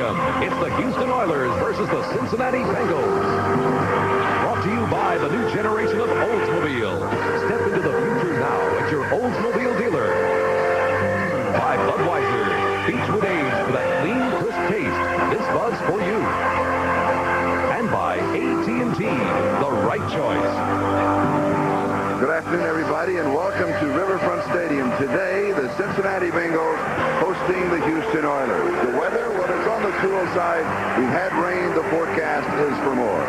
Stadium. It's the Houston Oilers versus the Cincinnati Bengals. Brought to you by the new generation of Oldsmobile. Step into the future now at your Oldsmobile dealer. By Budweiser. Beechwood Age for that clean, crisp taste. This buzz for you. And by AT&T, the right choice. Good afternoon, everybody, and welcome to Riverfront Stadium. Today, the Cincinnati Bengals hosting the Houston Oilers. The weather, well, it's on the cool side. We've had rain. The forecast is for more.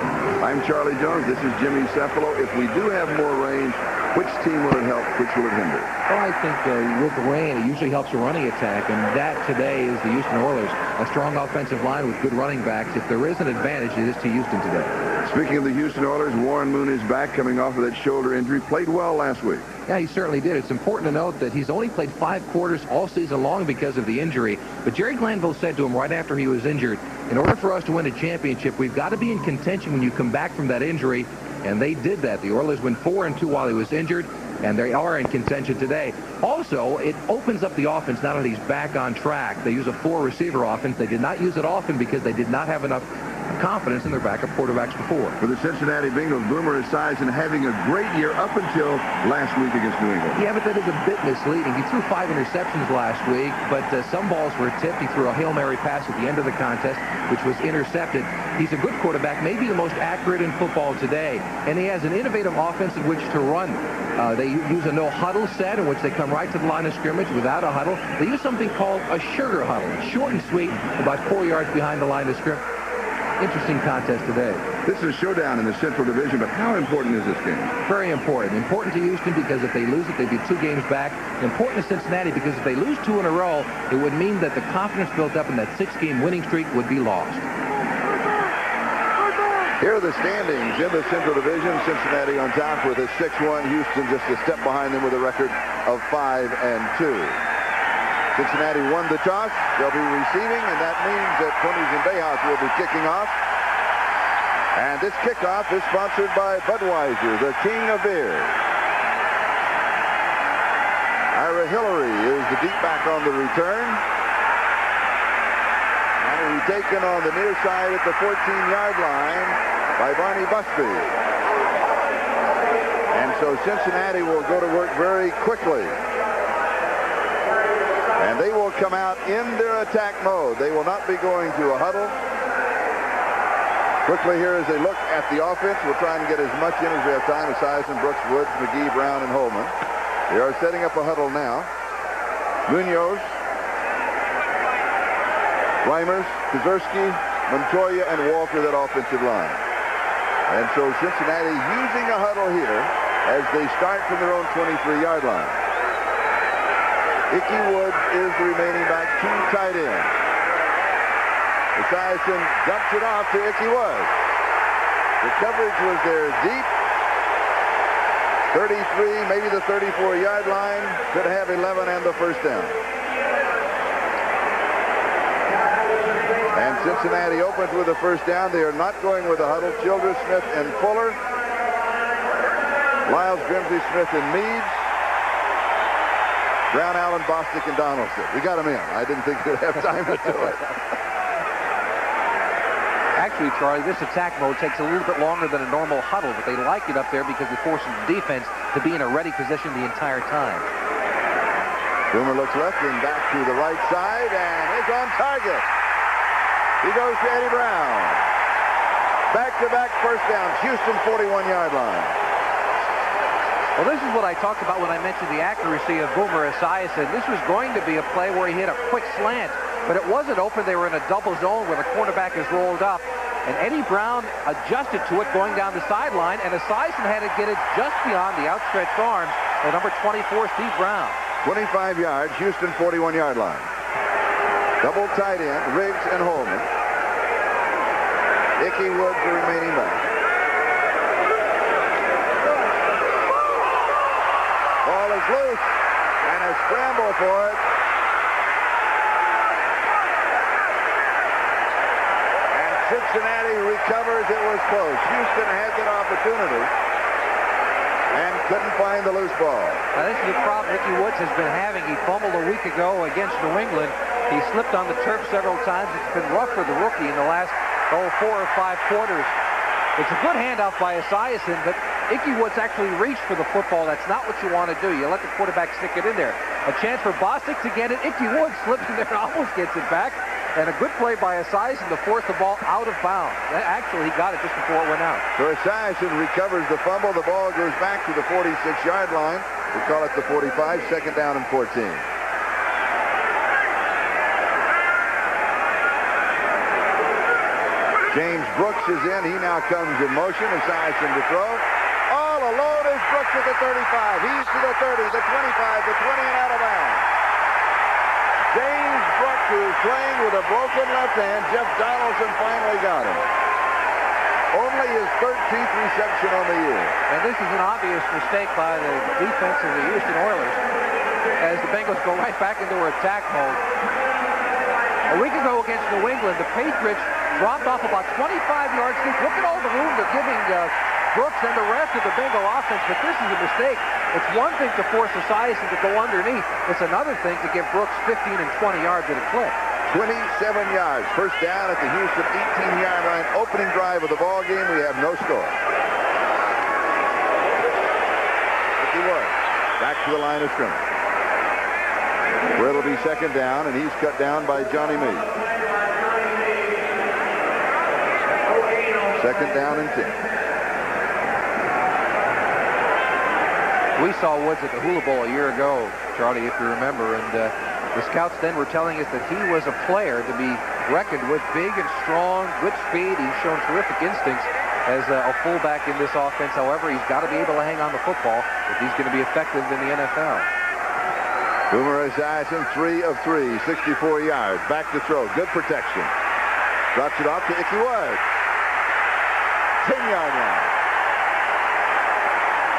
I'm Charlie Jones. This is Jimmy Cephalo. If we do have more rain, which team will it help? Which will it hinder? Well, I think with the rain, it usually helps a running attack, and that today is the Houston Oilers. A strong offensive line with good running backs. If there is an advantage, it is to Houston today. Speaking of the Houston Oilers, Warren Moon is back coming off of that shoulder injury. Played well last week. Yeah, he certainly did. It's important to note that he's only played 5 quarters all season long because of the injury. But Jerry Glanville said to him right after he was injured, in order for us to win a championship, we've got to be in contention when you come back from that injury. And they did that. The Oilers went 4-2 while he was injured, and they are in contention today. Also, it opens up the offense now that he's back on track. They use a 4-receiver offense. They did not use it often because they did not have enough confidence in their backup quarterbacks before. For the Cincinnati Bengals, Boomer Esiason having a great year up until last week against New England. Yeah, but that is a bit misleading. He threw 5 interceptions last week, but some balls were tipped. He threw a Hail Mary pass at the end of the contest, which was intercepted. He's a good quarterback, maybe the most accurate in football today, and he has an innovative offense in which to run. They use a no-huddle set in which they come right to the line of scrimmage without a huddle. They use something called a sugar huddle. It's short and sweet, about 4 yards behind the line of scrimmage. Interesting contest today. This is a showdown in the Central Division, but how important is this game? Very important. Important to Houston because if they lose it, they'd be 2 games back. Important to Cincinnati because if they lose 2 in a row, it would mean that the confidence built up in that 6-game winning streak would be lost. Here are the standings in the Central Division. Cincinnati on top with a 6-1. Houston just a step behind them with a record of 5-2. Cincinnati won the toss. They'll be receiving, and that means that Tony Zimbejas will be kicking off. And this kickoff is sponsored by Budweiser, the king of beer. Ira Hillary is the deep back on the return. And will be taken on the near side at the 14-yard line by Barney Busby. And so Cincinnati will go to work very quickly. And they will come out in their attack mode. They will not be going to a huddle. Quickly here as they look at the offense. We'll try and get as much in as we have time. Esiason, Brooks, Woods, McGee, Brown, and Holman. They are setting up a huddle now. Munoz, Reimers, Kozersky, Montoya, and Walter, that offensive line. And so Cincinnati using a huddle here as they start from their own 23-yard line. Ickey Woods is the remaining back, 2 tight ends. Esiason dumps it off to Ickey Woods. The coverage was there deep. 33, maybe the 34-yard line. Could have 11 and the first down. And Cincinnati opens with the first down. They are not going with a huddle. Childress, Smith, and Fuller. Lyles, Grimsley, Smith, and Meads. Brown, Allen, Bostic, and Donaldson. We got them in. I didn't think we'd have time to do it. Actually, Charlie, this attack mode takes a little bit longer than a normal huddle, but they like it up there because it forces the defense to be in a ready position the entire time. Boomer looks left and back to the right side and is on target. He goes to Eddie Brown. Back-to-back first downs. Houston 41-yard line. Well, this is what I talked about when I mentioned the accuracy of Boomer Esiason. This was going to be a play where he hit a quick slant, but it wasn't open. They were in a double zone where the cornerback is rolled up. And Eddie Brown adjusted to it going down the sideline, and Esiason had to get it just beyond the outstretched arms of number 24, Steve Brown. 25 yards, Houston 41-yard line. Double tight end, Riggs and Holman. Ickey Woods, the remaining back. Ball is loose, and a scramble for it. And Cincinnati recovers. It was close. Houston had that opportunity and couldn't find the loose ball. Now, this is the problem Ickey Woods has been having. He fumbled a week ago against New England. He slipped on the turf several times. It's been rough for the rookie in the last 4 or 5 quarters. It's a good handoff by Esiason, but Ickey Woods actually reached for the football. That's not what you want to do. You let the quarterback stick it in there. A chance for Bostic to get it. Ickey Woods slips in there and almost gets it back. And a good play by Esiason to force the ball out of bounds. Actually, he got it just before it went out. So Esiason recovers the fumble. The ball goes back to the 46-yard line. We call it the 45, second down and 14. James Brooks is in. He now comes in motion. Esiason to throw. All alone is Brooks at the 35. He's to the 30, the 25, the 20, and out of bounds. James Brooks, who is playing with a broken left hand. Jeff Donaldson finally got him. Only his 13th reception on the year. And this is an obvious mistake by the defense of the Houston Oilers as the Bengals go right back into their attack mode. A week ago against New England, the Patriots dropped off about 25 yards deep. Look at all the room they're giving Brooks and the rest of the Bengal offense, but this is a mistake. It's one thing to force Esiason to go underneath. It's another thing to give Brooks 15 and 20 yards at a clip. 27 yards. First down at the Houston 18-yard line. Opening drive of the ball game. We have no score. Ickey Woods back to the line of scrimmage, where it'll be second down, and he's cut down by Johnny Meade. Second down and 10. We saw Woods at the Hula Bowl a year ago, Charlie, if you remember, and the scouts then were telling us that he was a player to be reckoned with, big and strong, good speed. He's shown terrific instincts as a fullback in this offense. However, he's got to be able to hang on the football if he's going to be effective in the NFL. Boomer Esiason, 3 of 3, 64 yards. Back to throw. Good protection. Drops it off to Ickey Woods. 10-yard line.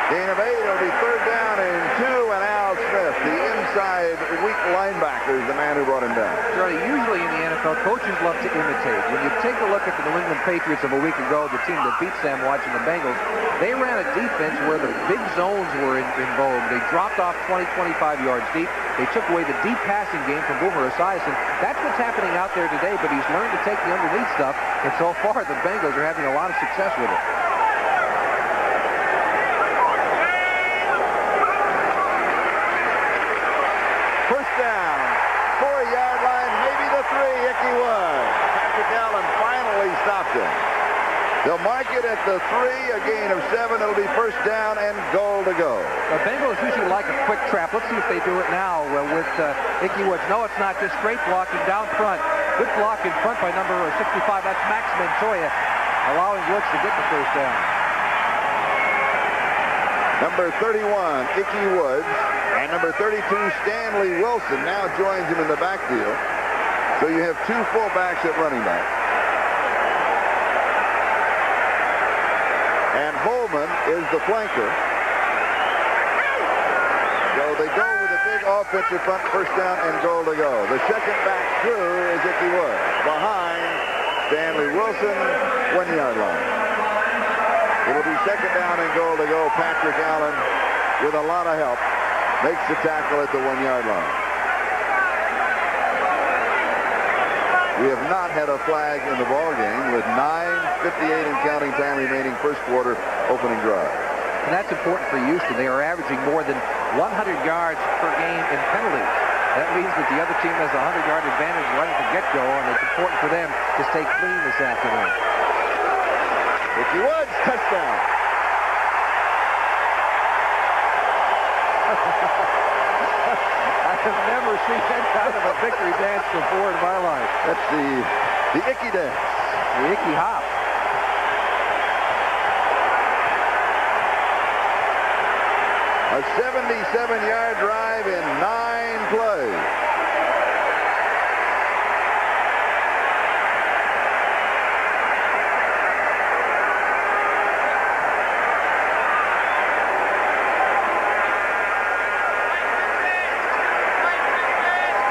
Gain of 8. It'll be third down and 2, and Al Smith, the inside weak linebacker, is the man who brought him down. Charlie, usually in the NFL, coaches love to imitate. When you take a look at the New England Patriots of a week ago, the team that beat Sam watching the Bengals, they ran a defense where the big zones were in vogue. They dropped off 20, 25 yards deep. They took away the deep passing game from Boomer Esiason. That's what's happening out there today, but he's learned to take the underneath stuff, and so far the Bengals are having a lot of success with it. First down, 4-yard line, maybe the 3, Ickey Woods. Patrick Allen finally stopped him. They'll mark it at the 3, a gain of 7. It'll be first down and goal to go. The Bengals usually like a quick trap. Let's see if they do it now with Ickey Woods. No, it's not just straight blocking down front. Good block in front by number 65. That's Max Montoya, allowing Woods to get the first down. Number 31, Ickey Woods, and number 32, Stanley Wilson, now joins him in the backfield. So you have 2 fullbacks at running back. And Holman is the flanker. So they go with a big offensive front, first down and goal to go. The second back through is Ickey Woods. Behind Stanley Wilson, 1-yard line. It'll be second down and goal to go. Patrick Allen, with a lot of help, makes the tackle at the 1-yard line. We have not had a flag in the ball game with 9:58 and counting time remaining, first quarter opening drive. And that's important for Houston. They are averaging more than 100 yards per game in penalties. That means that the other team has a 100-yard advantage right at the get-go, and it's important for them to stay clean this afternoon. Ickey Woods, touchdown. I have never seen that kind of a victory dance before in my life. That's the Ickey dance. The Ickey hop. A 77-yard drive in 9 plays.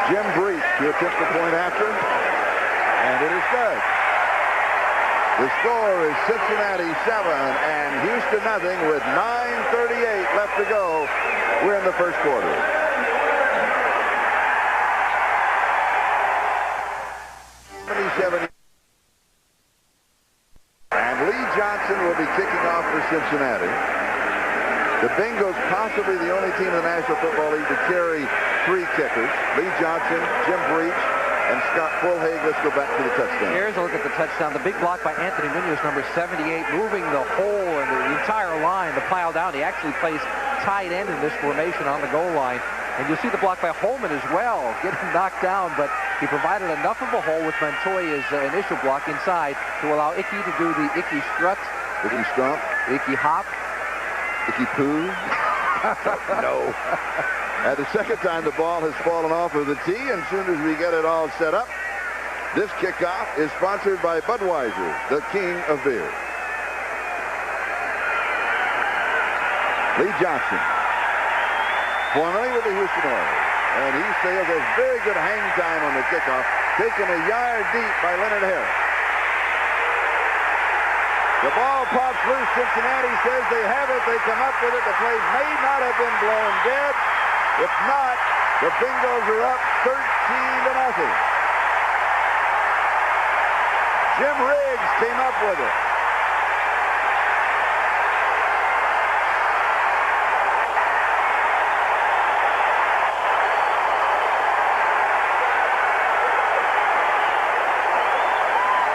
Jim Breach to attempt the point after, and it is good. The score is Cincinnati 7 and Houston nothing with 9:38 left to go. We're in the first quarter. 87. And Lee Johnson will be kicking off for Cincinnati. The Bengals possibly the only team in the National Football League to carry 3 kickers. Lee Johnson, Jim Breach, and Scott Fulhaig. Let's go back to the touchdown. Here's a look at the touchdown. The big block by Anthony Munoz, number 78, moving the whole and the entire line, the pile down. He actually plays tight end in this formation on the goal line. And you'll see the block by Holman as well, getting knocked down, but he provided enough of a hole with Montoya's initial block inside to allow Icky to do the Icky strut. Icky stomp. Icky hop. Icky poo. No. At the second time, the ball has fallen off of the tee, and as soon as we get it all set up, this kickoff is sponsored by Budweiser, the king of beer. Lee Johnson, formerly with the Houston Oilers, and he sails a very good hang time on the kickoff, taken a yard deep by Leonard Harris. The ball pops loose. Cincinnati says they have it. They come up with it. The play may not have been blown dead. If not, the Bengals are up 13-0. Jim Riggs came up with it.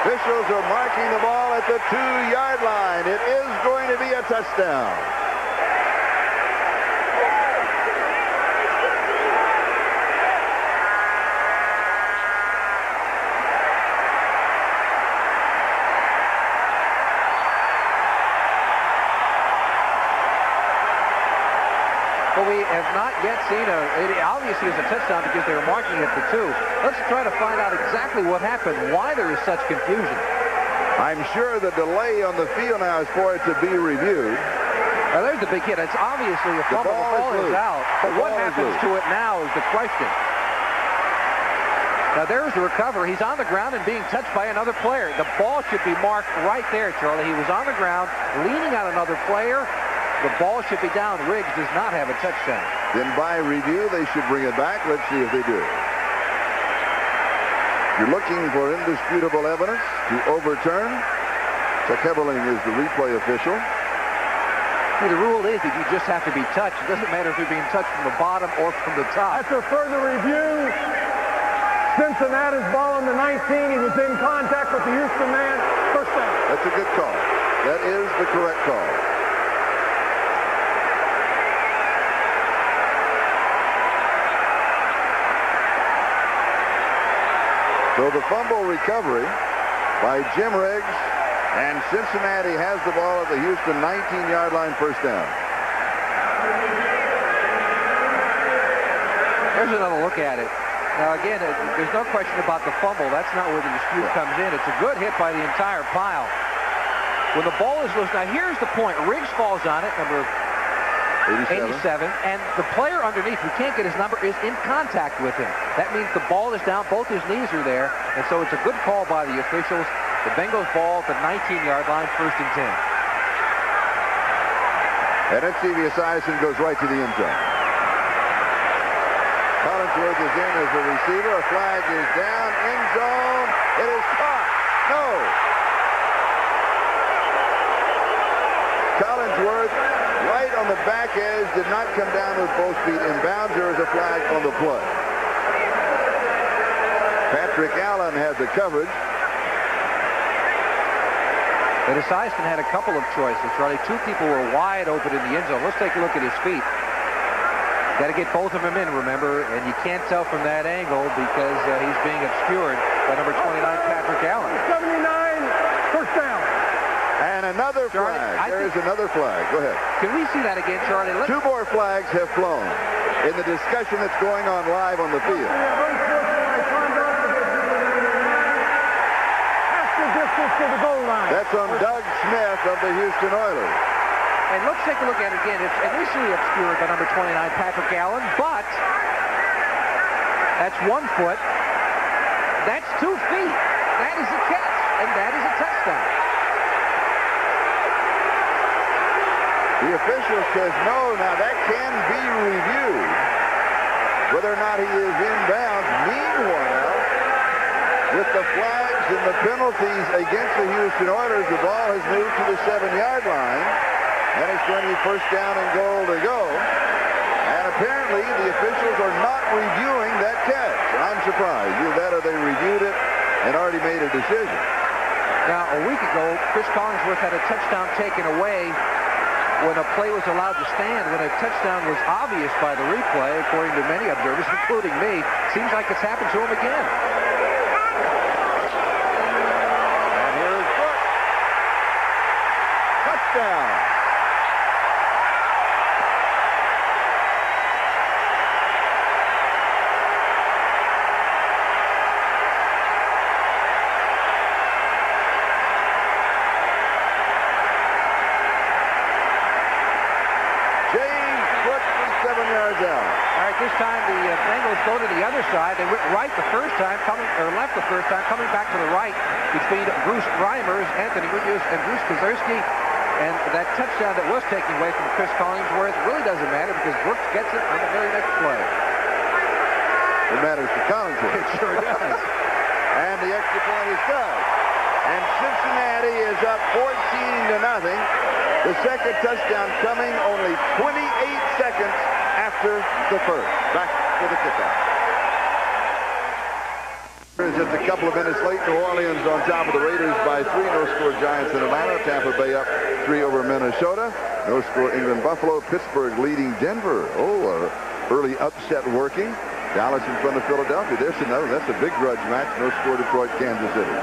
Officials are marking the ball at the 2-yard line. It is going to be a touchdown. But we have not yet seen it obviously is a touchdown because they were marking it for 2. Let's try to find out exactly what happened, why there is such confusion. I'm sure the delay on the field now is for it to be reviewed. Now there's the big hit. It's obviously a fumble. The ball is out. But what happens to it now is the question. Now there's the recovery. He's on the ground and being touched by another player. The ball should be marked right there, Charlie. He was on the ground, leaning on another player. The ball should be down. Riggs does not have a touchdown. Then by review, they should bring it back. Let's see if they do. You're looking for indisputable evidence to overturn. Chuck Heberling is the replay official. See, the rule is that you just have to be touched. It doesn't matter if you're being touched from the bottom or from the top. After further review, Cincinnati's ball on the 19. He was in contact with the Houston man. First down. That's a good call. That is the correct call. So the fumble recovery by Jim Riggs, and Cincinnati has the ball at the Houston 19-yard line, first down. There's another look at it. Now again, there's no question about the fumble. That's not where the dispute comes in. It's a good hit by the entire pile. When the ball is loose, now here's the point. Riggs falls on it, number 87, and the player underneath, who can't get his number, is in contact with him. That means the ball is down, both his knees are there, and so it's a good call by the officials. The Bengals ball at the 19-yard line, first and 10. And Xavier Esiason goes right to the end zone. Collinsworth is in as the receiver. A flag is down, end zone. It is caught. No. Collinsworth, right on the back edge, did not come down with both feet in bounds. There is a flag on the play. Patrick Allen had the coverage. But Esiason had a couple of choices, Charlie. 2 people were wide open in the end zone. Let's take a look at his feet. Got to get both of them in, remember, and you can't tell from that angle because he's being obscured by number 29, Patrick Allen. 79, first down. And another Charlie, flag. There is another flag. Go ahead. Can we see that again, Charlie? 2 more flags have flown in the discussion that's going on live on the field. To the goal line. That's on Doug Smith of the Houston Oilers. And let's take a look at it again. It's initially obscured by number 29, Patrick Allen, but that's 1 foot. That's 2 feet. That is a catch, and that is a touchdown. The official says no. Now that can be reviewed, whether or not he is in bounds. Meanwhile, with the flags in the penalties against the Houston Oilers, the ball has moved to the 7-yard line, and it's going to be first down and goal to go. And apparently the officials are not reviewing that catch. I'm surprised. Either that or they reviewed it and already made a decision. Now, a week ago, Chris Collinsworth had a touchdown taken away when a play was allowed to stand, when a touchdown was obvious by the replay, according to many observers, including me. Seems like it's happened to him again. And here is Brooks. Touchdown. This time the Bengals go to the other side. They went right the first time, left the first time, coming back to the right between Bruce Reimers, Anthony Munoz, and Bruce Kozerski. And that touchdown that was taken away from Chris Collinsworth really doesn't matter because Brooks gets it on the very next play. It matters to Collinsworth. It sure does. And the extra point is good. And Cincinnati is up 14-0. The second touchdown coming only 28 seconds after the first. Back to the kickoff. Just a couple of minutes late. New Orleans on top of the Raiders by 3. No-score Giants in Atlanta. Tampa Bay up 3 over Minnesota. No-score England Buffalo. Pittsburgh leading Denver. Oh, early upset working. Dallas in front of Philadelphia. There's another. That's a big grudge match. No-score Detroit, Kansas City.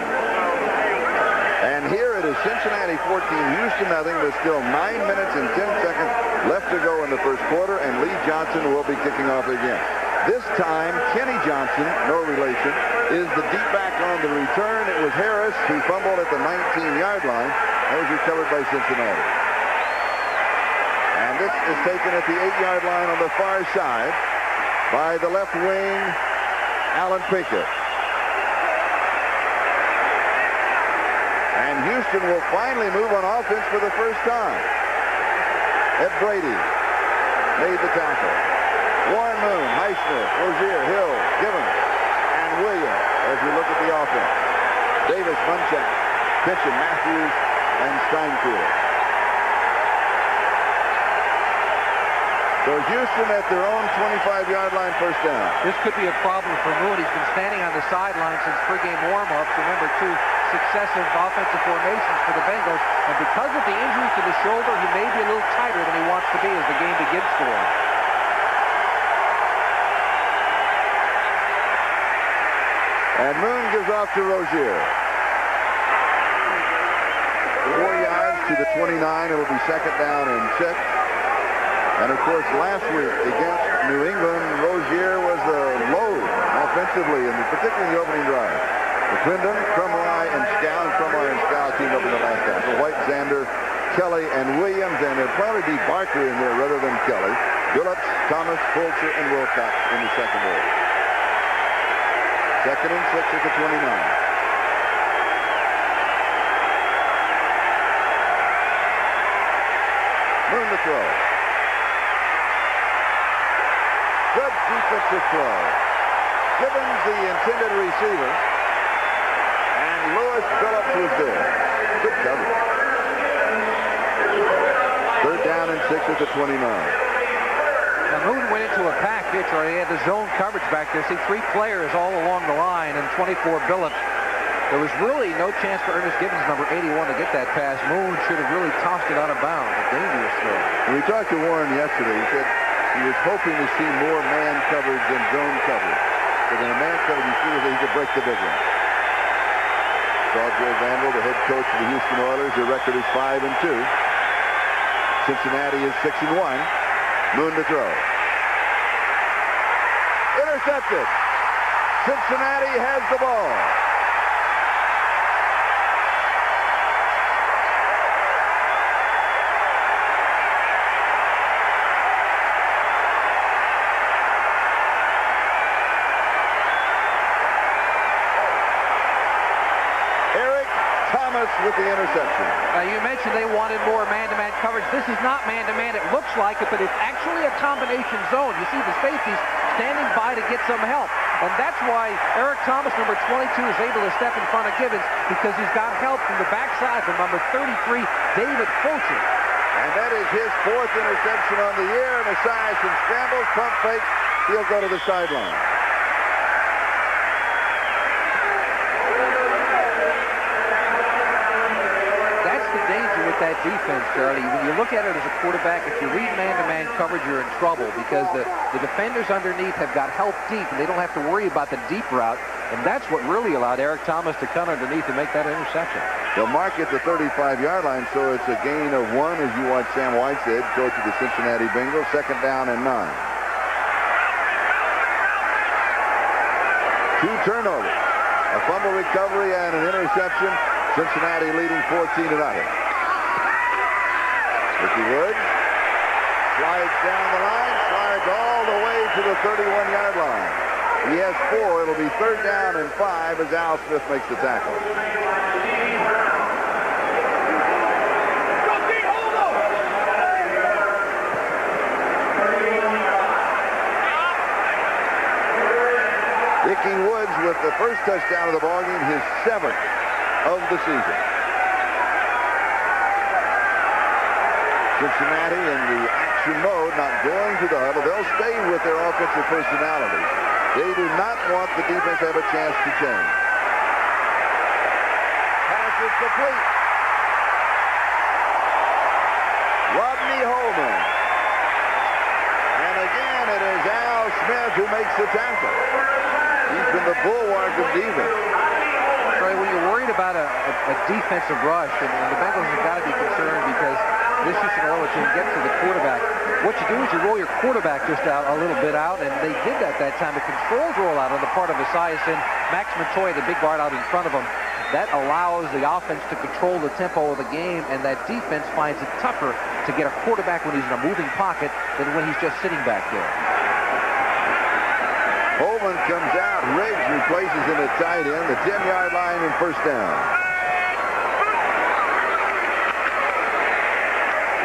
And here it is Cincinnati 14, Houston nothing. There's still 9 minutes and 10 seconds left to go in the first quarter, and Lee Johnson will be kicking off again. This time, Kenny Johnson, no relation, is the deep back on the return. It was Harris who fumbled at the 19-yard line. That was recovered by Cincinnati. And this is taken at the 8-yard line on the far side by the left wing, Alan Pinkett. And Houston will finally move on offense for the first time. Ed Brady made the tackle. Warren Moon, Highsmith, Rozier, Hill, Gibbons, and Williams as we look at the offense. Davis, Munchak, Pitchen, Matthews, and Steinfield. So Houston at their own 25-yard line, first down. This could be a problem for Moon. He's been standing on the sideline since pregame warm-ups. Remember, 2 successive offensive formations for the Bengals. And because of the injury to the shoulder, he may be a little tighter than he wants to be as the game begins for him. And Moon gives off to Rozier. 4 yards to the 29. It'll be second down and 6. And, of course, last week against New England, Rozier was the load offensively, and particularly in the opening drive. McClendon, Crumley, and Scow. And Crumley and Scow teamed up in the last half. So White, Zander, Kelly, and Williams, and there'll probably be Barker in there rather than Kelly. Billups, Thomas, Fulcher, and Wilcox in the secondary. Second and 6 at the 29. Moon to throw. Good defensive throw. Gibbons the intended receiver. And Lewis Billups was there. Good coverage. Third down and 6 at the 29. Now Moon went into a package, or he had the zone coverage back there. See 3 players all along the line and 24 Billups. There was really no chance for Ernest Gibbons, number 81, to get that pass. Moon should have really tossed it out of bounds. A dangerous throw. When we talked to Warren yesterday, he said he was hoping to see more man coverage than zone coverage. But in a man coverage, you see that he could break the big one. Saw Joe Vandal, the head coach of the Houston Oilers. Their record is 5-2. Cincinnati is 6-1. Moon to throw. Intercepted. Cincinnati has the ball. With the interception. You mentioned they wanted more man-to-man coverage. This is not man-to-man. It looks like it, but it's actually a combination zone. You see the safeties standing by to get some help. And that's why Eric Thomas, number 22, is able to step in front of Gibbons, because he's got help from the backside from number 33, David Fulcher. And that is his 4th interception on the year. And Esiason scrambles, pump fakes. He'll go to the sideline. That defense, Charlie, when you look at it as a quarterback, if you read man-to-man coverage, you're in trouble, because the defenders underneath have got help deep, and they don't have to worry about the deep route, and that's what really allowed Eric Thomas to cut underneath and make that interception. They'll mark it the 35-yard line, so it's a gain of 1 as you watch Sam Whiteshead, coach of the Cincinnati Bengals. 2nd down and 9. 2 turnovers, a fumble recovery, and an interception. Cincinnati leading 14-0. Ricky Woods slides down the line, slides all the way to the 31-yard line. He has 4. It'll be 3rd down and 5 as Al Smith makes the tackle. Ricky Woods with the first touchdown of the ballgame, his 7th of the season. Cincinnati in the action mode, not going to the huddle. They'll stay with their offensive personality. They do not want the defense to have a chance to change. Pass is complete. Rodney Holman. And again, it is Al Smith who makes the tackle. He's been the bulwark of defense. Right, when you're worried about a defensive rush, and the Bengals have got to be concerned, because this Houston Oilers team gets to the quarterback. What you do is you roll your quarterback just out a little bit out, and they did that time. A controlled rollout on the part of Esiason. Max Montoya, the big guard out in front of him. That allows the offense to control the tempo of the game, and that defense finds it tougher to get a quarterback when he's in a moving pocket than when he's just sitting back there. Holman comes out. Riggs replaces him at tight end. The 10-yard line and 1st down.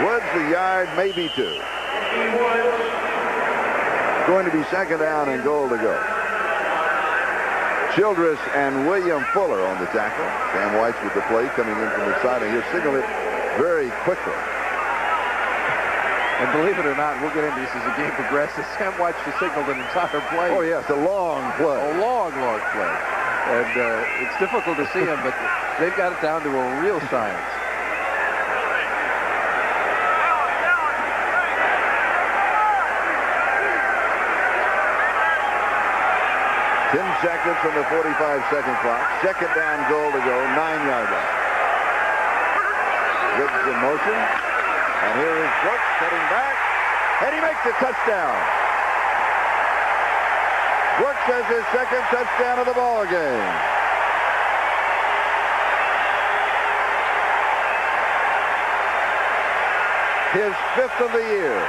Woods the yard, maybe 2. Going to be 2nd down and goal to go. Childress and William Fuller on the tackle. Sam White with the play coming in from the side, and he'll signal it very quickly. And believe it or not, we'll get into this as the game progresses. Sam White just signaled an entire play. Oh, yes, a long play. A long, long play. And it's difficult to see him, but they've got it down to a real science. 10 seconds from the 45-second clock. 2nd down, goal to go, 9-yard line. Riggs in motion. And here is Brooks cutting back. And he makes a touchdown. Brooks has his 2nd touchdown of the ball game. His 5th of the year.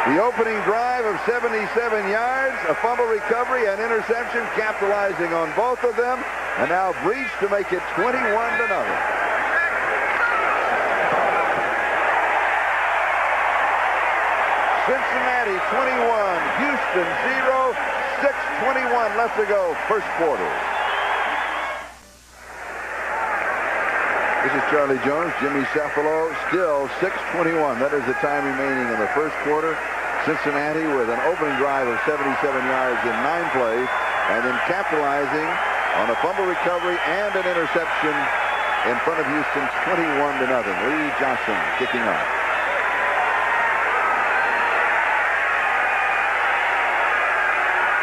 The opening drive of 77 yards, a fumble recovery, and interception, capitalizing on both of them, and now Breach to make it 21-0. Cincinnati 21, Houston 0, 6:21 left to go, 1st quarter. This is Charlie Jones, Jimmy Cephalo, still 6:21. That is the time remaining in the 1st quarter. Cincinnati with an opening drive of 77 yards in 9 plays, and then capitalizing on a fumble recovery and an interception in front of Houston, 21-0. Lee Johnson kicking off.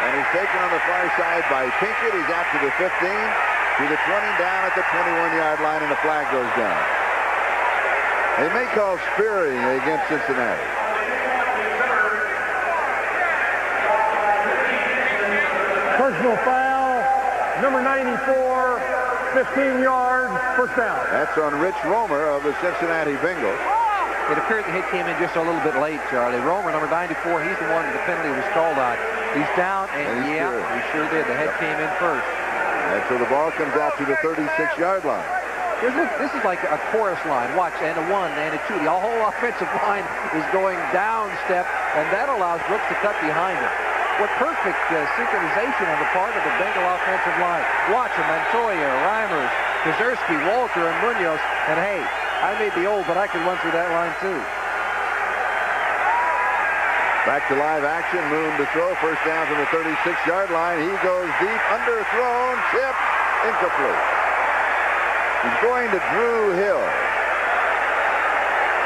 And he's taken on the far side by Pinkett. He's out to the 15, to the 20, down at the 21-yard line, and the flag goes down. They may call spearing against Cincinnati. Personal foul, number 94, 15 yards, 1st down. That's on Rich Romer of the Cincinnati Bengals. It appeared the hit came in just a little bit late, Charlie. Romer, number 94, he's the one that the penalty was called on. He's down, and he sure did. The head came in first. And so the ball comes out to the 36-yard line. This is like a chorus line. Watch, and a 1, and a 2. The whole offensive line is going down step, and that allows Brooks to cut behind him. What perfect synchronization on the part of the Bengal offensive line. Watch him, Montoya, Reimers, Kazerski, Walter, and Munoz. And hey, I may be old, but I can run through that line too. Back to live action. Moon to throw. First down from the 36-yard line. He goes deep, underthrown, tipped, incomplete. He's going to Drew Hill.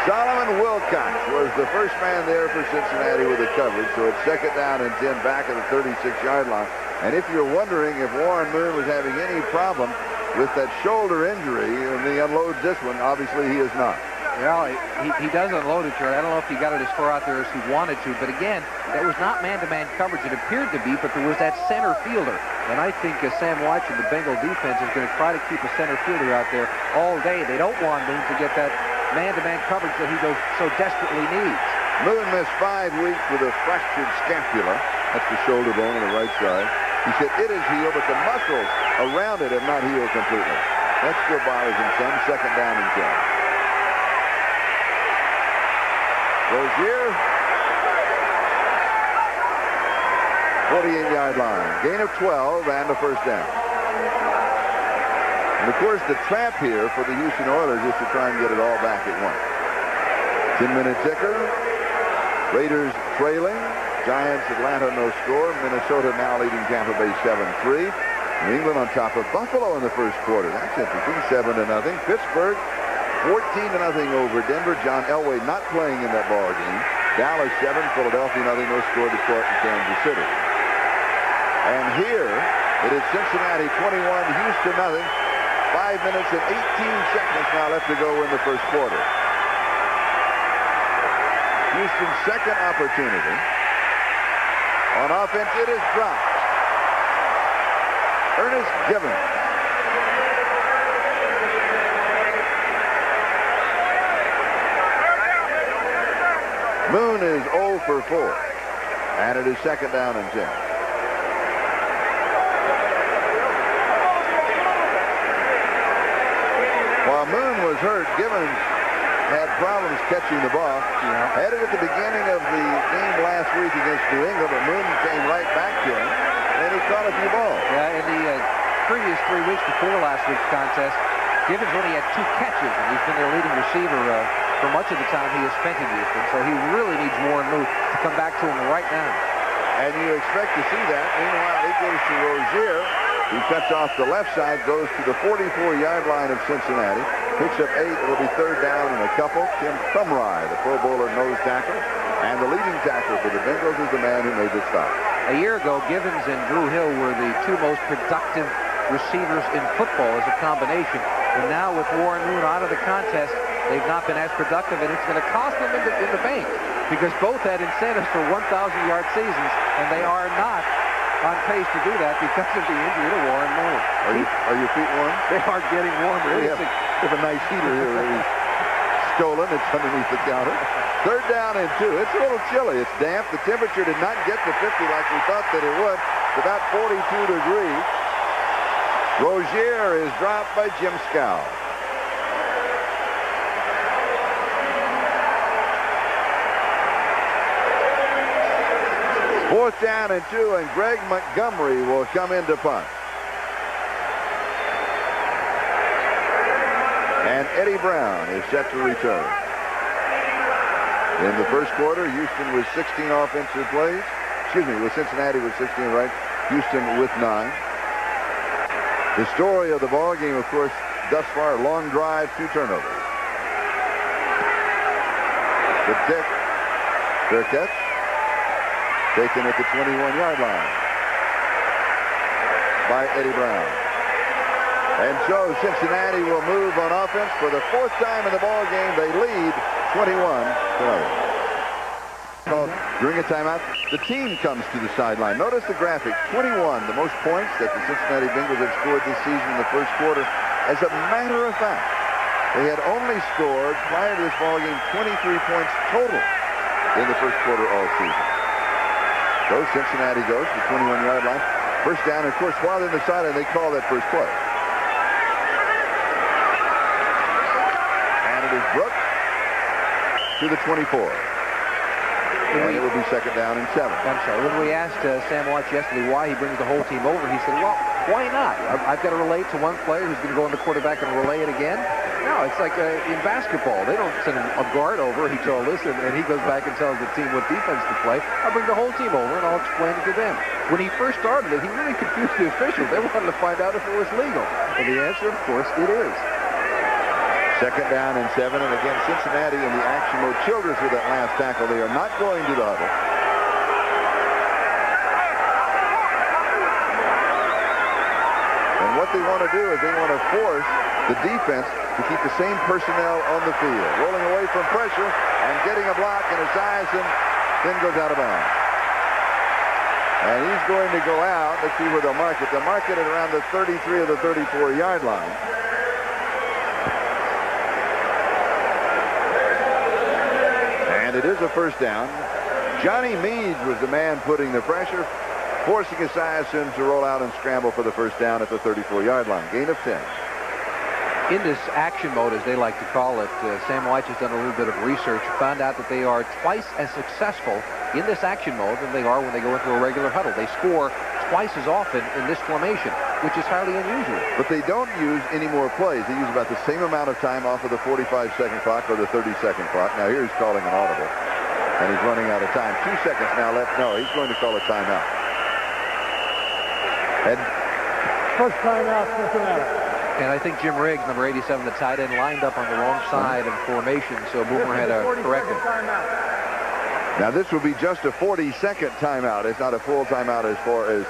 Solomon Wilcox was the first man there for Cincinnati with the coverage, so it's second down and 10 back at the 36-yard line. And if you're wondering if Warren Moon was having any problem with that shoulder injury and he unloads this one, obviously he is not. Well, he does unload it, Jared. I don't know if he got it as far out there as he wanted to, but again, that was not man-to-man coverage. It appeared to be, but there was that center fielder. And I think Sam Watch and the Bengal defense is going to try to keep a center fielder out there all day. They don't want Moon to get that man-to-man coverage that he so desperately needs. Moon missed 5 weeks with a fractured scapula. That's the shoulder bone on the right side. He said it is healed, but the muscles around it have not healed completely. That still bothers him some. Second down and 10. Rozier, 48-yard line. Gain of 12 and a first down. And, of course, the trap here for the Houston Oilers is to try and get it all back at once. 10-minute ticker. Raiders trailing. Giants, Atlanta, no score. Minnesota now leading Tampa Bay 7-3. New England on top of Buffalo in the first quarter. That's interesting. 7-0. Pittsburgh 14-0 over Denver. John Elway not playing in that ball game. Dallas 7, Philadelphia 0, no score. Detroit and Kansas City. And here it is Cincinnati 21, Houston 0. 5 minutes and 18 seconds now left to go in the first quarter. Houston's second opportunity. On offense, it is dropped. Ernest Givens. Moon is 0 for 4. And it is second down and 10. While Moon was hurt, Givens had problems catching the ball. Had it at the beginning of the game last week against New England, but Moon came right back to him, and he caught a few balls. Yeah, in the previous 3 weeks before last week's contest, Givens only had 2 catches, and he's been their leading receiver for much of the time he has spent in Houston. So he really needs Warren Moon to come back to him right now. And you expect to see that. Meanwhile, he goes to Rozier. He cuts off the left side, goes to the 44-yard line of Cincinnati. Picks up 8. It'll be third down and a couple. Tim Crumry, the Pro Bowler nose tackle. And the leading tackle for the Bengals is the man who made the stop. A year ago, Givens and Drew Hill were the 2 most productive receivers in football as a combination. And now with Warren Moon out of the contest, they've not been as productive, and it's going to cost them in the bank because both had incentives for 1,000-yard seasons, and they are not on pace to do that because of the injury to Warren Moon. Are your feet warm? They are getting warmer. We have a nice heater here that we stolen. It's underneath the counter. Third down and 2. It's a little chilly. It's damp. The temperature did not get to 50 like we thought that it would. It's about 42 degrees. Rozier is dropped by Jim Scow. Fourth down and 2, and Greg Montgomery will come in to punt. And Eddie Brown is set to return. In the first quarter, Houston with 16 offensive plays. With Cincinnati with 16, right? Houston with 9. The story of the ball game, of course, thus far, long drive, 2 turnovers. The kick, fair catch, taken at the 21-yard line by Eddie Brown. And so Cincinnati will move on offense for the 4th time in the ball game. They lead 21-0. During a timeout, the team comes to the sideline. Notice the graphic, 21, the most points that the Cincinnati Bengals have scored this season in the first quarter. As a matter of fact, they had only scored, prior to this ball game, 23 points total in the first quarter all season. So Cincinnati goes to the 21-yard line. First down, and of course, while they're in the sideline, they call that first play. And it is Brooks to the 24. And it will be second down and 7. I'm sorry. When we asked Sam Watch yesterday why he brings the whole team over, he said, well, why not? I've got to relate to one player who's going to go in the quarterback and relay it again. No, it's like in basketball. They don't send a guard over. He told us, and he goes back and tells the team what defense to play. I'll bring the whole team over, and I'll explain it to them. When he first started it, he really confused the officials. They wanted to find out if it was legal. And the answer, of course, it is. Second down and 7, and again, Cincinnati in the action mode. Childress with that last tackle. They are not going to the huddle. And what they want to do is they want to force the defense to keep the same personnel on the field. Rolling away from pressure and getting a block, and Esiason then goes out of bounds. And he's going to go out. Let's see where they'll mark it. They'll mark it at around the 33 or the 34-yard line. And it is a first down. Johnny Meade was the man putting the pressure, forcing Esiason to roll out and scramble for the first down at the 34-yard line. Gain of 10. In this action mode, as they like to call it, Sam White has done a little bit of research, found out that they are twice as successful in this action mode than they are when they go into a regular huddle. They score twice as often in this formation, which is highly unusual. But they don't use any more plays. They use about the same amount of time off of the 45-second clock or the 30-second clock. Now here he's calling an audible, and he's running out of time. 2 seconds now left. No, he's going to call a timeout. Ed? First timeout, Cincinnati. And I think Jim Riggs, number 87, the tight end, lined up on the wrong side of formation, so Boomer had to correct him. Now this will be just a 40-second timeout. It's not a full timeout as far as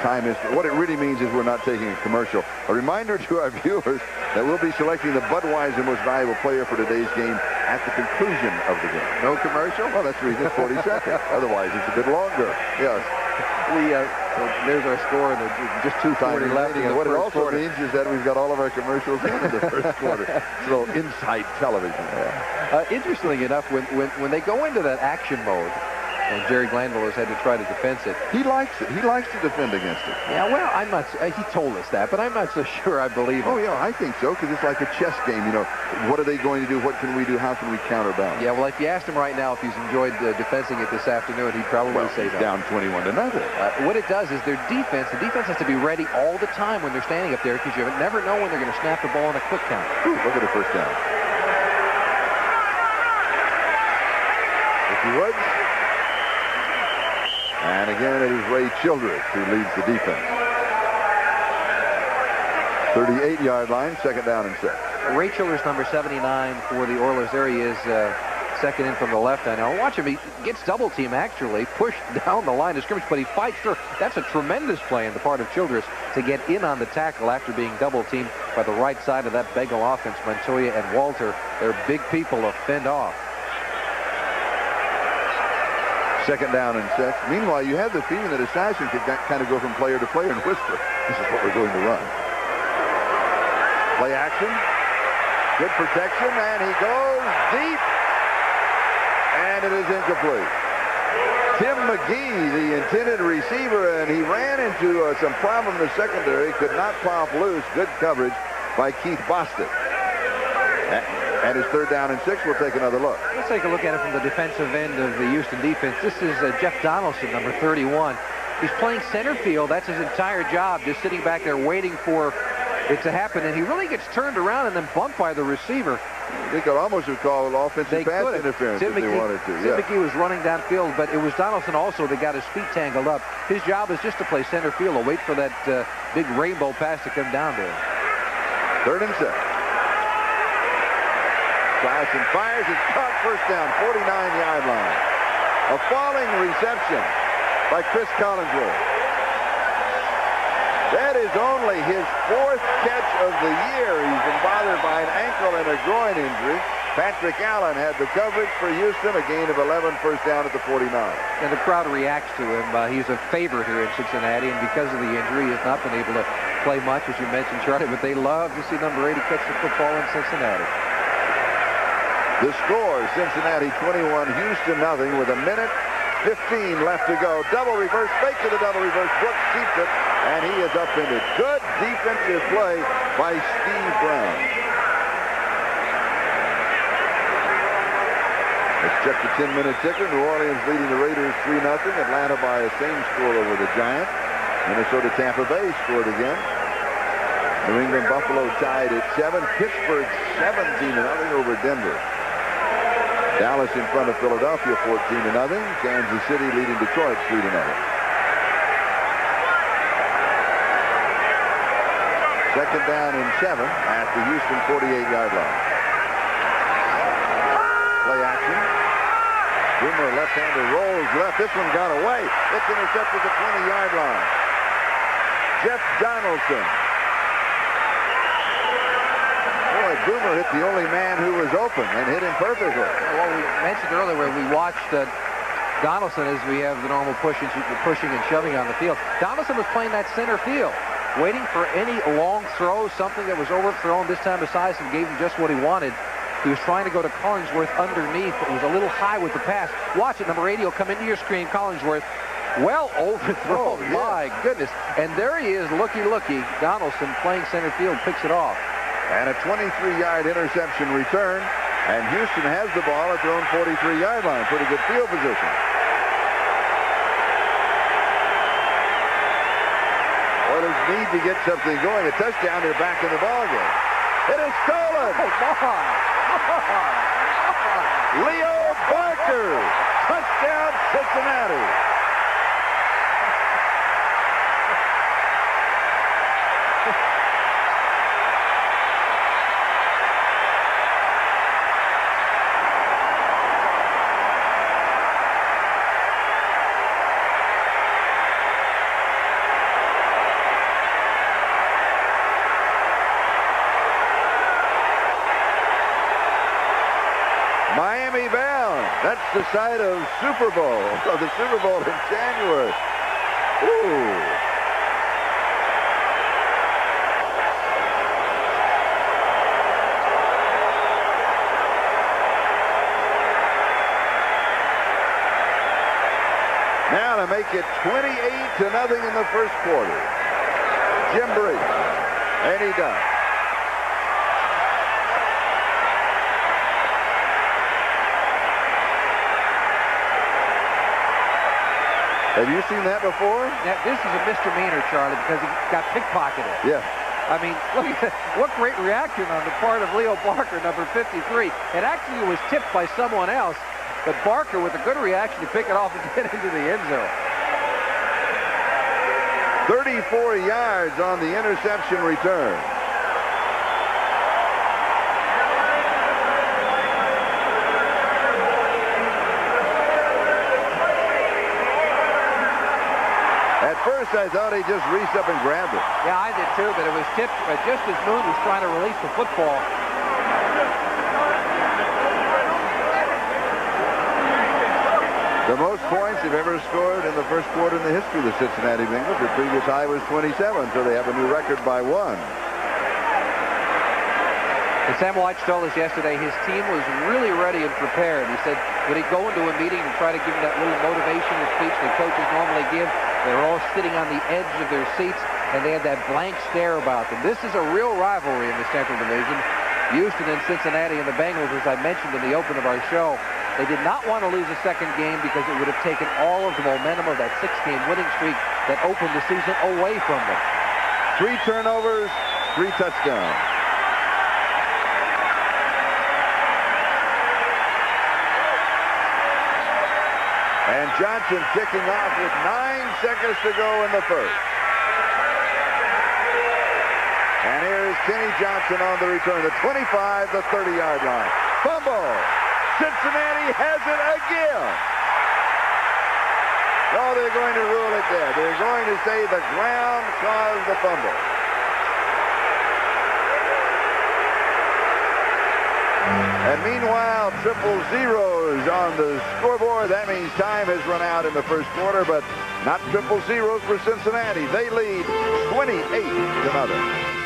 time is. What it really means is we're not taking a commercial. A reminder to our viewers that we'll be selecting the Budweiser Most Valuable Player for today's game at the conclusion of the game. No commercial? Well, that's the reason it's 40 seconds. Otherwise, it's a bit longer. Yes. There's our score, and just 2:40 left. What it also means is that we've got all of our commercials in the first quarter. It's a little inside television. Interestingly enough, when they go into that action mode, and Jerry Glanville has had to try to defend it. He likes it. He likes to defend against it. Yeah, well, I'm not. He told us that, but I'm not so sure I believe him. Oh, yeah, I think so, because it's like a chess game. You know, what are they going to do? What can we do? How can we counterbalance? Yeah, well, if you asked him right now if he's enjoyed defending it this afternoon, he'd probably say he's down 21-0. What it does is the defense has to be ready all the time when they're standing up there, because you never know when they're going to snap the ball in a quick count. Ooh, look at the first down. If you would. And again, it is Ray Childress who leads the defense. 38-yard line, second down and 6. Ray Childress, number 79 for the Oilers. There he is, second in from the left. I know. Watch him. He gets double team, actually, pushed down the line of scrimmage, but he fights through. That's a tremendous play on the part of Childress to get in on the tackle after being double teamed by the right side of that Bengal offense. Montoya and Walter, they're big people to fend off. Second down and 6. Meanwhile, you have the feeling that Esiason could kind of go from player to player and whisper, this is what we're going to run. Play action. Good protection, and he goes deep. And it is incomplete. Tim McGee, the intended receiver, and he ran into some problem in the secondary. Could not pop loose. Good coverage by Keith Bostic. And his third down and 6. We'll take another look. Let's take a look at it from the defensive end of the Houston defense. This is Jeff Donaldson, number 31. He's playing center field. That's his entire job, just sitting back there waiting for it to happen. And he really gets turned around and then bumped by the receiver. They could almost have called offensive pass interference if they wanted to. Tim McGee was running downfield, but it was Donaldson also that got his feet tangled up. His job is just to play center field and wait for that big rainbow pass to come down there. Third and 6. Clausen fires. It's caught. First down, 49-yard line. A falling reception by Chris Collinsworth. That is only his 4th catch of the year. He's been bothered by an ankle and a groin injury. Patrick Allen had the coverage for Houston, a gain of 11, first down at the 49. And the crowd reacts to him. He's a favorite here in Cincinnati, and because of the injury, he has not been able to play much, as you mentioned, Charlie, but they love to see number 80 catch the football in Cincinnati. The score, Cincinnati 21, Houston nothing, with 1 minute 15 left to go. Double reverse, fake to the double reverse. Brooks keeps it, and he is upended. Good defensive play by Steve Brown. Let's check the 10-minute ticker. New Orleans leading the Raiders 3-0. Atlanta by the same score over the Giants. Minnesota, Tampa Bay scored again. New England, Buffalo tied at 7. Pittsburgh 17-0 over Denver. Dallas in front of Philadelphia 14-0. Kansas City leading Detroit 3-0. Second down and 7 at the Houston 48-yard line. Play action. Boomer left-hander rolls left. This one got away. It's intercepted at the 20-yard line. Jeff Donaldson. Boy, Boomer hit the only man who was open and hit him perfectly. Well, we mentioned earlier where we watched Donaldson as we have the normal pushing and shoving on the field. Donaldson was playing that center field, waiting for any long throw, something that was overthrown. This time Esiason gave him just what he wanted. He was trying to go to Collingsworth underneath, but was a little high with the pass. Watch it, number 80 will come into your screen. Collingsworth, well overthrown. Oh, yeah. My goodness. And there he is, looky. Donaldson playing center field, picks it off. And a 23-yard interception return. And Houston has the ball at their own 43-yard line. Pretty good field position. Oilers need to get something going. A touchdown, they're back in the ballgame. It is stolen. Leo Barker. Touchdown, Cincinnati. Miami bound. That's the site of Super Bowl. Of the Super Bowl in January. Ooh. Now to make it 28-0 in the first quarter. Jim Brady. And he does. Have you seen that before? Now, this is a misdemeanor, Charlie, because he got pickpocketed. Yeah. I mean, look at that. What great reaction on the part of Leo Barker, number 53. It actually was tipped by someone else, but Barker with a good reaction to pick it off and get into the end zone. 34 yards on the interception return. At first, I thought he just reached up and grabbed it. Yeah, I did too, but it was tipped just as Moon was trying to release the football. The most points they've ever scored in the first quarter in the history of the Cincinnati Bengals. Their previous high was 27, so they have a new record by 1. And Sam White told us yesterday his team was really ready and prepared. He said when he'd go into a meeting and try to give him that little motivational speech that coaches normally give, they were all sitting on the edge of their seats, and they had that blank stare about them. This is a real rivalry in the Central Division. Houston and Cincinnati and the Bengals, as I mentioned in the open of our show, they did not want to lose a second game because it would have taken all of the momentum of that 6-game winning streak that opened the season away from them. 3 turnovers, 3 touchdowns. And Johnson kicking off with 9 seconds to go in the first. And here's Kenny Johnson on the return, the 25, the 30-yard line. Fumble. Cincinnati has it again. Oh, they're going to rule it dead. They're going to say the ground caused the fumble. And meanwhile, 0-0s on the scoreboard. That means time has run out in the first quarter, but not 0-0s for Cincinnati. They lead 28-0.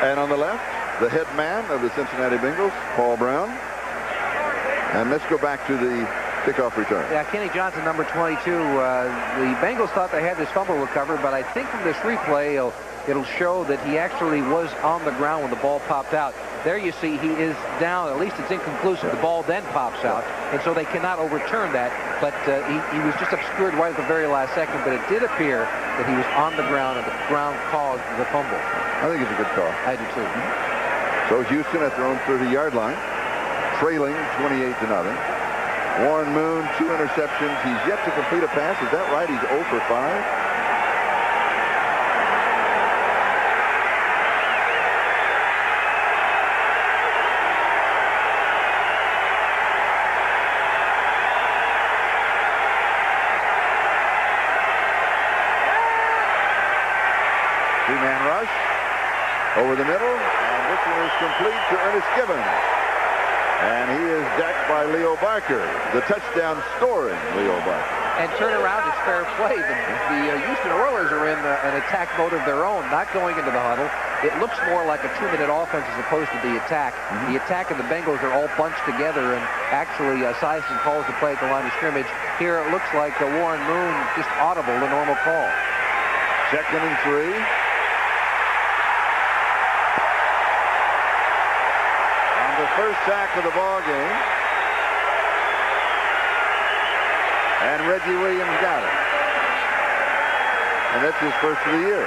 And on the left, the head man of the Cincinnati Bengals, Paul Brown. And let's go back to the kickoff return. Yeah, Kenny Johnson, number 22. The Bengals thought they had this fumble recovered, but I think from this replay, it'll show that he actually was on the ground when the ball popped out. There you see he is down. At least it's inconclusive. The ball then pops out, and so they cannot overturn that. But he was just obscured right at the very last second, but it did appear that he was on the ground, and the ground caused the fumble. I think it's a good call. I do too. So Houston at their own 30-yard line, trailing 28-0. Warren Moon, 2 interceptions. He's yet to complete a pass. Is that right? He's 0 for 5. Two-man rush over the middle, and this one is complete to Ernest Gibbons. And he is decked by Leo Barker, the touchdown scoring Leo Barker. And turnaround is fair play. The Houston Oilers are in an attack mode of their own, not going into the huddle. It looks more like a 2-minute offense as opposed to the attack. The attack and the Bengals are all bunched together, and actually Esiason calls the play at the line of scrimmage. Here it looks like Warren Moon just audible, the normal call. 2nd and 3. The first sack of the ball game, and Reggie Williams got it, and that's his first of the year.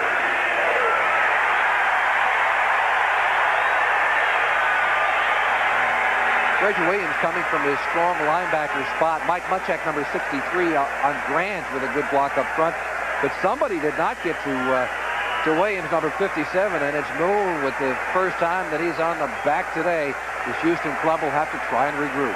Reggie Williams coming from his strong linebacker spot. Mike Munchak, number 63, on Grant with a good block up front, but somebody did not get to Williams, number 57, and it's Moon with the first time that he's on the back today. This Houston club will have to try and regroup.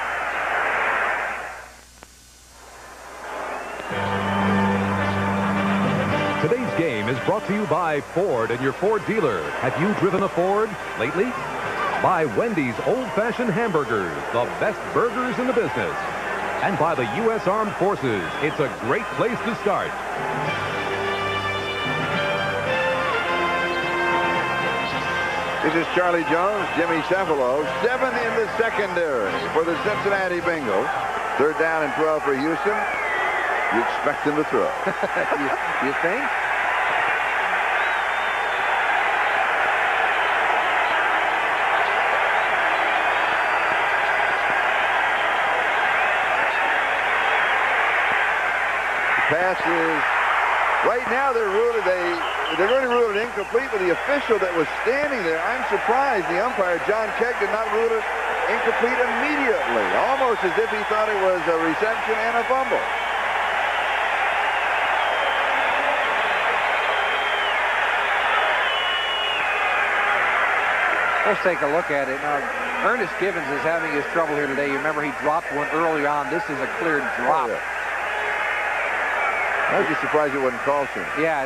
Today's game is brought to you by Ford and your Ford dealer. Have you driven a Ford lately? By Wendy's Old-Fashioned Hamburgers, the best burgers in the business. And by the U.S. Armed Forces. It's a great place to start. This is Charlie Jones, Jimmy Cefalo, 7 in the secondary for the Cincinnati Bengals. 3rd down and 12 for Houston. You expect them to throw. You think? Pass is, right now they're going to rule it incomplete, but the official that was standing there, I'm surprised the umpire, John Keck, did not rule it incomplete immediately, almost as if he thought it was a reception and a fumble. Let's take a look at it. Now, Ernest Gibbons is having his trouble here today. You remember he dropped one early on. This is a clear drop. Oh, yeah. I was just surprised it wasn't called soon. Yeah,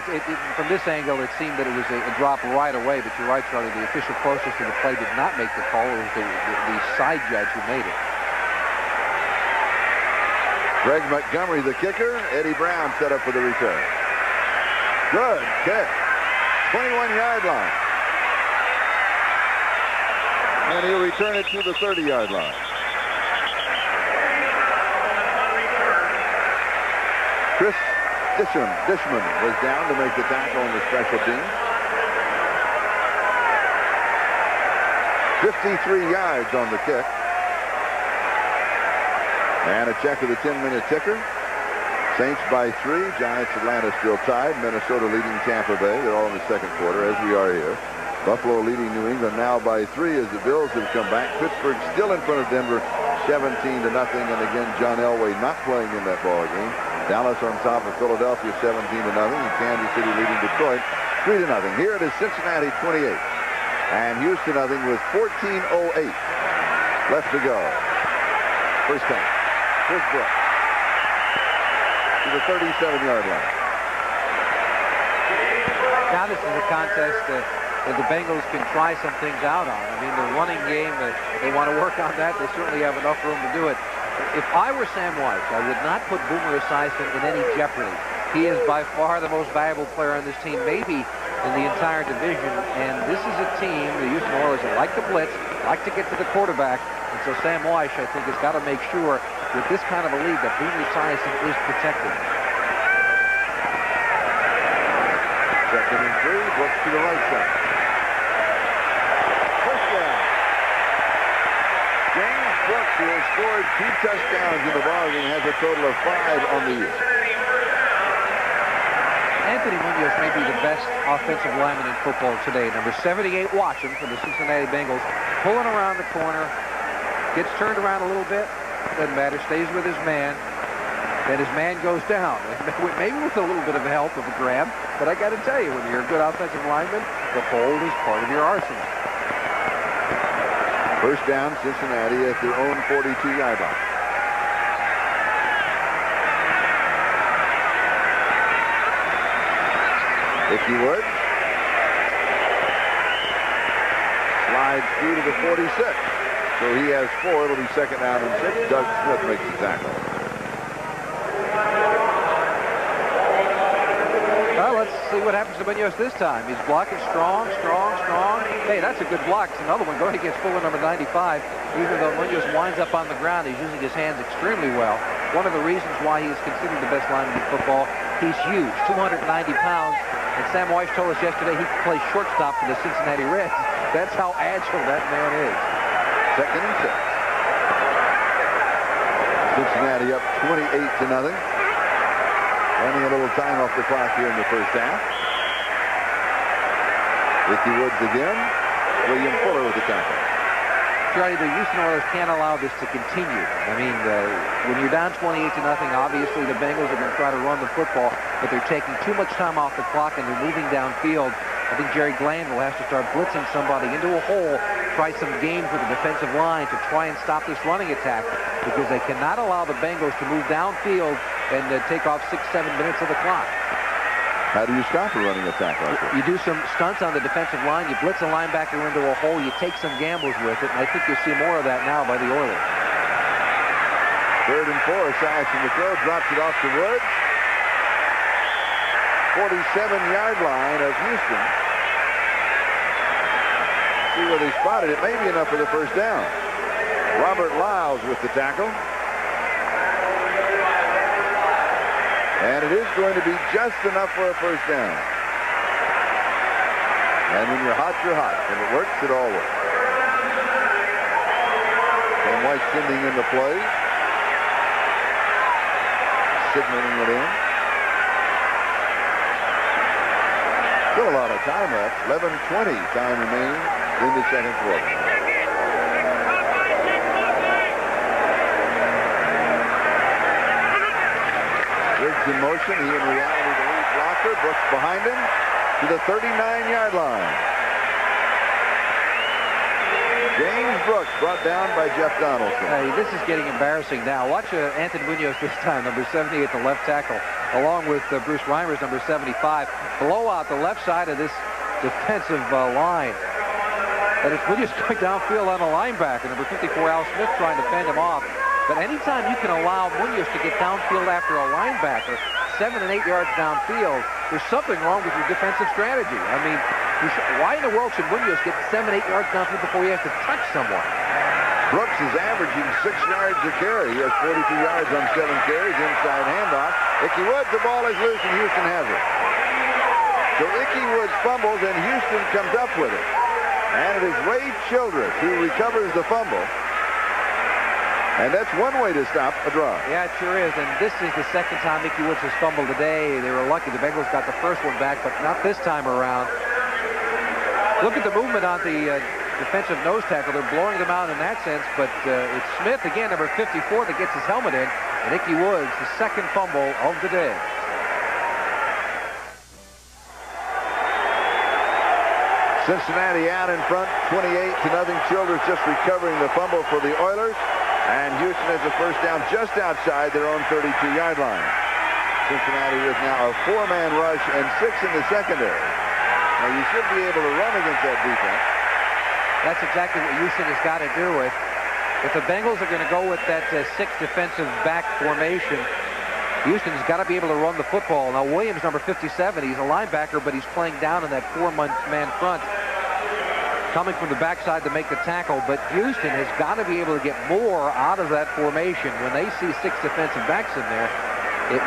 from this angle, it seemed that it was a drop right away, but you're right, Charlie. The official closest to the play did not make the call. It was the side judge who made it. Greg Montgomery, the kicker. Eddie Brown set up for the return. Good kick. 21-yard line. And he'll return it to the 30-yard line. Chris Dishman was down to make the tackle on the special team. 53 yards on the kick. And a check of the 10-minute ticker. Saints by 3. Giants, Atlanta still tied. Minnesota leading Tampa Bay. They're all in the second quarter, as we are here. Buffalo leading New England now by 3 as the Bills have come back. Pittsburgh still in front of Denver, 17-0. And again, John Elway not playing in that ball game. Dallas on top of Philadelphia, 17-0. And Kansas City leading Detroit, 3-0. Here it is Cincinnati 28. And Houston, I think, with 14:08 left to go. First time. Chris Brooks to the 37-yard line. Now this is a contest that the Bengals can try some things out on. I mean, the running game, they want to work on that. They certainly have enough room to do it. If I were Sam Weiss, I would not put Boomer Esiason in any jeopardy. He is by far the most valuable player on this team, maybe in the entire division. And this is a team, the Houston Oilers, that like to blitz, like to get to the quarterback. And so Sam Weish, I think, has got to make sure with this kind of a lead that Boomer Esiason is protected. Second and 3, Brooks to the right side. First down. James Brooks, who has scored 2 touchdowns in the ballgame, has a total of 5 on the year. Anthony Munoz may be the best offensive lineman in football today. Number 78, Watson for the Cincinnati Bengals, pulling around the corner, gets turned around a little bit, doesn't matter, stays with his man. Then his man goes down, maybe with a little bit of help of a grab, but I got to tell you, when you're a good offensive lineman, the hold is part of your arsenal. First down, Cincinnati at their own 42-yard line. Ickey Woods slides through to the 46. So he has 4. It'll be second down and 6. Doug Smith makes the tackle. Well, let's see what happens to Munoz this time. He's blocking strong. Hey, that's a good block. It's another one going against Fuller, number 95. Even though Munoz winds up on the ground, he's using his hands extremely well. One of the reasons why he is considered the best lineman in football, he's huge, 290 pounds. And Sam Weish told us yesterday he could play shortstop for the Cincinnati Reds. That's how agile that man is. Second and 6. Cincinnati up 28-0. Running a little time off the clock here in the first half. Ickey Woods again. William Fuller with the tackle. Charlie, the Houston Oilers can't allow this to continue. I mean, when you're down 28-0, obviously the Bengals are going to try to run the football, but they're taking too much time off the clock and they're moving downfield. I think Jerry Glanville has to start blitzing somebody into a hole, try some games with the defensive line to try and stop this running attack, because they cannot allow the Bengals to move downfield and take off 6-7 minutes of the clock. How do you stop a running attack like that? You do some stunts on the defensive line. You blitz a linebacker into a hole. You take some gambles with it, and I think you'll see more of that now by the Oilers. Third and 4. Esiason the throw, drops it off to Woods. 47-yard line of Houston. See where they spotted it. May be enough for the first down. Robert Lyles with the tackle. And it is going to be just enough for a first down. And when you're hot, you're hot. When it works, it all works. And White sending in the play. Signaling it in. Still a lot of time left. 11:20 time remaining in the second quarter. Riggs in motion. He in reality the lead blocker. Brooks behind him to the 39-yard line. James Brooks brought down by Jeff Donaldson. Hey, this is getting embarrassing now. Watch Anthony Munoz this time, number 70 at the left tackle, along with Bruce Reimers, number 75. Blow out the left side of this defensive line. And it's Munoz going downfield on a linebacker. Number 54, Al Smith, trying to fend him off. But anytime you can allow Munoz to get downfield after a linebacker, 7 and 8 yards downfield, there's something wrong with your defensive strategy. I mean, why in the world should Munoz get 7, 8 yards downfield before he has to touch someone? Brooks is averaging 6 yards a carry. He has 42 yards on 7 carries. Inside handoff. Ickey Woods, the ball is loose, and Houston has it. So Ickey Woods fumbles, and Houston comes up with it. And it is Wade Childress who recovers the fumble. And that's one way to stop a draw. Yeah, it sure is. And this is the second time Ickey Woods has fumbled today. They were lucky. The Bengals got the first one back, but not this time around. Look at the movement on the defensive nose tackle. They're blowing them out in that sense, but it's Smith, again, number 54, that gets his helmet in. And Ickey Woods, the second fumble of the day. Cincinnati out in front, 28-0. Childress just recovering the fumble for the Oilers. And Houston has a first down just outside their own 32-yard line. Cincinnati with now a 4-man rush and 6 in the secondary. Now, you should be able to run against that defense. That's exactly what Houston has got to do. If the Bengals are going to go with that 6 defensive back formation, Houston's got to be able to run the football. Now, Williams, number 57, he's a linebacker, but he's playing down in that 4-man front, coming from the backside to make the tackle. But Houston has got to be able to get more out of that formation. When they see 6 defensive backs in there,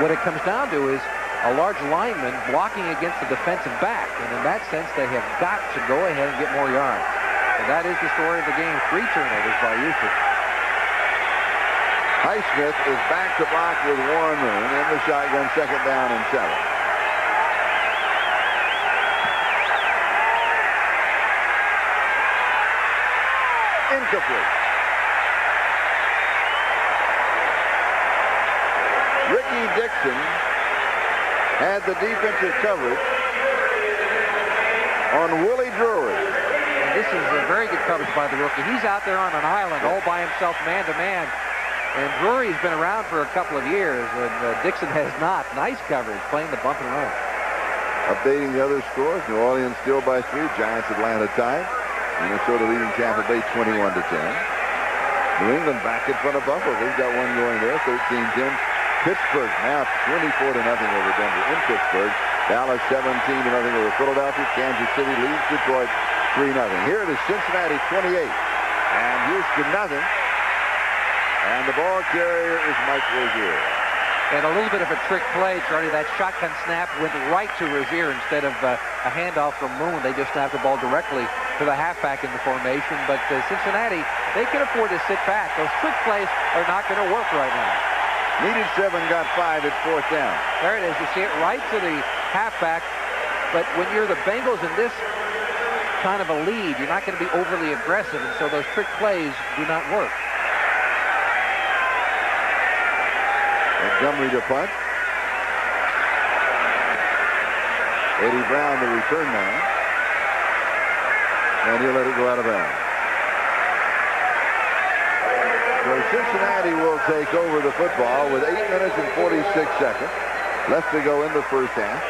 what it comes down to is a large lineman blocking against the defensive back. And in that sense, they have got to go ahead and get more yards. And that is the story of the game. 3 turnovers by Houston. Highsmith is back to block with Warren Moon in the shotgun, 2nd down and 7. Incomplete. Ricky Dixon had the defensive coverage on Willie Drury. And this is a very good coverage by the rookie. He's out there on an island all by himself, man-to-man. And Drury's been around for a couple of years, and Dixon has not. Nice coverage, playing the bump and run. Updating the other scores, New Orleans still by 3, Giants Atlanta tied. Minnesota leading Tampa Bay 21-10. New England back in front of Buffalo. They've got one going there, 13-10. Pittsburgh now 24-0 over Denver in Pittsburgh. Dallas 17-0 over Philadelphia. Kansas City leads Detroit 3-0. Here it is Cincinnati 28 and Houston nothing. And the ball carrier is Mike Rozier. And a little bit of a trick play, Charlie. That shotgun snap went right to Rozier instead of a handoff from Moon. They just snapped the ball directly to the halfback in the formation. But Cincinnati, they can afford to sit back. Those trick plays are not going to work right now. Needed 7, got 5 at 4th down. There it is. You see it right to the halfback. But when you're the Bengals in this kind of a lead, you're not going to be overly aggressive. And so those trick plays do not work. Montgomery to punt. Eddie Brown the return man. And he'll let it go out of bounds. So Cincinnati will take over the football with 8 minutes and 46 seconds left to go in the first half.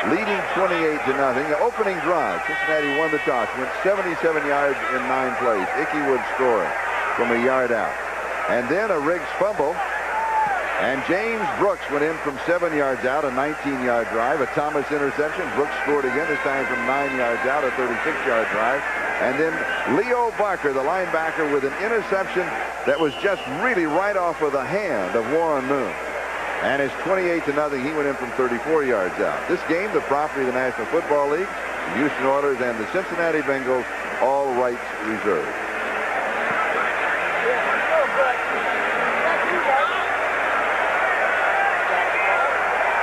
Leading 28-0. The opening drive, Cincinnati won the toss, went 77 yards in 9 plays. Ickey Wood scoring from a yard out. And then a Riggs fumble. And James Brooks went in from 7 yards out, a 19-yard drive. A Thomas interception. Brooks scored again, this time from 9 yards out, a 36-yard drive. And then Leo Barker, the linebacker, with an interception that was just really right off of the hand of Warren Moon. And it's 28-0. He went in from 34 yards out. This game, the property of the National Football League, the Houston Oilers and the Cincinnati Bengals, all rights reserved.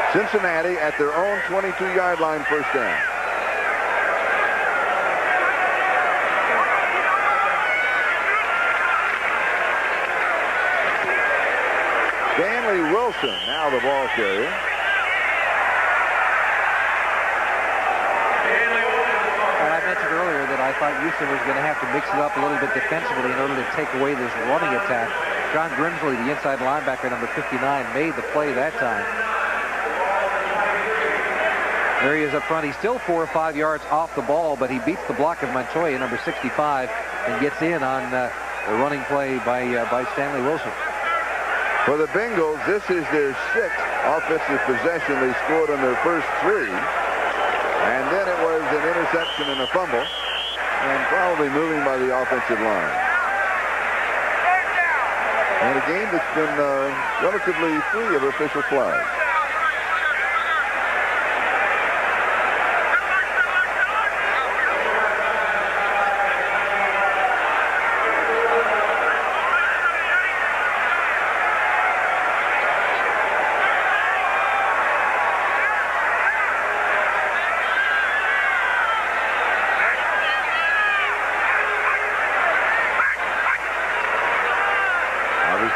Cincinnati at their own 22-yard line, first down. Stanley Wilson, now the ball carrier. And I mentioned earlier that I thought Houston was going to have to mix it up a little bit defensively in order to take away this running attack. John Grimsley, the inside linebacker, number 59, made the play that time. There he is up front. He's still 4 or 5 yards off the ball, but he beats the block of Montoya, number 65, and gets in on the running play by Stanley Wilson. For the Bengals, this is their 6th offensive possession. They scored on their first 3. And then it was an interception and a fumble, and probably moving by the offensive line. And a game that's been relatively free of official flags.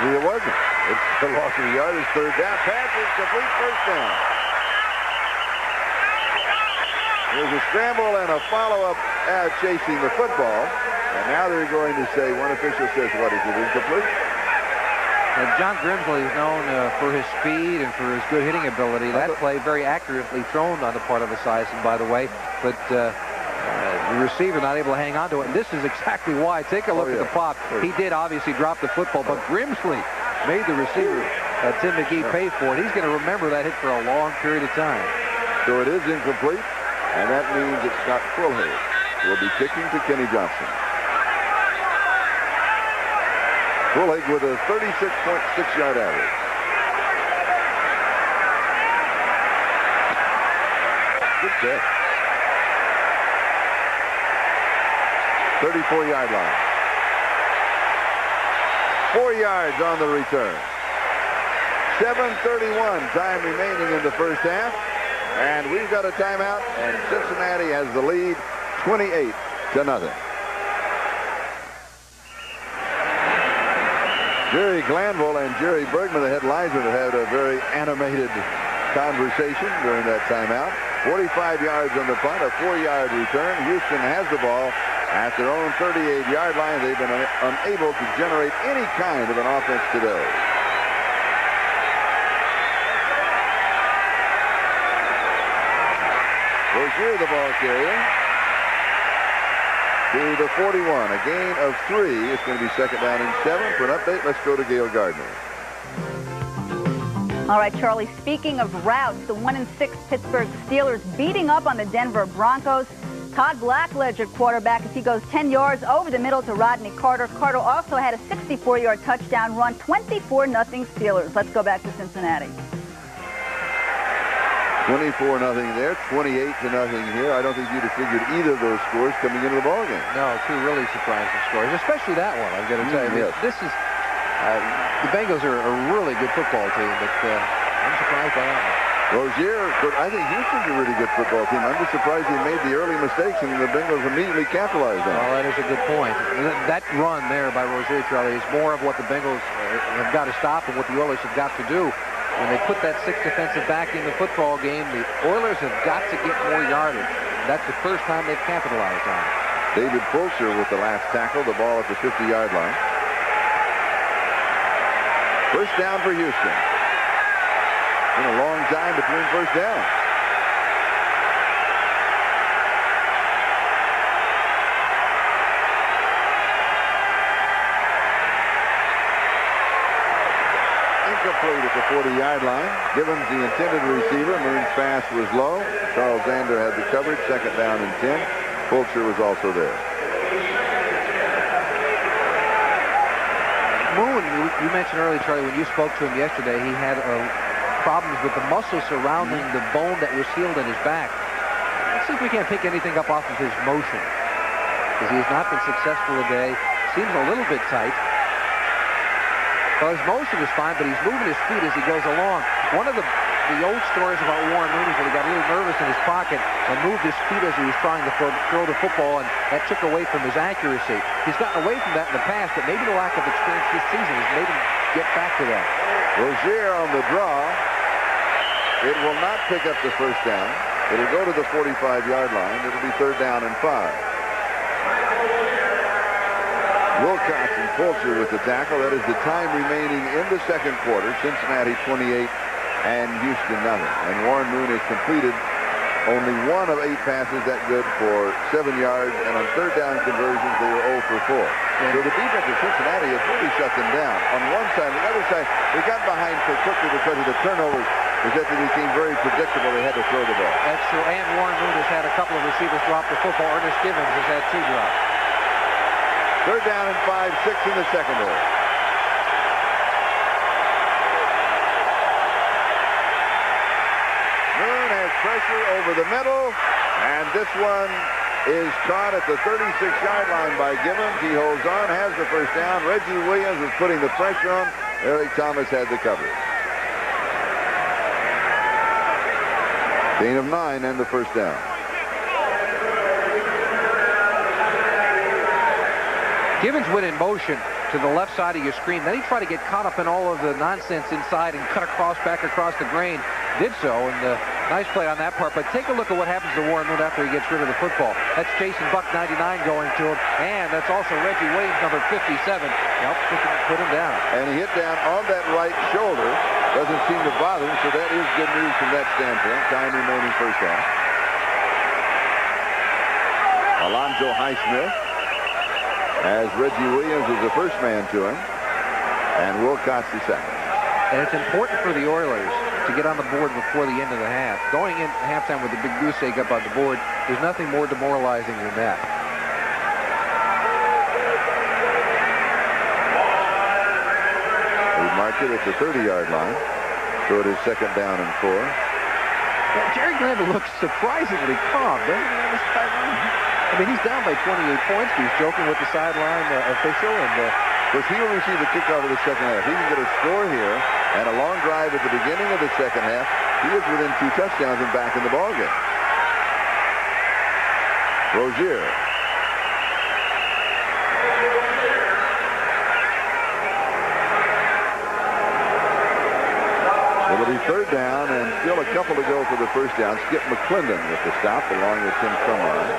It wasn't. It's the loss of the yard. It's third down. Pass is complete, first down. There's a scramble and a follow-up chasing the football. And now they're going to say, one official says, what is it, incomplete? John Grimsley is known for his speed and for his good hitting ability. That play very accurately thrown on the part of Esiason, by the way. But the receiver not able to hang on to it. And this is exactly why. Take a look at the pop. He did obviously drop the football, but Grimsley made the receiver Tim McGee paid for it. He's going to remember that hit for a long period of time. So it is incomplete, and that means it's Scott Quillhay who will be kicking to Kenny Johnson. Quillhay with a 36.6-yard average. Good catch. 34-yard line. 4 yards on the return. 7:31 time remaining in the first half. And we've got a timeout, and Cincinnati has the lead 28-0. Jerry Glanville and Jerry Bergman, the head linesman, have had a very animated conversation during that timeout. 45 yards on the punt, a 4-yard return. Houston has the ball at their own 38-yard line. They've been unable to generate any kind of an offense today. Rozier, the ball carrier, to the 41. A gain of 3. It's going to be second down and 7. For an update, let's go to Gail Gardner. All right, Charlie, speaking of routes, the 1-6 Pittsburgh Steelers beating up on the Denver Broncos. Todd Blackledge at quarterback as he goes 10 yards over the middle to Rodney Carter. Carter also had a 64-yard touchdown run. 24-0 Steelers. Let's go back to Cincinnati. 24-0 there, 28-0 here. I don't think you'd have figured either of those scores coming into the ballgame. No, two really surprising scores, especially that one, I've got to tell you. Yes. This is, the Bengals are a really good football team, but I'm surprised by that one. Rozier, I think Houston's a really good football team. I'm just surprised he made the early mistakes and the Bengals immediately capitalized on it. Well, that is a good point. That run there by Rozier, Charlie, is more of what the Bengals have got to stop and what the Oilers have got to do. When they put that 6th defensive back in the football game, the Oilers have got to get more yardage. That's the first time they've capitalized on it. David Fulcher with the last tackle, the ball at the 50-yard line. First down for Houston. Been a long time between first downs. Incomplete at the 40-yard line. Givens the intended receiver. Moon's pass was low. Charles Zander had the coverage. Second down and 10. Fulcher was also there. Moon, you mentioned earlier, Charlie, when you spoke to him yesterday, he had problems with the muscles surrounding the bone that was healed in his back. Let's see if we can't pick anything up off of his motion, because he has not been successful today. Seems a little bit tight. Well, his motion is fine, but he's moving his feet as he goes along. One of the old stories about Warren Moon is that he got a little nervous in his pocket and moved his feet as he was trying to throw the football, and that took away from his accuracy. He's gotten away from that in the past, but maybe the lack of experience this season has made him get back to that. Rozier on the draw. It will not pick up the first down. It'll go to the 45-yard line. It'll be third down and 5. Wilcox and Fulcher with the tackle. That is the time remaining in the second quarter. Cincinnati 28 and Houston nothing. And Warren Moon has completed only 1 of 8 passes, that good for 7 yards. And on third down conversions, they were 0 for 4. So the defense of Cincinnati has really shut them down. On one side, on the other side, they got behind so quickly because of the turnovers that they became very predictable. They had to throw the ball. That's true. And Warren Moon has had a couple of receivers drop the football. Ernest Givens has had 2 drops. Third down and 5, 6 in the secondary. Moon has pressure over the middle, and this one is caught at the 36-yard line by Givens. He holds on, has the first down. Reggie Williams is putting the pressure on. Eric Thomas had the coverage. Gain of 9 and the first down. Givens went in motion to the left side of your screen. Then he tried to get caught up in all of the nonsense inside and cut across, back across the grain. Did so, and nice play on that part. But take a look at what happens to Warren Moon after he gets rid of the football. That's Jason Buck, 99, going to him. And that's also Reggie Williams, number 57. Help put him down. And he hit down on that right shoulder. Doesn't seem to bother him, so that is good news from that standpoint. Time remaining first half. Alonzo Highsmith, as Reggie Williams was the first man to him, and Wilcox the second. And it's important for the Oilers to get on the board before the end of the half. Going in halftime with a big goose egg up on the board, there's nothing more demoralizing than that. We mark it at the 30-yard line. So it is second down and 4. Well, Jerry Glanville looks surprisingly calm, doesn't he, on the sideline? I mean, he's down by 28 points. He's joking with the sideline official, and Because he will receive the kickoff of the second half. He can get a score here and a long drive at the beginning of the second half. He is within 2 touchdowns and back in the ballgame. Rozier. It'll be third down and still a couple to go for the first down. Skip McClendon with the stop along with Tim Crumline.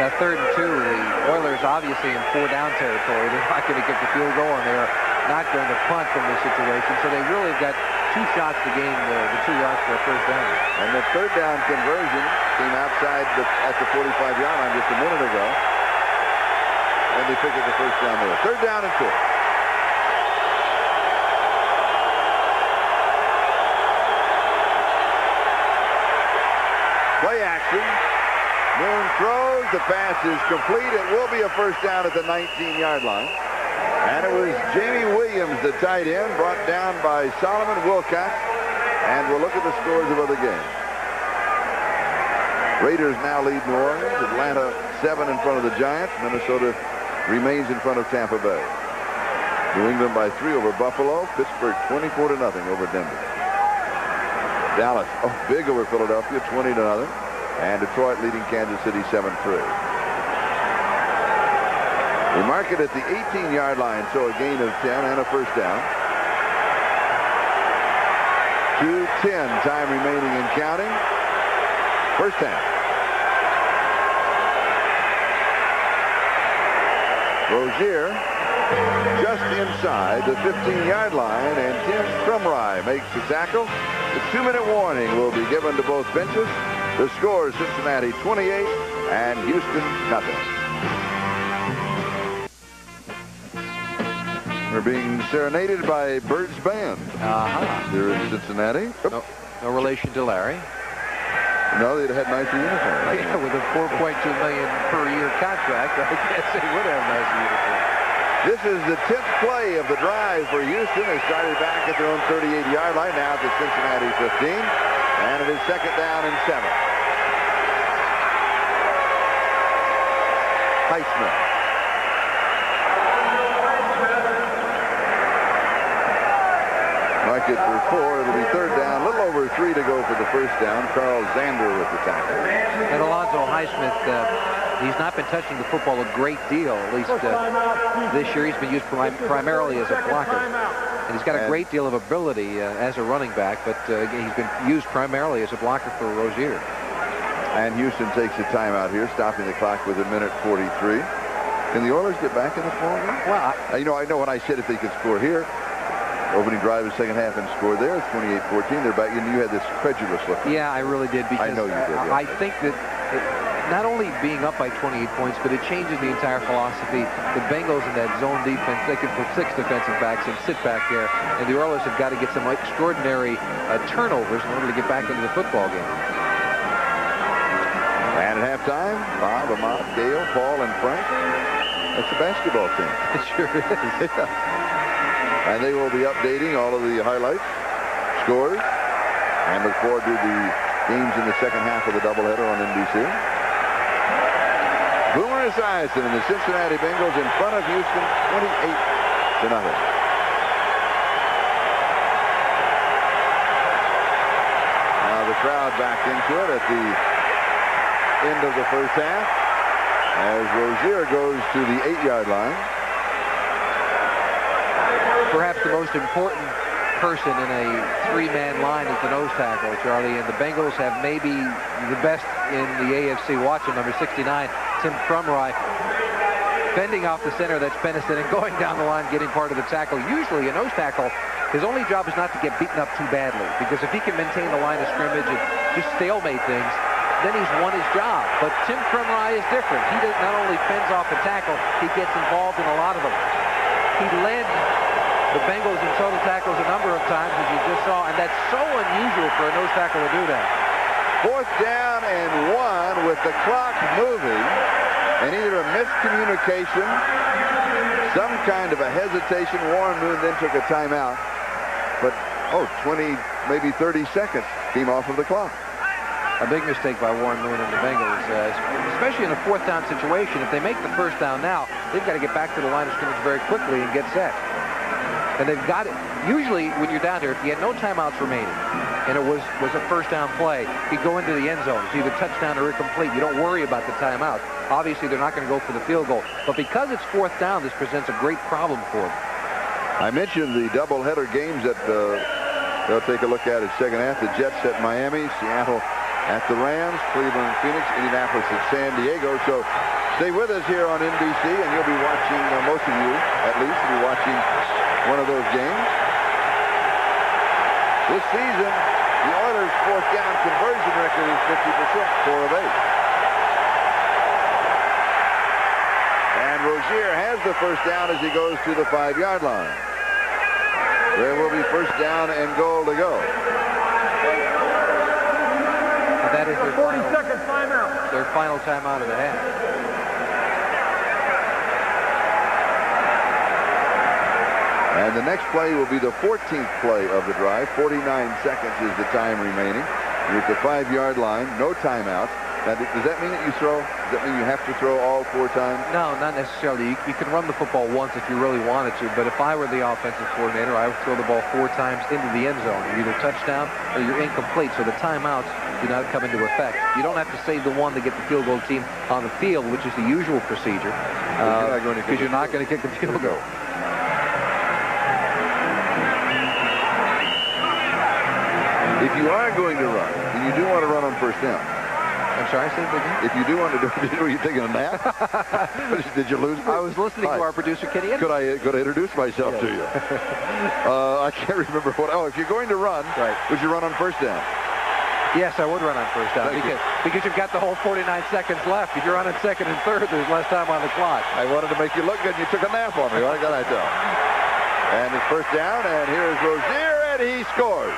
that 3rd and 2, the Oilers obviously in 4-down territory. They're not going to get the field goal, and they're not going to punt from this situation. So they really have got 2 shots to gain the 2 yards for a first down. And the 3rd down conversion came outside at the 45-yard line just a minute ago. And they pick up the first down there. 3rd down and 2. Play action. Moon throws. The pass is complete. It will be a first down at the 19-yard line. And it was Jamie Williams, the tight end, brought down by Solomon Wilcox. And we'll look at the scores of other games. Raiders now lead New Orleans. Atlanta 7 in front of the Giants. Minnesota remains in front of Tampa Bay. New England by 3 over Buffalo. Pittsburgh 24-0 over Denver. Dallas big over Philadelphia 20-0. And Detroit leading Kansas City 7-3. We mark it at the 18-yard line, so a gain of 10 and a first down. 2:10 time remaining and counting. First half. Rozier just inside the 15-yard line, and Tim Crumline makes the tackle. The 2-minute warning will be given to both benches. The score is Cincinnati 28 and Houston nothing. We're being serenaded by Bird's Band here in Cincinnati. No relation to Larry. No, they'd had nicer uniforms. Yeah, with a $4.2 million per year contract, I guess they would have nicer uniforms. This is the 10th play of the drive for Houston. They started back at their own 38-yard line, now at the Cincinnati 15. And it is second down and 7. Heisman. Mark it for 4. It'll be third down. A little over 3 to go for the first down. Carl Zander with the tackle. And Alonzo Highsmith, he's not been touching the football a great deal, at least this year. He's been used primarily as a blocker. And he's got a great deal of ability as a running back, but he's been used primarily as a blocker for Rozier. And Houston takes a timeout here, stopping the clock with 1:43. Can the Oilers get back in this ball game? Well, I know when I said if they could score here, opening drive of the second half and score there, 28-14, they're back. You had this credulous look. Yeah, I really did. Because I know you did. Yeah. I think that not only being up by 28 points, but it changes the entire philosophy. The Bengals in that zone defense, they can put 6 defensive backs and sit back there. And the Oilers have got to get some extraordinary turnovers in order to get back into the football game. And at halftime, Bob, Ahmad, Gale, Paul, and Frank. That's the basketball team. It sure is. Yeah. And they will be updating all of the highlights, scores, and look forward to the games in the second half of the doubleheader on NBC. Boomer Esiason and the Cincinnati Bengals in front of Houston, 28-0. Now the crowd back into it at the end of the first half as Rozier goes to the 8-yard line. Perhaps the most important person in a 3-man line is the nose tackle, Charlie, and the Bengals have maybe the best in the AFC. Watching number 69, Tim Crumline, fending off the center, that's Pennison, and going down the line, getting part of the tackle. Usually a nose tackle, his only job is not to get beaten up too badly, because if he can maintain the line of scrimmage and just stalemate things, then he's won his job. But Tim Crumline is different. He not only fends off a tackle, he gets involved in a lot of them. He led the Bengals in total tackles a number of times, as you just saw, and that's so unusual for a nose tackle to do that. 4th down and 1 with the clock moving, and either a miscommunication, some kind of a hesitation. Warren Moon then took a timeout, but 20, maybe 30 seconds came off of the clock. A big mistake by Warren Moon and the Bengals, especially in a 4th down situation. If they make the 1st down now, they've got to get back to the line of scrimmage very quickly and get set. And they've got it. Usually, when you're down here, if you had no timeouts remaining, and it was a 1st down play, he'd go into the end zone. It's either touchdown or incomplete. You don't worry about the timeout. Obviously, they're not going to go for the field goal. But because it's 4th down, this presents a great problem for them. I mentioned the doubleheader games that they'll take a look at in second half. The Jets at Miami, Seattle at the Rams, Cleveland, Phoenix, Indianapolis at San Diego. So stay with us here on NBC, and you'll be watching, most of you at least, will be watching one of those games. This season, the Oilers' 4th down conversion record is 50%, 4 of 8. And Rozier has the 1st down as he goes to the 5-yard line. There will be 1st down and goal to go. And that is their 40-second timeout. Their final timeout of the half. And the next play will be the 14th play of the drive. 49 seconds is the time remaining. You're at the 5-yard line, no timeouts. Now, does that mean that you throw? Does that mean you have to throw all 4 times? No, not necessarily. You can run the football once if you really wanted to, but if I were the offensive coordinator, I would throw the ball 4 times into the end zone. You're either touchdown or you're incomplete, so the timeouts do not come into effect. You don't have to save the one to get the field goal team on the field, which is the usual procedure, because you're not going to kick the field goal. If you are going to run, and you do want to run on 1st down. I'm sorry, say it again? If you do want to do it, were you taking a nap? Did you lose me? I was listening to our producer, Kenny. Could I introduce myself to you? I can't remember what. Oh, if you're going to run, would you run on 1st down? Yes, I would run on 1st down because you've got the whole 49 seconds left. If you're on 2nd and 3rd, there's less time on the clock. I wanted to make you look good. You took a nap on me. What can I tell? And it's 1st down, and here is Rozier, and he scores.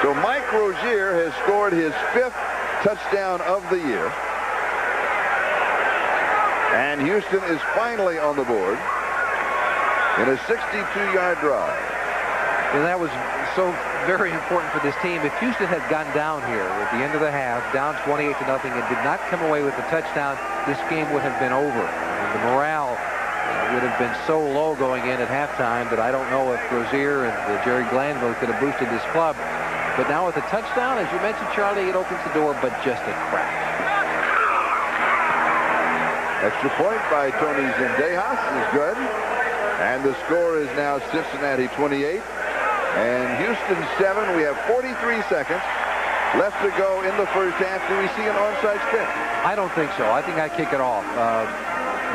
So Mike Rozier has scored his 5th touchdown of the year. And Houston is finally on the board in a 62-yard drive. And that was so very important for this team. If Houston had gone down here at the end of the half, down 28-0, and did not come away with the touchdown, this game would have been over. And the morale would have been so low going in at halftime that I don't know if Rozier and Jerry Glanville could have boosted this club. But now with a touchdown, as you mentioned, Charlie, it opens the door, but just a crack. Extra point by Tony Zendejas is good. And the score is now Cincinnati 28 and Houston 7. We have 43 seconds left to go in the 1st half. Do we see an onside kick? I don't think so. I think I kick it off.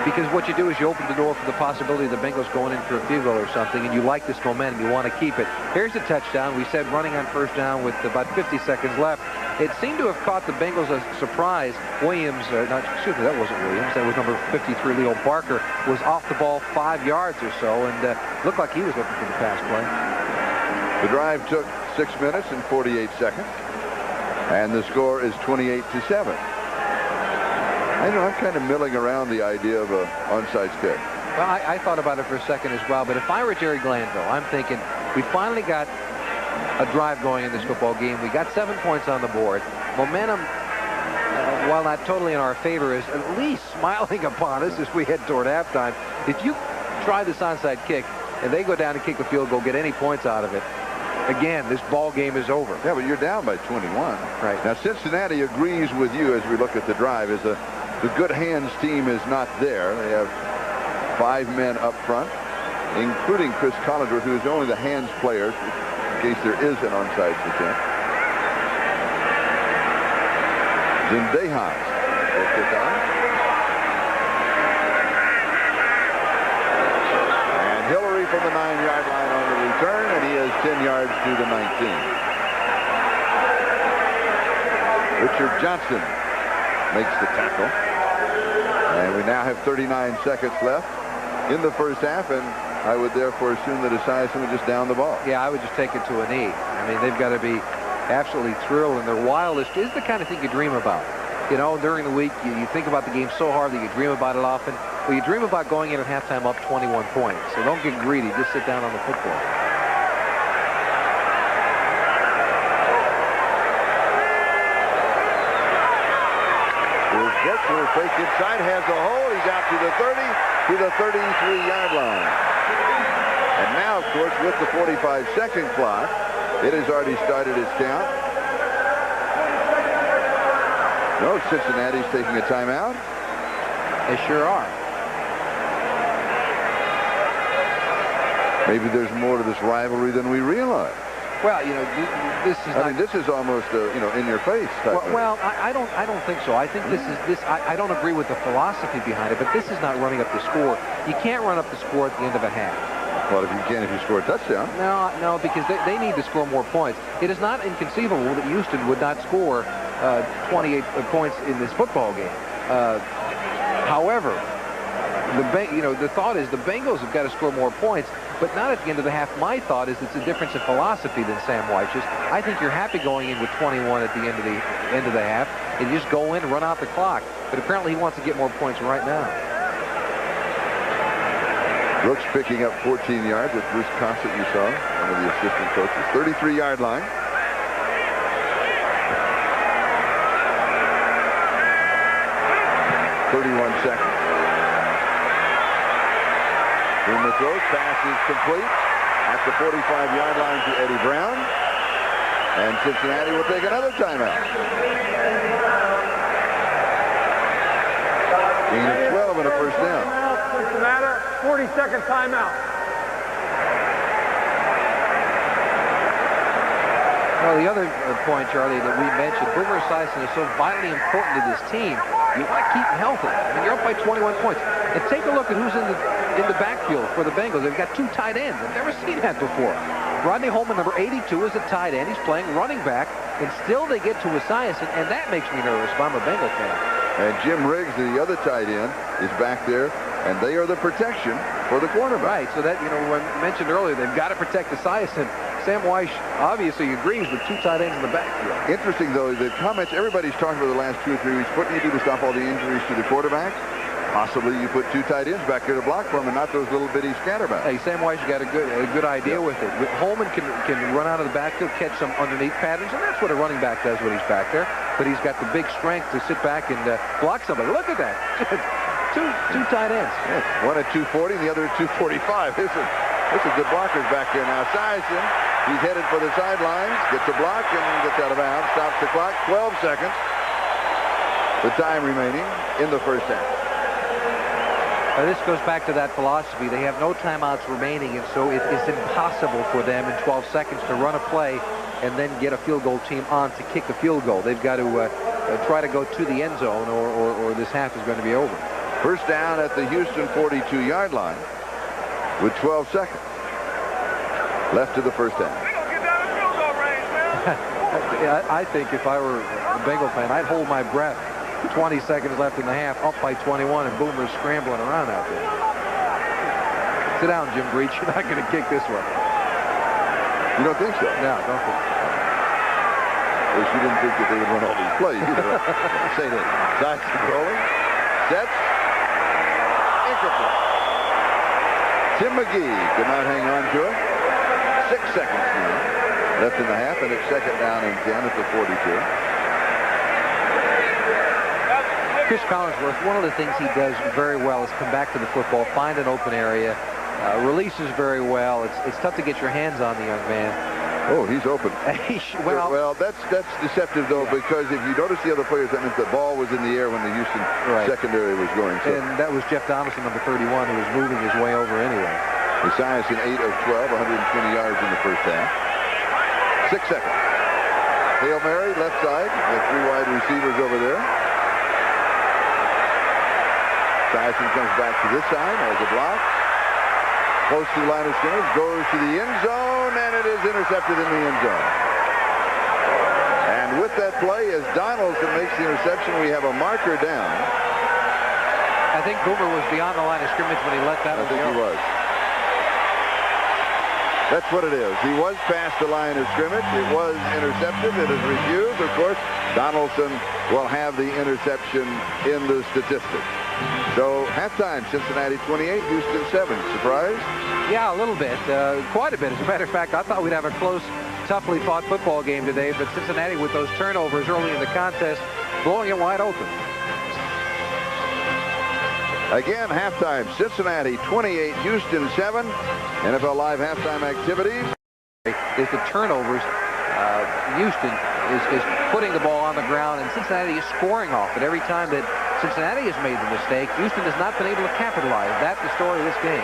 Because what you do is you open the door for the possibility of the Bengals going in for a field goal or something, and you like this momentum. You want to keep it. Here's the touchdown. We said running on 1st down with about 50 seconds left. It seemed to have caught the Bengals a surprise. Williams, excuse me, that wasn't Williams. That was number 53, Leo Barker, was off the ball 5 yards or so, and looked like he was looking for the pass play. The drive took 6 minutes and 48 seconds, and the score is 28-7. I know I'm kind of milling around the idea of an onside kick. Well, I thought about it for a second as well, but if I were Jerry Glanville, I'm thinking we finally got a drive going in this football game. We got 7 points on the board. Momentum, while not totally in our favor, is at least smiling upon us as we head toward halftime. If you try this onside kick and they go down and kick a field goal, get any points out of it, again, this ball game is over. Yeah, but you're down by 21. Right. Now, Cincinnati agrees with you as we look at the drive. The good hands team is not there. They have 5 men up front, including Chris Collinsworth, who is only the hands player in case there is an onside attempt. Zendejas will kick on. And Hillary from the 9-yard line on the return, and he is 10 yards to the 19. Richard Johnson makes the tackle. And we now have 39 seconds left in the first half, and I would therefore assume that Esiason would just down the ball. Yeah, I would just take it to a knee. I mean, they've got to be absolutely thrilled, and their wildest is the kind of thing you dream about. You know, during the week, you think about the game so hard that you dream about it often. Well, you dream about going in at halftime up 21 points. So don't get greedy. Just sit down on the football. Brooks will fake inside, has the hole. He's out to the 30, to the 33-yard line. And now, of course, with the 45-second clock, it has already started its count. No, Cincinnati's taking a timeout. They sure are. Maybe there's more to this rivalry than we realize. Well, you know, this is. I mean, this is almost you know, in your face. Well, I don't think so. I think I don't agree with the philosophy behind it, but this is not running up the score. You can't run up the score at the end of a half. Well, if you can, if you score a touchdown. No, because they need to score more points. It is not inconceivable that Houston would not score 28 points in this football game. However, the thought is the Bengals have got to score more points, but not at the end of the half. My thought is it's a difference in philosophy than Sam Weich's. I think you're happy going in with 21 at the end of the half, and you just go in and run out the clock. But apparently he wants to get more points right now. Brooks picking up 14 yards. That's Bruce Cossett, you saw, one of the assistant coaches. 33-yard line. Seconds. In the throw, pass is complete at the 45-yard line to Eddie Brown. And Cincinnati will take another timeout. Gain of 12 and a first down. Cincinnati, 40-second timeout. Well, the other point, Charlie, that we mentioned, Boomer Esiason is so vitally important to this team. You want to keep him healthy. I mean, you're up by 21 points. And take a look at who's in the backfield for the Bengals. They've got two tight ends. I've never seen that before. Rodney Holman, number 82, is a tight end. He's playing running back, and still they get to Esiason, and that makes me nervous if I'm a Bengal fan. And Jim Riggs, the other tight end, is back there, and they are the protection for the quarterback. Right, so that, when mentioned earlier, they've got to protect Esiason. Sam Weish obviously agrees with two tight ends in the backfield. Interesting, though, the comments everybody's talking about the last 2 or 3 weeks. What do you do to stop all the injuries to the quarterback? Possibly you put two tight ends back there to block for him and not those little bitty scatterbacks. Hey, Sam Weish got a good idea with it. Holman can run out of the backfield, catch some underneath patterns, and that's what a running back does when he's back there. But he's got the big strength to sit back and block somebody. Look at that. two tight ends. Yeah, one at 240 and the other at 245. There's some good blockers back there now. Esiason, he's headed for the sidelines, gets a block and gets out of bounds, stops the clock, 12 seconds. The time remaining in the first half. This goes back to that philosophy. They have no timeouts remaining, and so it's impossible for them in 12 seconds to run a play and then get a field goal team on to kick a field goal. They've got to try to go to the end zone, or this half is going to be over. First down at the Houston 42-yard line with 12 seconds left to the first half. I think if I were a Bengal fan, I'd hold my breath. 20 seconds left in the half, up by 21, and Boomer's scrambling around out there. Sit down, Jim Breach. You're not going to kick this one. You don't think so? No, don't think so. Of course, you didn't think that they would run all these plays either. Say that. Jackson rolling. Sets. Incomplete. Tim McGee could not hang on to it. 6 seconds now left in the half, and it's second down and 10 at the 42. Chris Collinsworth, one of the things he does very well is come back to the football, find an open area, releases very well. It's tough to get your hands on the young man. Oh, he's open. Well, that's deceptive, though, because if you notice the other players, that meant the ball was in the air when the Houston secondary was going. So. And that was Jeff Donaldson, number 31, who was moving his way over anyway. Esiason 8 of 12, 120 yards in the first half. 6 seconds. Hail Mary, left side. The 3 wide receivers over there. Esiason comes back to this side as a block. Close to the line of scrimmage, goes to the end zone, and it is intercepted in the end zone. And with that play, as Donaldson makes the interception, we have a marker down. I think Boomer was beyond the line of scrimmage when he let that one go. I think he was. That's what it is. He was past the line of scrimmage. It was intercepted. It is refused. Of course, Donaldson will have the interception in the statistics. So, halftime, Cincinnati 28, Houston 7. Surprise? Yeah, a little bit. Quite a bit. As a matter of fact, I thought we'd have a close, toughly fought football game today, but Cincinnati, with those turnovers early in the contest, blowing it wide open. Again, halftime, Cincinnati 28, Houston 7. NFL Live halftime activities. Is the turnovers. Houston is putting the ball on the ground, and Cincinnati is scoring off it. Every time that Cincinnati has made the mistake, Houston has not been able to capitalize. That's the story of this game.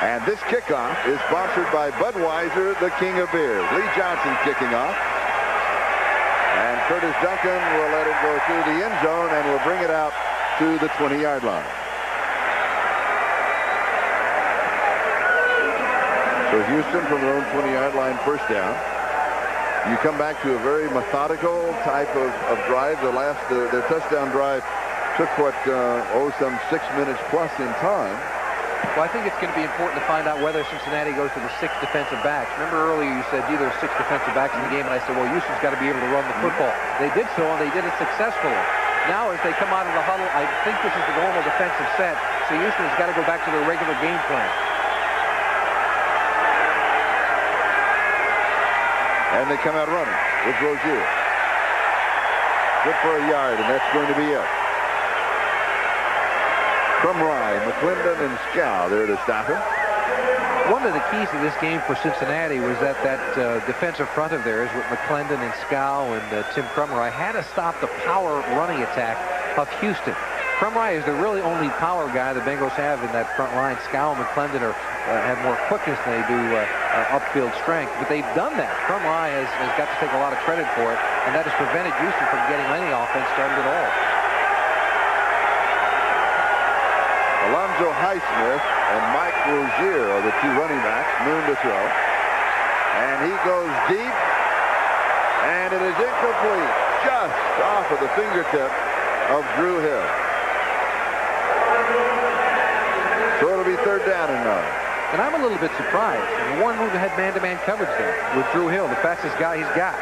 And this kickoff is sponsored by Budweiser, the king of beers. Lee Johnson kicking off. And Curtis Duncan will let it go through the end zone and will bring it out to the 20-yard line. So Houston from their own 20-yard line, first down. You come back to a very methodical type of drive. Their touchdown drive took some 6 minutes plus in time. Well, I think it's going to be important to find out whether Cincinnati goes to the 6 defensive backs. Remember earlier you said, gee, there's 6 defensive backs in the game, and I said, well, Houston's got to be able to run the football. They did so, and they did it successfully. Now, as they come out of the huddle, I think this is the normal defensive set, so Houston has got to go back to their regular game plan. And they come out running with Rozier. Good for a yard, and that's going to be it. Crumry, McClendon, and Scow there to stop him. One of the keys to this game for Cincinnati was that defensive front of theirs with McClendon and Scow and Tim Crumry had to stop the power running attack of Houston. Crumry is the really only power guy the Bengals have in that front line. Scow and McClendon have more quickness than they do upfield strength, but they've done that. Crumry has got to take a lot of credit for it, and that has prevented Houston from getting any offense started at all. Alonzo Highsmith and Mike Rozier are the 2 running backs. Moon to throw. And he goes deep. And it is incomplete. Just off of the fingertip of Drew Hill. So it'll be 3rd down and 9. And I'm a little bit surprised. Warren Moon had man-to-man coverage there with Drew Hill, the fastest guy he's got,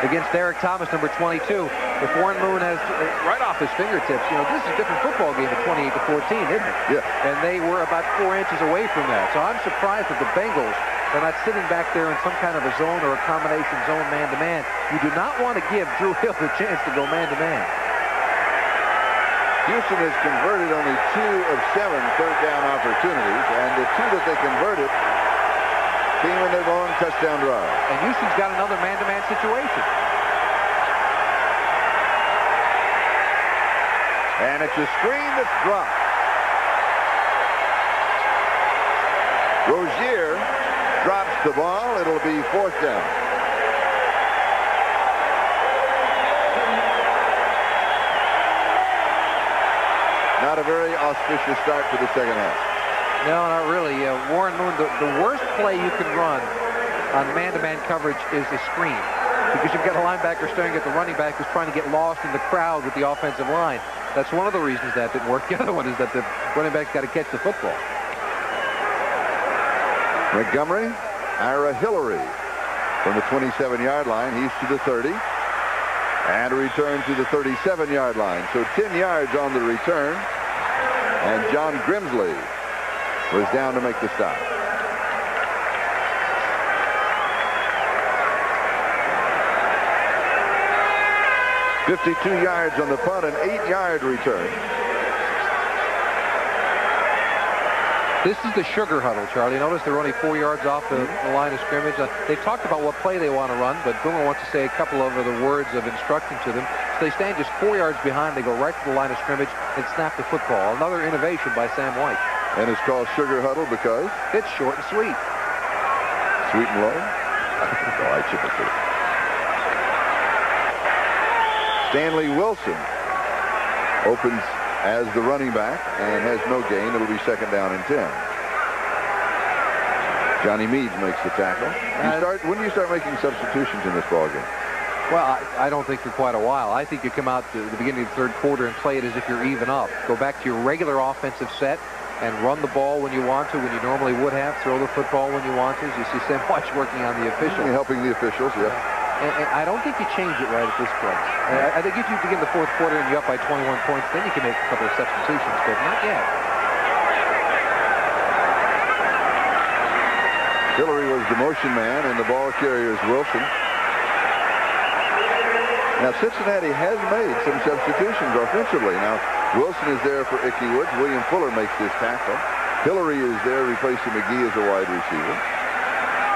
against Derek Thomas, number 22. If Warren Moon has right off his fingertips, this is a different football game at 28-14, isn't it? Yeah. And they were about 4 inches away from that. So I'm surprised that the Bengals are not sitting back there in some kind of a zone or a combination zone man-to-man. You do not want to give Drew Hill the chance to go man-to-man. Houston has converted only 2 of 7 third down opportunities, and the 2 that they converted came in their long touchdown drive. And Houston's got another man-to-man situation. And it's a screen that's dropped. Rozier drops the ball. It'll be 4th down. Not a very auspicious start to the second half. No, not really. Warren Moon, the worst play you can run on man-to-man coverage is a screen, because you've got a linebacker staring at the running back who's trying to get lost in the crowd with the offensive line. That's one of the reasons that didn't work. The other one is that the running back's got to catch the football. Montgomery, Ira Hillary from the 27-yard line. He's to the 30. And a return to the 37-yard line. So 10 yards on the return. And John Grimsley was down to make the stop. $52 yards on the punt, an 8-yard return. This is the sugar huddle, Charlie. Notice they're only 4 yards off the line of scrimmage. They've talked about what play they want to run, but Boomer wants to say a couple of the words of instruction to them. So they stand just 4 yards behind. They go right to the line of scrimmage and snap the football. Another innovation by Sam White. And it's called sugar huddle because? It's short and sweet. Sweet and low? Oh, I chip it to it. Stanley Wilson opens as the running back and has no gain. It'll be 2nd down and 10. Johnny Meads makes the tackle. When do you start making substitutions in this ballgame? Well, I don't think for quite a while. I think you come out to the beginning of the third quarter and play it as if you're even up. Go back to your regular offensive set and run the ball when you want to, when you normally would have. Throw the football when you want to. As you see Sam Watch working on the officials. Helping the officials, yeah. And I don't think you change it right at this point. I think if you begin the fourth quarter and you're up by 21 points, then you can make a couple of substitutions, but not yet. Hillary was the motion man, and the ball carrier is Wilson. Now, Cincinnati has made some substitutions offensively. Now, Wilson is there for Ickey Woods. William Fuller makes his tackle. Hillary is there replacing McGee as a wide receiver.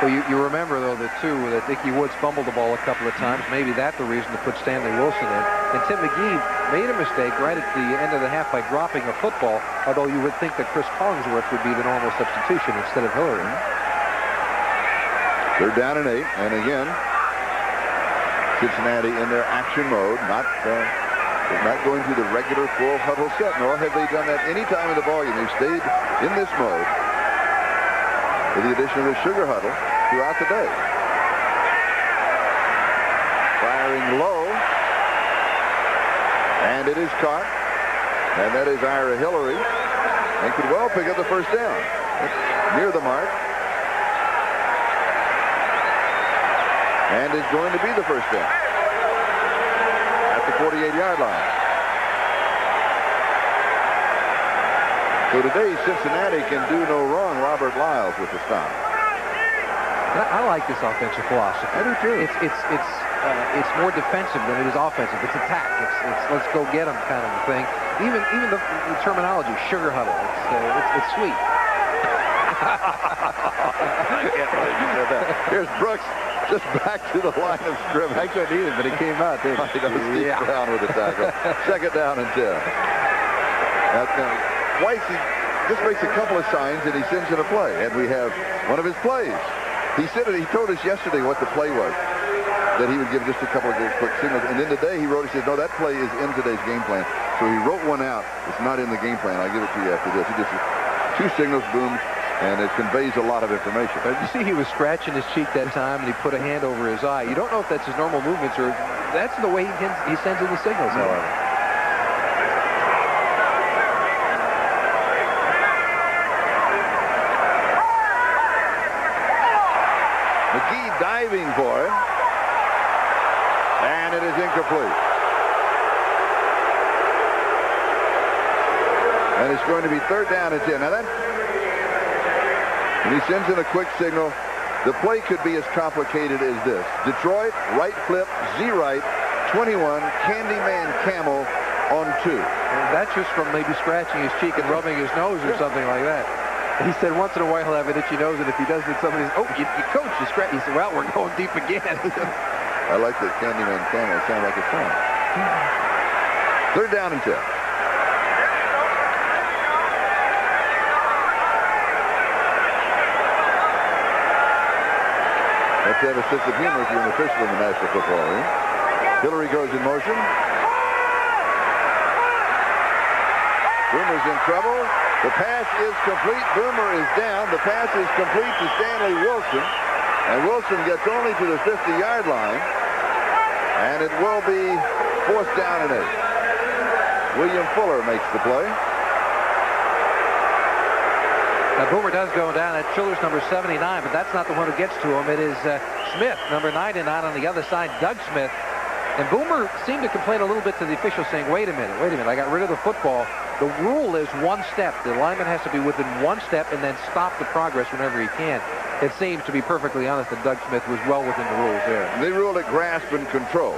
Well, you remember, though, that Ickey Woods fumbled the ball a couple of times. Maybe that's the reason to put Stanley Wilson in. And Tim McGee made a mistake right at the end of the half by dropping a football, although you would think that Chris Collinsworth would be the normal substitution instead of Hillary. They're down and 8, and again, Cincinnati in their action mode, not going through the regular full huddle set, nor have they done that any time in the ballgame. They've stayed in this mode with the addition of the sugar huddle throughout the day. Firing low, and it is caught, and that is Ira Hillary, and could well pick up the first down. It's near the mark. And is going to be the first down at the 48-yard line. So today, Cincinnati can do no wrong. Robert Lyles with the stop. I like this offensive philosophy. I do too. It's more defensive than it is offensive. It's attack. It's let's go get them kind of a thing. Even the terminology, sugar huddle. It's sweet. Here's Brooks. Just back to the line of scrimmage. I couldn't either, but it came out, didn't it? Steve Brown with the tackle. Second down and 10. Weiss just makes a couple of signs, and he sends in a play. And we have one of his plays. He told us yesterday what the play was, that he would give just a couple of quick signals. And then today he said, no, that play is in today's game plan. So he wrote one out. It's not in the game plan. I'll give it to you after this. He just 2 signals, boom. And it conveys a lot of information. You see he was scratching his cheek that time, and he put a hand over his eye. You don't know if that's his normal movements or that's the way he sends in the signals, however. McGee diving for it. And it is incomplete. And it's going to be third down and 10. Now and he sends in a quick signal. The play could be as complicated as this. Detroit, right flip, Z right, 21, Candyman Camel on 2. And that's just from maybe scratching his cheek and rubbing his nose or something like that. He said once in a while he'll have an itchy nose, and if he does it, somebody says, oh, you coach, you scratch. He said, well, we're going deep again. I like that Candyman Camel. It sounds like a song. Third down and 10. Let's have a sense of humor if you're an official in the National Football League. Hillary goes in motion. Boomer's in trouble. The pass is complete. Boomer is down. The pass is complete to Stanley Wilson. And Wilson gets only to the 50-yard line. And it will be fourth down and 8. William Fuller makes the play. Now, Boomer does go down. That shoulder's number 79, but that's not the one who gets to him. It is Smith, number 99 on the other side, Doug Smith. And Boomer seemed to complain a little bit to the officials saying, wait a minute, I got rid of the football. The rule is 1 step. The lineman has to be within 1 step and then stop the progress whenever he can. It seems, to be perfectly honest, that Doug Smith was well within the rules there. They ruled it grasp and control.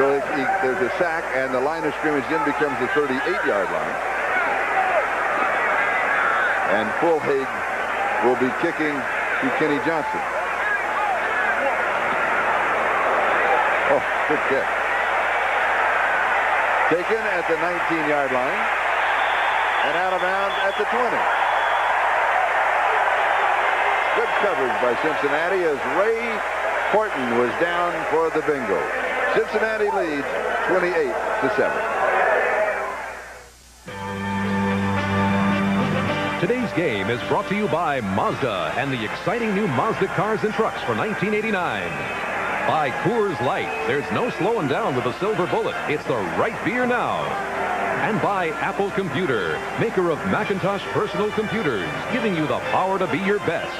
So there's a sack, and the line of scrimmage then becomes the 38-yard line. And Fulhaig will be kicking to Kenny Johnson. Oh, good kick. Taken at the 19-yard line and out of bounds at the 20. Good coverage by Cincinnati as Ray Horton was down for the Bengals. Cincinnati leads 28-7. Today's game is brought to you by Mazda and the exciting new Mazda cars and trucks for 1989. By Coors Light, there's no slowing down with the Silver Bullet. It's the right beer now. And by Apple Computer, maker of Macintosh personal computers, giving you the power to be your best.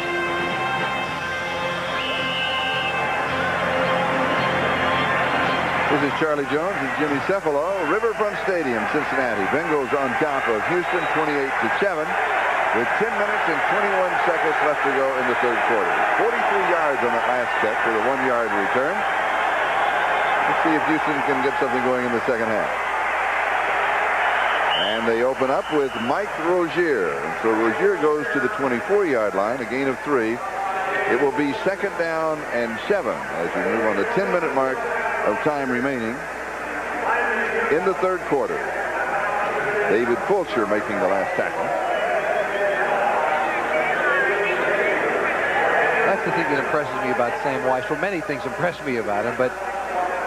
This is Charlie Jones and Jimmy Cefalo. Riverfront Stadium, Cincinnati. Bengals on top of Houston, 28-7, with 10 minutes and 21 seconds left to go in the third quarter. 43 yards on that last catch with a 1-yard return. Let's see if Houston can get something going in the second half. And they open up with Mike Rozier. And so Rozier goes to the 24-yard line, a gain of 3. It will be 2nd down and 7 as we move on the 10-minute mark of time remaining in the third quarter. David Fulcher making the last tackle. That's the thing that impresses me about Sam Weiss. Well, many things impress me about him, but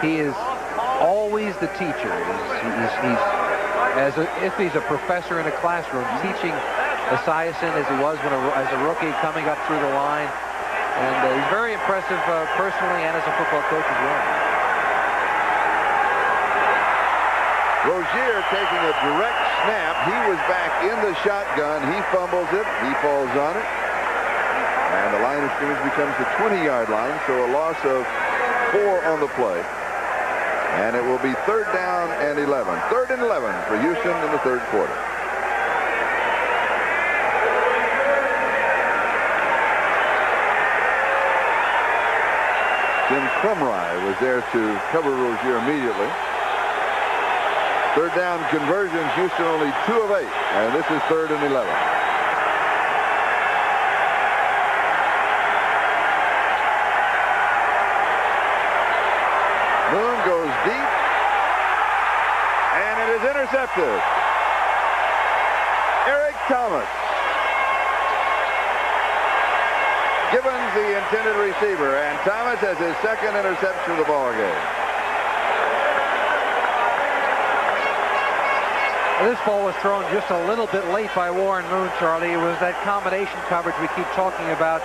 he is always the teacher. He's if he's a professor in a classroom, teaching Esiason as he was as a rookie coming up through the line. And he's very impressive personally and as a football coach as well. Rozier taking a direct snap. He was back in the shotgun. He fumbles it. He falls on it. And the line of scrimmage becomes the 20-yard line, so a loss of 4 on the play. And it will be 3rd down and 11. 3rd and 11 for Houston in the third quarter. Jim Crumry was there to cover Rozier immediately. 3rd down conversions, Houston only 2 of 8. And this is 3rd and 11. Moon goes deep. And it is intercepted. Eric Thomas. Gibbons the intended receiver. And Thomas has his 2nd interception of the ball game. This ball was thrown just a little bit late by Warren Moon, Charlie. It was that combination coverage we keep talking about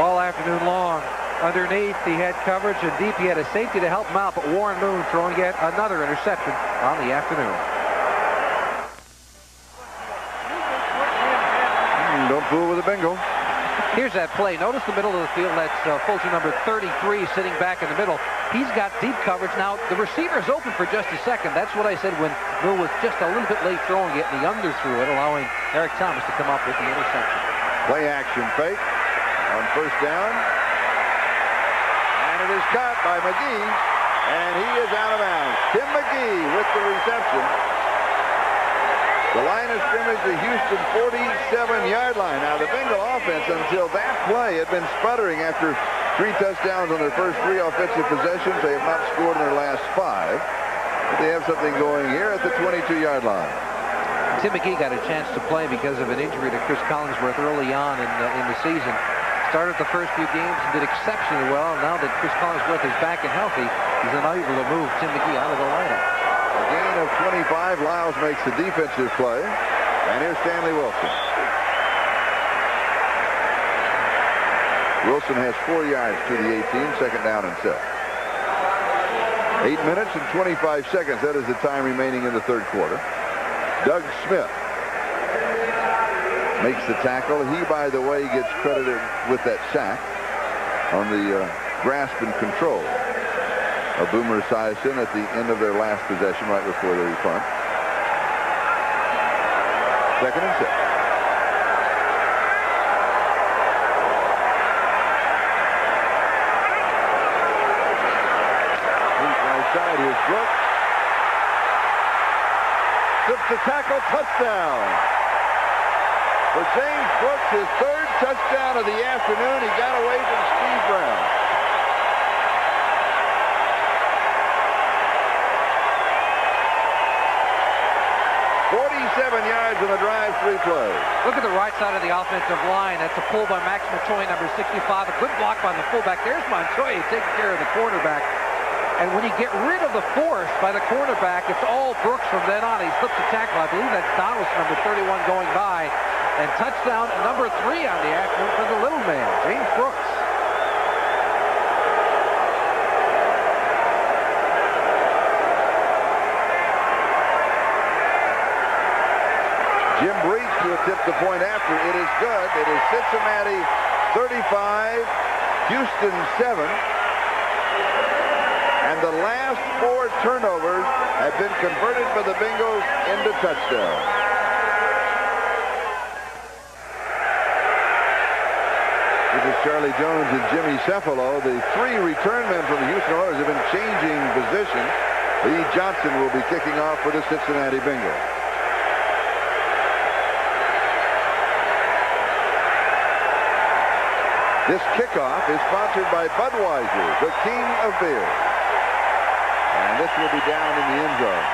all afternoon long. Underneath, he had coverage, and deep, he had a safety to help him out, but Warren Moon throwing yet another interception on the afternoon. Don't fool with the Bengals. Here's that play. Notice the middle of the field. That's Fulcher, number 33, sitting back in the middle. He's got deep coverage. Now, the receiver's open for just a second. That's what I said when Moon was just a little bit late throwing it, and he underthrew it, allowing Eric Thomas to come up with the interception. Play action fake on 1st down. And it is caught by McGee, and he is out of bounds. Tim McGee with the reception. The line of scrimmage, the Houston 47-yard line. Now, the Bengal offense, until that play, had been sputtering after 3 touchdowns on their first 3 offensive possessions. They have not scored in their last 5. But they have something going here at the 22-yard line. Tim McGee got a chance to play because of an injury to Chris Collinsworth early on in the season. Started the first few games and did exceptionally well. Now that Chris Collinsworth is back and healthy, he's unable to move Tim McGee out of the lineup. A gain of 25. Lyles makes the defensive play. And here's Stanley Wilson. Wilson has 4 yards to the 18. 2nd down and 7. 8 minutes and 25 seconds. That is the time remaining in the third quarter. Doug Smith makes the tackle. He, by the way, gets credited with that sack on the grasp and control of Boomer Esiason at the end of their last possession right before the punt. 2nd and 6. Right side, here's Brooks. Tips the tackle, touchdown. For James Brooks, his 3rd touchdown of the afternoon. He got away from Steve Brown. 47 yards in the drive, 3 plays. Look at the right side of the offensive line. That's a pull by Max Montoya, number 65. A good block by the fullback. There's Montoya taking care of the quarterback. And when you get rid of the force by the cornerback, it's all Brooks from then on. He slips a tackle. I believe that's Donaldson, number 31, going by. And touchdown number 3 on the afternoon for the little man, James Brooks. tip the point after. It is good. It is Cincinnati 35, Houston 7. And the last 4 turnovers have been converted by the Bengals into touchdowns. This is Charlie Jones and Jimmy Cephalo. The 3 return men from the Houston Oilers have been changing position. Lee Johnson will be kicking off for the Cincinnati Bengals. This kickoff is sponsored by Budweiser, the king of beer. And this will be down in the end zone.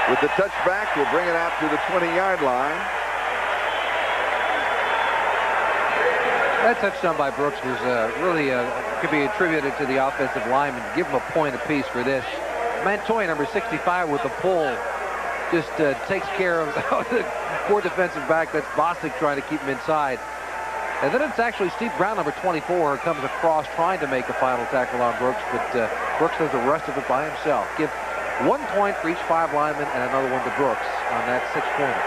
With the touchback, we'll bring it out to the 20-yard line. That touchdown by Brooks was really could be attributed to the offensive lineman. Give him a point apiece for this. Montoya, number 65, with the pull, just takes care of the poor defensive back. That's Bostic trying to keep him inside. And then it's actually Steve Brown, number 24, who comes across trying to make a final tackle on Brooks, but Brooks does the rest of it by himself. Give 1 point for each 5 linemen and another one to Brooks on that 6-pointer.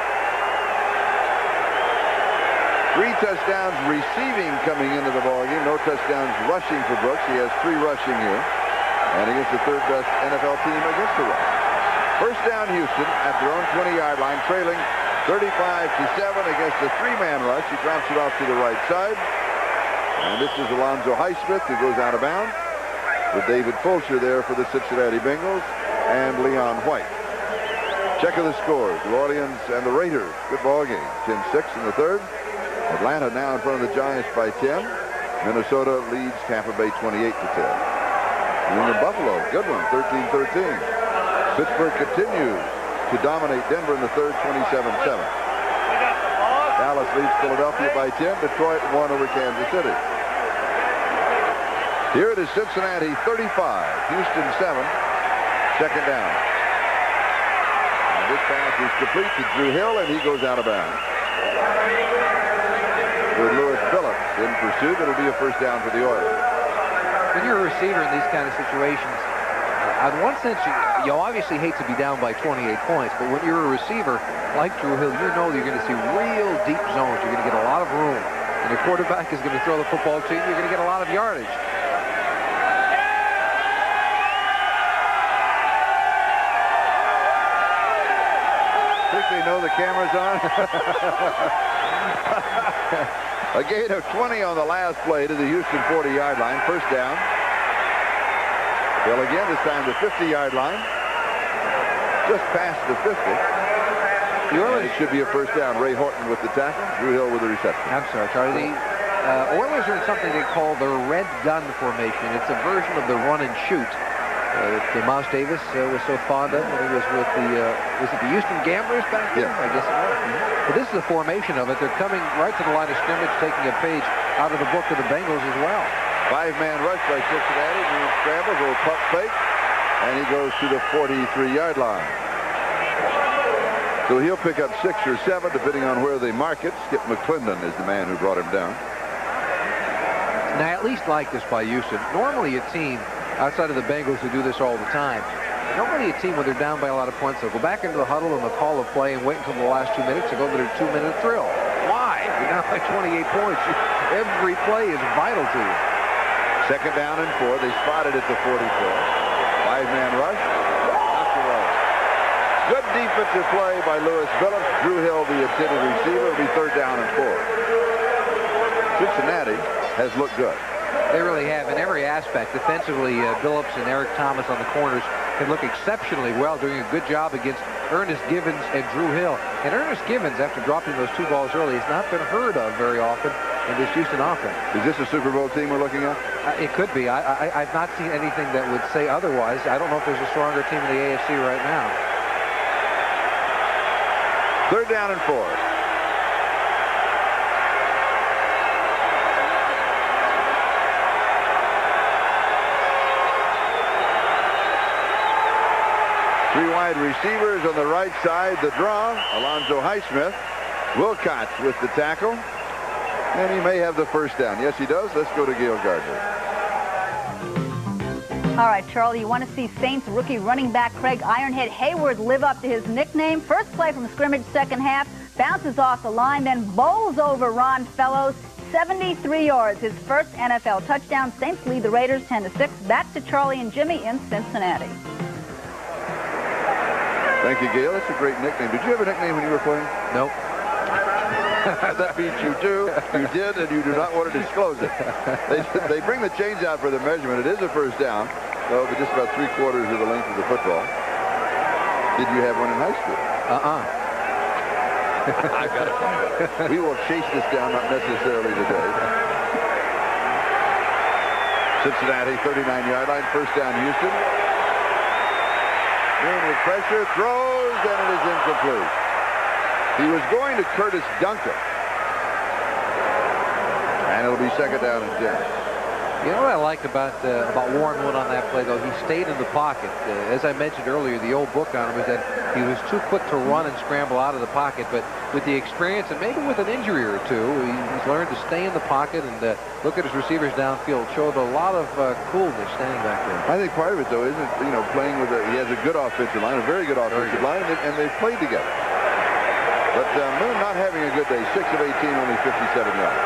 3 touchdowns receiving coming into the ballgame. No touchdowns rushing for Brooks. He has 3 rushing here. And against the 3rd best NFL team against the rush. First down Houston at their own 20-yard line, trailing 35-7 against the 3-man rush. He drops it off to the right side. And this is Alonzo Highsmith who goes out of bounds with David Fulcher there for the Cincinnati Bengals and Leon White. Check of the scores. New Orleans and the Raiders. Good ball game. 10-6 in the 3rd. Atlanta now in front of the Giants by 10. Minnesota leads Tampa Bay 28-10. New England Buffalo, good one, 13-13. Pittsburgh continues to dominate Denver in the 3rd, 27-7. Dallas leads Philadelphia by 10. Detroit won over Kansas City. Here it is Cincinnati 35, Houston 7, 2nd down. And this pass is complete to Drew Hill, and he goes out of bounds. With Lewis Phillips in pursuit, it'll be a first down for the Oilers. When you're a receiver in these kind of situations, in one sense, you obviously hate to be down by 28 points, but when you're a receiver like Drew Hill, you know you're going to see real deep zones. You're going to get a lot of room. And your quarterback is going to throw the football to you. You're going to get a lot of yardage. Think they know the camera's on? A gain of 20 on the last play to the Houston 40-yard line. First down. Hill again, this time the 50-yard line. Just past the 50. It should be a first down. Ray Horton with the tackle. Drew Hill with the reception. I'm sorry, Charlie. The Oilers are in something they call the red gun formation. It's a version of the run and shoot that Mouse Davis was so fond of when he was with was it the Houston Gamblers back then? Yeah. I guess it was. But this is the formation of it. They're coming right to the line of scrimmage, taking a page out of the book of the Bengals as well. 5-man rush by Cincinnati. Green scrambles, little pump fake, and he goes to the 43-yard line. So he'll pick up 6 or 7, depending on where they mark it. Skip McClendon is the man who brought him down. Now, I at least like this by Houston. Normally a team outside of the Bengals who do this all the time. Normally a team when they're down by a lot of points, they'll go back into the huddle and they'll call a play and wait until the last 2 minutes to go to their 2-minute drill. Why? You're down by 28 points. Every play is vital to you. 2nd down and 4. They spotted at the 44. 5-man rush. Knocked away. Good defensive play by Lewis Phillips. Drew Hill, the intended receiver. It'll be 3rd down and 4. Cincinnati has looked good. They really have in every aspect. Defensively, Billups and Eric Thomas on the corners can look exceptionally well, doing a good job against Ernest Givens and Drew Hill. And Ernest Givens, after dropping those 2 balls early, has not been heard of very often in this Houston offense. Is this a Super Bowl team we're looking at? It could be. I've not seen anything that would say otherwise. I don't know if there's a stronger team in the AFC right now. 3rd down and 4. Three wide receivers on the right side. The draw, Alonzo Highsmith. Wilcox with the tackle. And he may have the first down. Yes, he does. Let's go to Gail Gardner. All right, Charlie, you want to see Saints rookie running back Craig Ironhead Hayward live up to his nickname? First play from scrimmage, 2nd half. bounces off the line, then bowls over Ron Fellows, 73 yards. His first NFL touchdown. Saints lead the Raiders 10-6. Back to Charlie and Jimmy in Cincinnati. Thank you, Gail. That's a great nickname. Did you have a nickname when you were playing? Nope. That beats you, too. You did, and you do not want to disclose it. They bring the chains out for the measurement. It is a first down, though, but just about 3/4 of the length of the football. Did you have one in high school? I've got it. We will chase this down, not necessarily today. Cincinnati, 39-yard line, first down, Houston. Moon with pressure, throws, and it is incomplete. He was going to Curtis Duncan. And it'll be second down and 10. You know what I liked about Warren Moon on that play, though? He stayed in the pocket. As I mentioned earlier, the old book on him was that he was too quick to run and scramble out of the pocket. But with the experience, and maybe with an injury or two, he's learned to stay in the pocket and look at his receivers downfield. Showed a lot of coolness standing back there. I think part of it, though, isn't, playing with he has a good offensive line, a very good offensive line, and they've played together. But Moon not having a good day, 6 of 18, only 57 yards.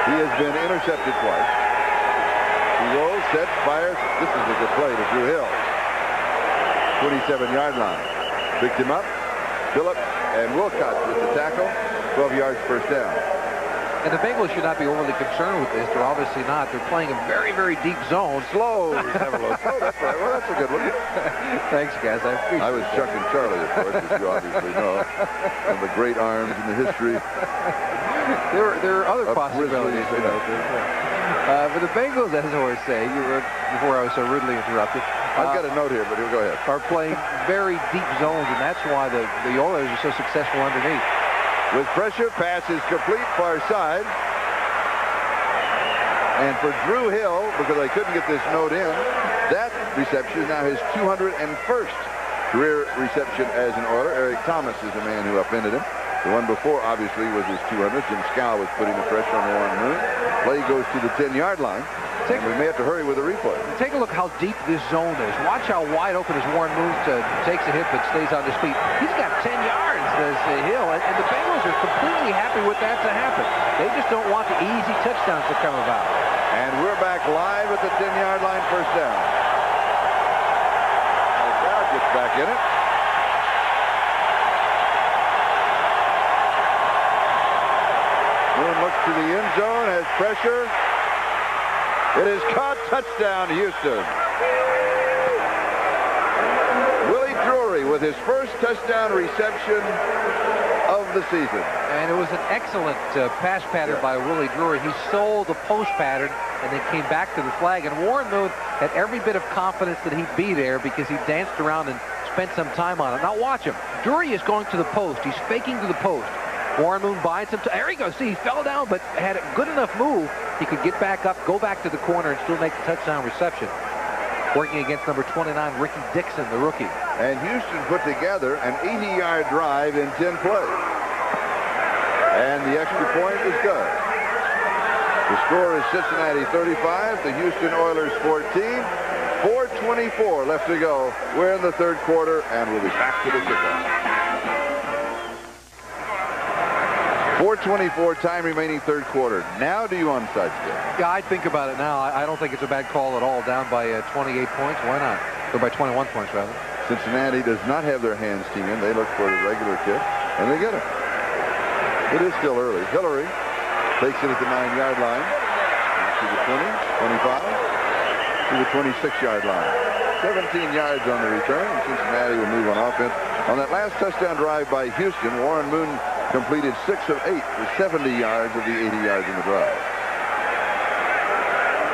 He has been intercepted twice. He rolls, sets, fires. This is a good play to Drew Hill. 27-yard line. Picked him up. Phillips and Wilcox with the tackle. 12 yards, first down. And the Bengals should not be overly concerned with this. They're obviously not. They're playing a very, very deep zone. Slow. Never low. Oh, that's right. Well, that's a good one. Thanks, guys. I was chucking Charlie, of course, as you obviously know. One of the great arms in the history. There are other possibilities. But the Bengals, as I always say, before I was so rudely interrupted. I've got a note here, but go ahead. Are playing very deep zones, and that's why the Oilers are so successful underneath. With pressure, pass is complete, far side. And for Drew Hill, because I couldn't get this note in, that reception is now his 201st career reception as an Oiler. Eric Thomas is the man who upended him. The one before, obviously, was his 200th. Jim Scow was putting the pressure on Warren Moon. Play goes to the 10-yard line. And we may have to hurry with the replay. Take a look how deep this zone is. Watch how wide open as Warren Moon takes a hit but stays on his feet. He's got 10 yards, as Hill, and the Bengals are completely happy with that to happen. They just don't want the easy touchdowns to come about. And we're back live at the 10-yard line, first down. Now gets back in it. Moon looks to the end zone, has pressure. It is caught, touchdown, Houston. Willie Drury with his first touchdown reception of the season. And it was an excellent pass pattern by Willie Drury. He sold the post pattern and then came back to the flag. And Warren Moon had every bit of confidence that he'd be there because he danced around and spent some time on it. Now watch him. Drury is going to the post. He's faking to the post. Warren Moon buys him. There he goes. See, he fell down, but had a good enough move. He could get back up, go back to the corner, and still make the touchdown reception. Working against number 29, Ricky Dixon, the rookie. And Houston put together an 80-yard drive in 10 plays. And the extra point is good. The score is Cincinnati 35, the Houston Oilers 14. 4:24 left to go. We're in the third quarter, and we'll be back to the kickoff. 4:24 time remaining, third quarter. Now do you onside still? Yeah, I think about it now. I don't think it's a bad call at all. Down by 28 points. Why not? Or by 21 points, rather. Cincinnati does not have their hands team in. They look for the regular kick, and they get it. It is still early. Hillary takes it at the 9-yard line. To the 20, 25, to the 26-yard line. 17 yards on the return, and Cincinnati will move on offense. On that last touchdown drive by Houston, Warren Moon completed 6 of 8 for 70 yards of the 80 yards in the drive.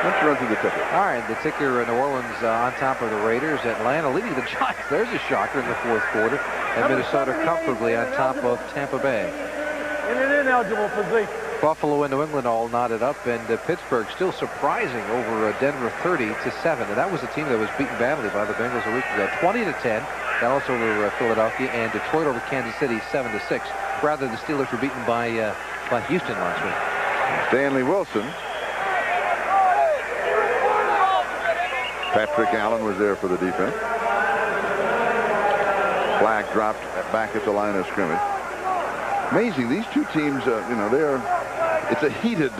Let's run through the ticker. All right, the ticker, New Orleans on top of the Raiders. Atlanta leading the Giants. There's a shocker in the fourth quarter. And Minnesota comfortably on top of Tampa Bay. In an ineligible position. Buffalo and New England all knotted up, and Pittsburgh still surprising over Denver 30-7. And that was a team that was beaten badly by the Bengals a week ago. 20-10. Dallas over Philadelphia, and Detroit over Kansas City 7-6. Rather, the Steelers were beaten by Houston last week. Stanley Wilson. Patrick Allen was there for the defense. Flag dropped back at the line of scrimmage. Amazing. These two teams, you know, it's a heated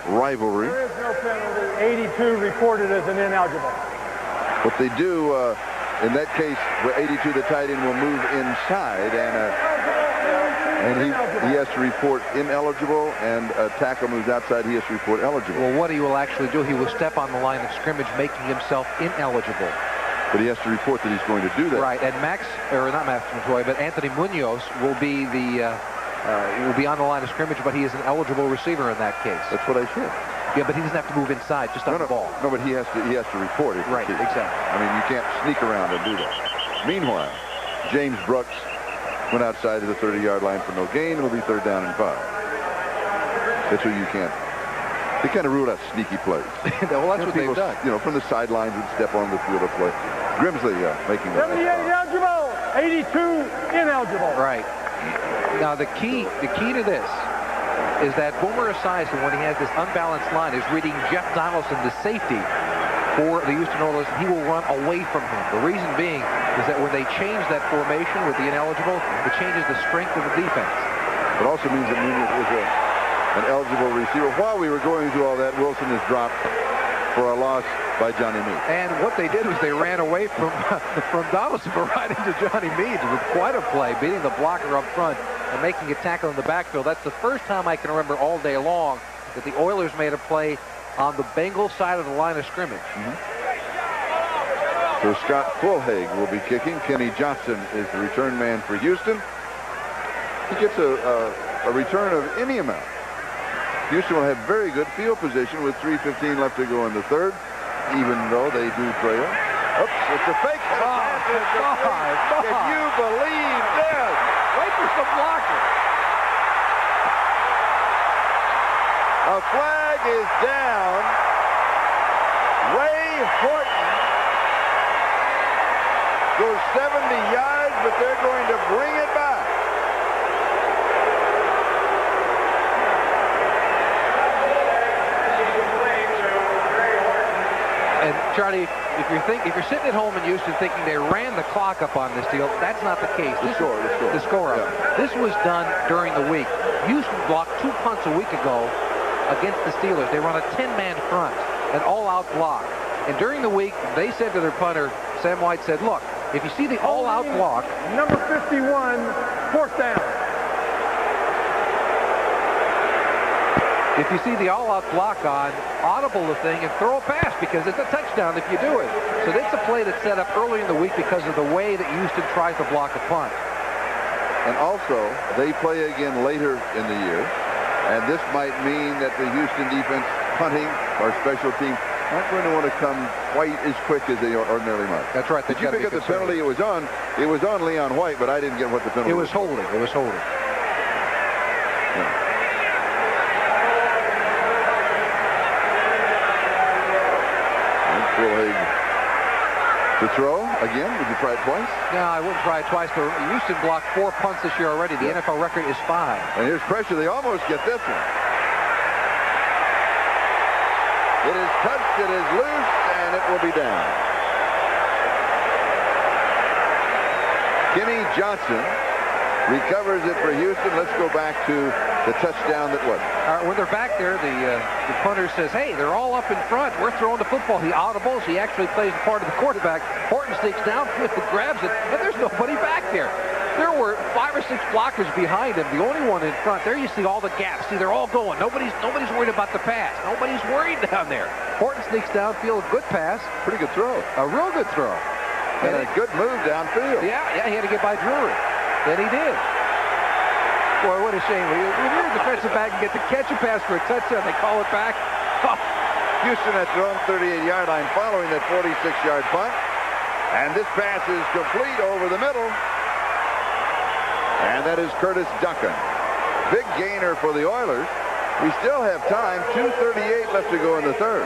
rivalry. There is no penalty. 82 reported as an ineligible. What they do in that case, where 82, the tight end will move inside, and he has to report ineligible, and a tackle moves outside, he has to report eligible. Well, what he will actually do, he will step on the line of scrimmage, making himself ineligible. But he has to report that he's going to do that. Right, and not Max Montoya, but Anthony Munoz will be on the line of scrimmage, but he is an eligible receiver in that case. That's what I said. Yeah, but he doesn't have to move inside, just on the ball. No, but he has to report it. Right, exactly. I mean, you can't sneak around and do that. Meanwhile, James Brooks went outside of the 30-yard line for no gain. It'll be 3rd down and 5. That's what you can't. They kind of ruled out sneaky plays. Well, that's what they've done. You know, from the sidelines would step on the field of play. Grimsley making that. 78 eligible, 82 ineligible. Right. Now the key to this is that Boomer Esiason, when he has this unbalanced line, is reading Jeff Donaldson, the safety for the Houston Oilers. He will run away from him. The reason being is that when they change that formation with the ineligible, it changes the strength of the defense. It also means that Munoz is an eligible receiver. While we were going through all that, Wilson is dropped for a loss by Johnny Meade. And what they did was they ran away from Donaldson, but right into Johnny Meade with quite a play, beating the blocker up front and making a tackle in the backfield. That's the first time I can remember all day long that the Oilers made a play on the Bengals side of the line of scrimmage. So Scott Fulhaig will be kicking. Kenny Johnson is the return man for Houston. He gets a return of any amount. Houston will have very good field position with 3:15 left to go in the 3rd, even though they do trail. Oops, it's a fake. Can you believe this? Wait for some blocking. A flag is down. Ray Horton goes 70 yards, but they're going to bring it back. And Charlie, if you're sitting at home in Houston thinking they ran the clock up on this deal, that's not the case. The score up. Yeah. This was done during the week. Houston blocked 2 punts a week ago against the Steelers. They run a 10-man front, an all-out block. And during the week, they said to their punter, Sam White said, look, if you see the all-out block. Number 51, 4th down. If you see the all-out block on, audible the thing and throw a pass because it's a touchdown if you do it. So that's a play that's set up early in the week because of the way that Houston tries to block a punt. And also, they play again later in the year. And this might mean that the Houston defense punting or special teams aren't going to want to come quite as quick as they ordinarily might. That's right. Did you pick up the penalty? It was on Leon White, but I didn't get what the penalty was. It was holding. It was holding. Yeah. Fulhaig to throw again. Would you try it twice? No, I wouldn't try it twice. But Houston blocked 4 punts this year already. The NFL record is 5. And here's pressure. They almost get this one. It is touched. It is loose, and it will be down. Kenny Johnson recovers it for Houston. Let's go back to the touchdown that was. When they're back there, the punter says, hey, they're all up in front. We're throwing the football. He audibles. He actually plays the part of the quarterback. Horton sneaks down, grabs it, and there's nobody back there. There were 5 or 6 blockers behind him. The only one in front. There you see all the gaps. See, they're all going. Nobody's worried about the pass. Nobody's worried down there. Horton sneaks downfield. Good pass. Pretty good throw. A real good throw. And a good move downfield. Yeah, he had to get by Drury. And he did. Boy, what a shame. When you're a defensive back and get to catch a pass for a touchdown, they call it back. Oh. Houston at their own 38-yard line following that 46-yard punt. And this pass is complete over the middle. And that is Curtis Duncan. Big gainer for the Oilers. We still have time. 2:38 left to go in the 3rd.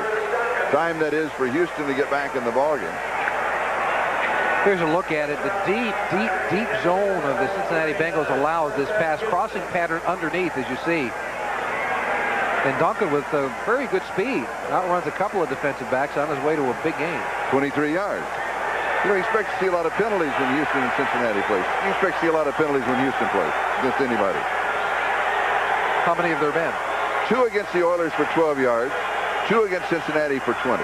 Time that is for Houston to get back in the ballgame. Here's a look at it. The deep zone of the Cincinnati Bengals allows this pass crossing pattern underneath, as you see. And Duncan with very good speed outruns a couple of defensive backs on his way to a big gain. 23 yards. You know, you expect to see a lot of penalties when Houston and Cincinnati plays. You expect to see a lot of penalties when Houston plays against anybody. How many have there been? 2 against the Oilers for 12 yards. 2 against Cincinnati for 20.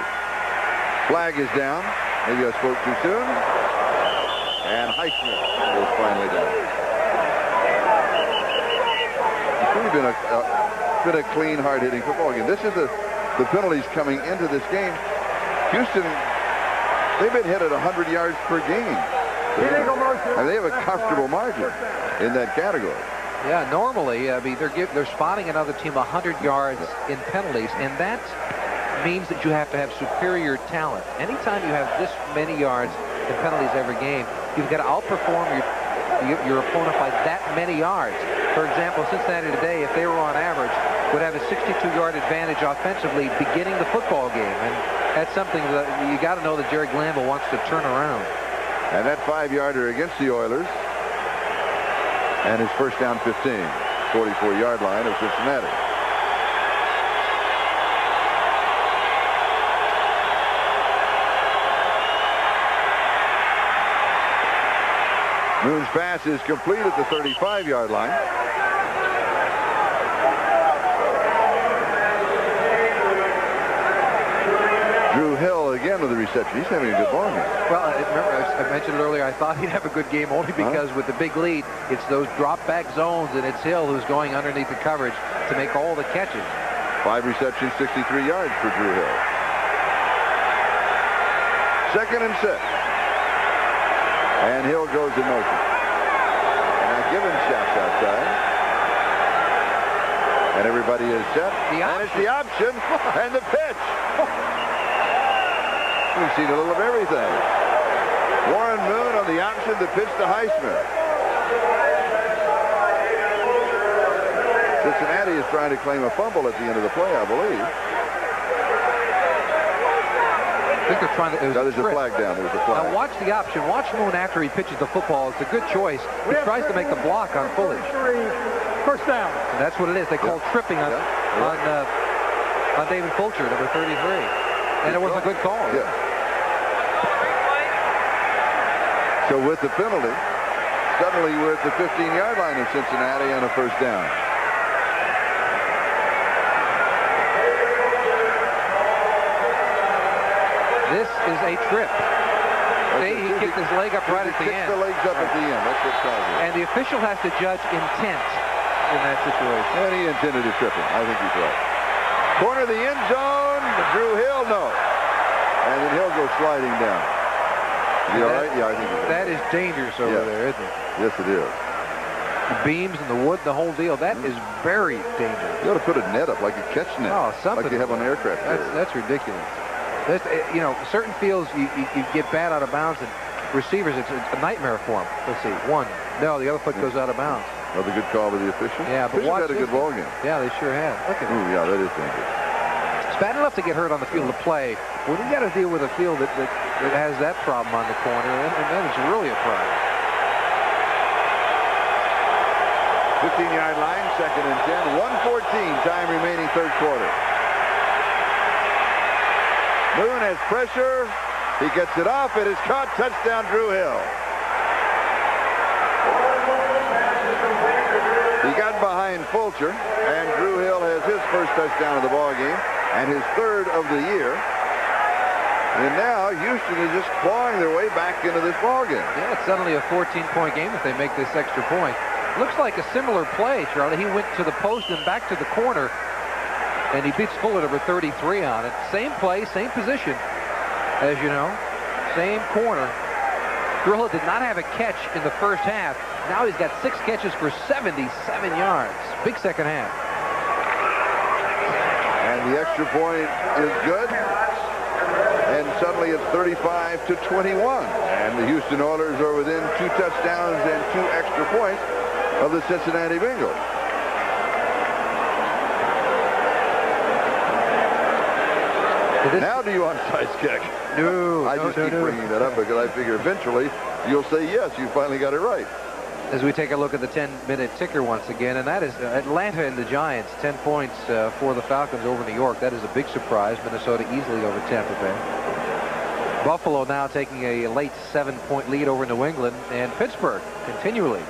Flag is down. Maybe I spoke too soon. And Highsmith is finally down. It's really been a clean, hard-hitting football game. This is the penalties coming into this game. Houston, they've been hit at 100 yards per game. And they have a comfortable margin in that category. Yeah, normally, I mean, they're spotting another team 100 yards in penalties, and that means that you have to have superior talent. Anytime you have this many yards in penalties every game, you've got to outperform your opponent by that many yards. For example, Cincinnati today, if they were on average, would have a 62-yard advantage offensively beginning the football game, and that's something that you got to know that Jerry Glanville wants to turn around. And that 5-yarder against the Oilers. And his first down 15, 44-yard line of Cincinnati. Moon's pass is complete at the 35-yard line. Drew Hill again with the reception. He's having a good ball game. Well, remember, I mentioned earlier, I thought he'd have a good game only because with the big lead, it's those drop-back zones, and it's Hill who's going underneath the coverage to make all the catches. 5 receptions, 63 yards for Drew Hill. 2nd and 6. And Hill goes in motion. And now Gibbons shouts outside. And everybody is set. And it's the option and the pitch. We've seen a little of everything. Warren Moon on the option to pitch to Highsmith. Cincinnati is trying to claim a fumble at the end of the play, I believe. I think they're trying to. There's a flag down. There's a flag. Now watch the option. Watch Moon after he pitches the football. It's a good choice. He tries to make the block on Fullage. First down. And that's what it is. They call tripping on David Fulcher, number 33. And it was a good call. Yeah. So with the penalty, suddenly we're at the 15-yard line of Cincinnati on a first down. This is a trip. See, he kicked his leg up right at the end. Kicks the legs up at the end. That's what's causing it. And the official has to judge intent in that situation. And he intended to trip him. I think he's right. Corner of the end zone. Drew Hill, no. And then Hill goes sliding down. Is he all right? Yeah, I think he's right. That is dangerous over there, isn't it? Yes, it is. The beams and the wood, the whole deal. That is very dangerous. You ought to put a net up, like a catch net. Oh, something. Like you have on aircraft. That's ridiculous. That's, you know, certain fields you get bad out of bounds, and receivers, it's a nightmare for them. Let's see. One. No, the other foot goes out of bounds. Another good call by the official. Yeah, but watch. Had a good ball game. Yeah, they sure have. Look at Ooh, yeah, that is dangerous. It's bad enough to get hurt on the field of play. When you got to deal with a field that has that problem on the corner, and that is really a problem. 15-yard line, 2nd and 10. 1:14, time remaining, 3rd quarter. Moon has pressure. He gets it off. It is caught. Touchdown, Drew Hill. He got behind Fulcher, and Drew Hill has his first touchdown of the ball game and his 3rd of the year. And now Houston is just clawing their way back into this ball game. Yeah, it's suddenly a 14-point game if they make this extra point. Looks like a similar play, Charlie. He went to the post and back to the corner, and he beats Fuller, number 33, on it. Same play, same position, as you know. Same corner. Drew Hill did not have a catch in the first half. Now he's got 6 catches for 77 yards. Big second half. And the extra point is good. And suddenly it's 35-21. And the Houston Oilers are within 2 touchdowns and 2 extra points of the Cincinnati Bengals. Now do you onside kick? No. I just keep bringing that up because I figure eventually you'll say yes, you finally got it right. As we take a look at the 10-minute ticker once again, and that is Atlanta and the Giants, 10 points for the Falcons over New York. That is a big surprise. Minnesota easily over Tampa Bay. Buffalo now taking a late 7-point lead over New England, and Pittsburgh continually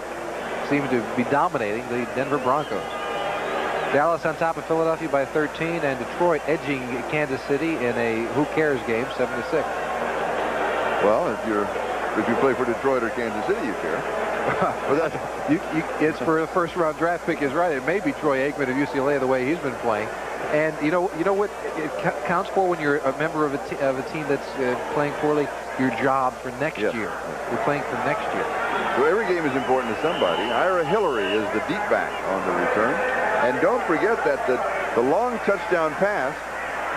seeming to be dominating the Denver Broncos. Dallas on top of Philadelphia by 13, and Detroit edging Kansas City in a who cares game, 7-6. Well, if you play for Detroit or Kansas City, you care. Well, it's for the first-round draft pick is right. It may be Troy Aikman of UCLA the way he's been playing. And you know what it counts for when you're a member of a team that's playing poorly? Your job for next year. You're playing for next year. So every game is important to somebody. Ira Hillary is the deep back on the return. And don't forget that the long touchdown pass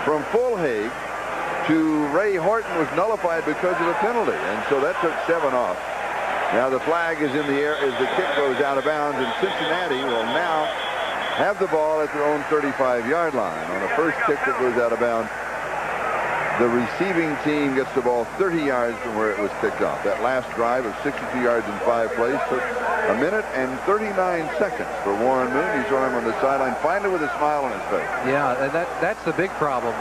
from Fulhaig to Ray Horton was nullified because of a penalty. And so that took 7 off. Now the flag is in the air as the kick goes out of bounds, and Cincinnati will now have the ball at their own 35-yard line. On a first kick that goes out of bounds, the receiving team gets the ball 30 yards from where it was kicked off. That last drive of 62 yards in 5 plays took 1 minute and 39 seconds for Warren Moon. You saw him on the sideline, finally with a smile on his face. Yeah, and that's the big problem.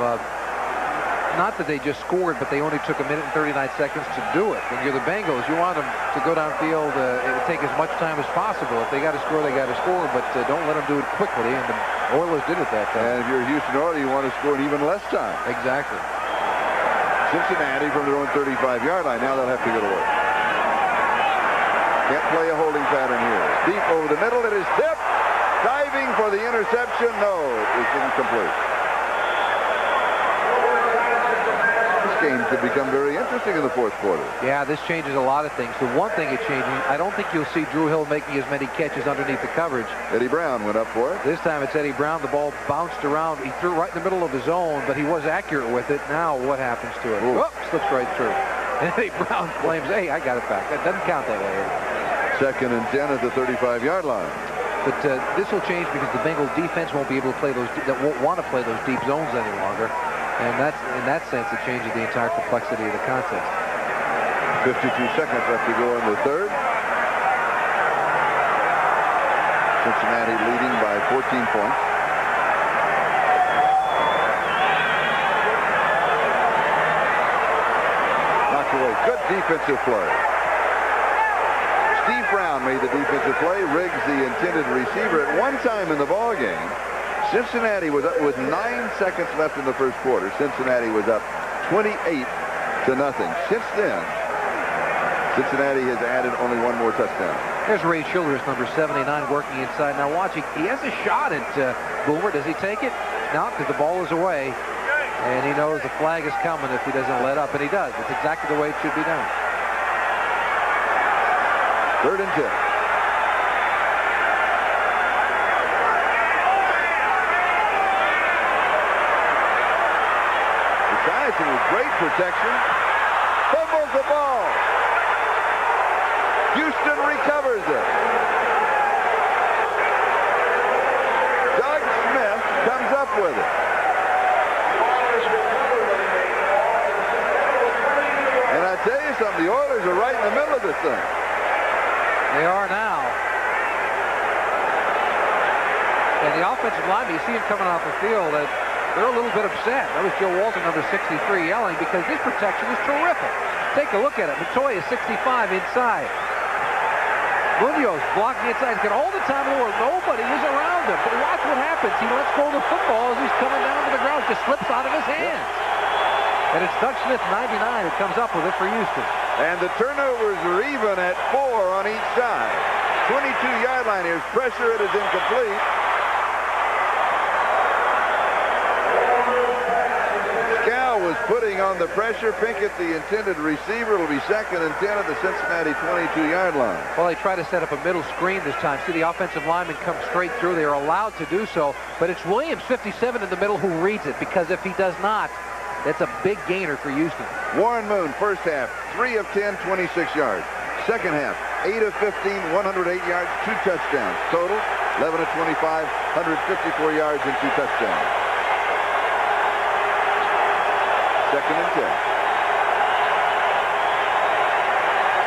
Not that they just scored, but they only took 1 minute and 39 seconds to do it. When you're the Bengals, you want them to go downfield and take as much time as possible. If they got to score, they got to score, but don't let them do it quickly. And the Oilers did it that time. And if you're Houston Oilers, you want to score in even less time. Exactly. Cincinnati from their own 35-yard line. Now they'll have to go to work. Can't play a holding pattern here. Deep over the middle. It is tipped. Diving for the interception. No, it's incomplete. Game could become very interesting in the fourth quarter. Yeah, this changes a lot of things. The one thing it changes, I don't think you'll see Drew Hill making as many catches underneath the coverage. Eddie Brown went up for it. This time it's Eddie Brown. The ball bounced around. He threw right in the middle of his own, but he was accurate with it. Now what happens to it? Ooh. Oh, slips right through. And Eddie Brown claims, hey, I got it back. That doesn't count that way. Second and 10 at the 35-yard line. But this will change because the Bengals defense won't be able to play those, that won't want to play those deep zones any longer. And that's, in that sense, it changes the entire complexity of the contest. 52 seconds left to go in the third. Cincinnati leading by 14 points. Knocked away. Good defensive play. Steve Brown made the defensive play. Riggs the intended receiver. At one time in the ball game, Cincinnati was up with 9 seconds left in the first quarter. Cincinnati was up 28-0. Since then, Cincinnati has added only 1 more touchdown. There's Ray Childress, number 79, working inside. Now watching, he has a shot at Boomer. Does he take it? No, because the ball is away. And he knows the flag is coming if he doesn't let up. And he does. It's exactly the way it should be done. 3rd and 10. With great protection, fumbles the ball. Houston recovers it. Doug Smith comes up with it. And I tell you something, the Oilers are right in the middle of this thing. They are now. And the offensive lineman, you see him coming off the field. They're a little bit upset. That was Joe Walton, number 63, yelling because this protection is terrific. Take a look at it. Montoya, 65 inside. Munoz blocking inside. He's got all the time in the world. Nobody is around him. But watch what happens. He lets go of the football as he's coming down to the ground. It just slips out of his hands. And it's Doug Smith, 99, who comes up with it for Houston. And the turnovers are even at 4 on each side. 22-yard line. Here's pressure. It is incomplete. Was putting on the pressure. Pinkett, the intended receiver, will be 2nd and 10 at the Cincinnati 22-yard line. Well, they try to set up a middle screen this time. See, the offensive lineman comes straight through. They are allowed to do so, but it's Williams, 57, in the middle, who reads it, because if he does not, that's a big gainer for Houston. Warren Moon, first half, 3 of 10, 26 yards. Second half, 8 of 15, 108 yards, 2 touchdowns. Total, 11 of 25, 154 yards and 2 touchdowns. 2nd and 10.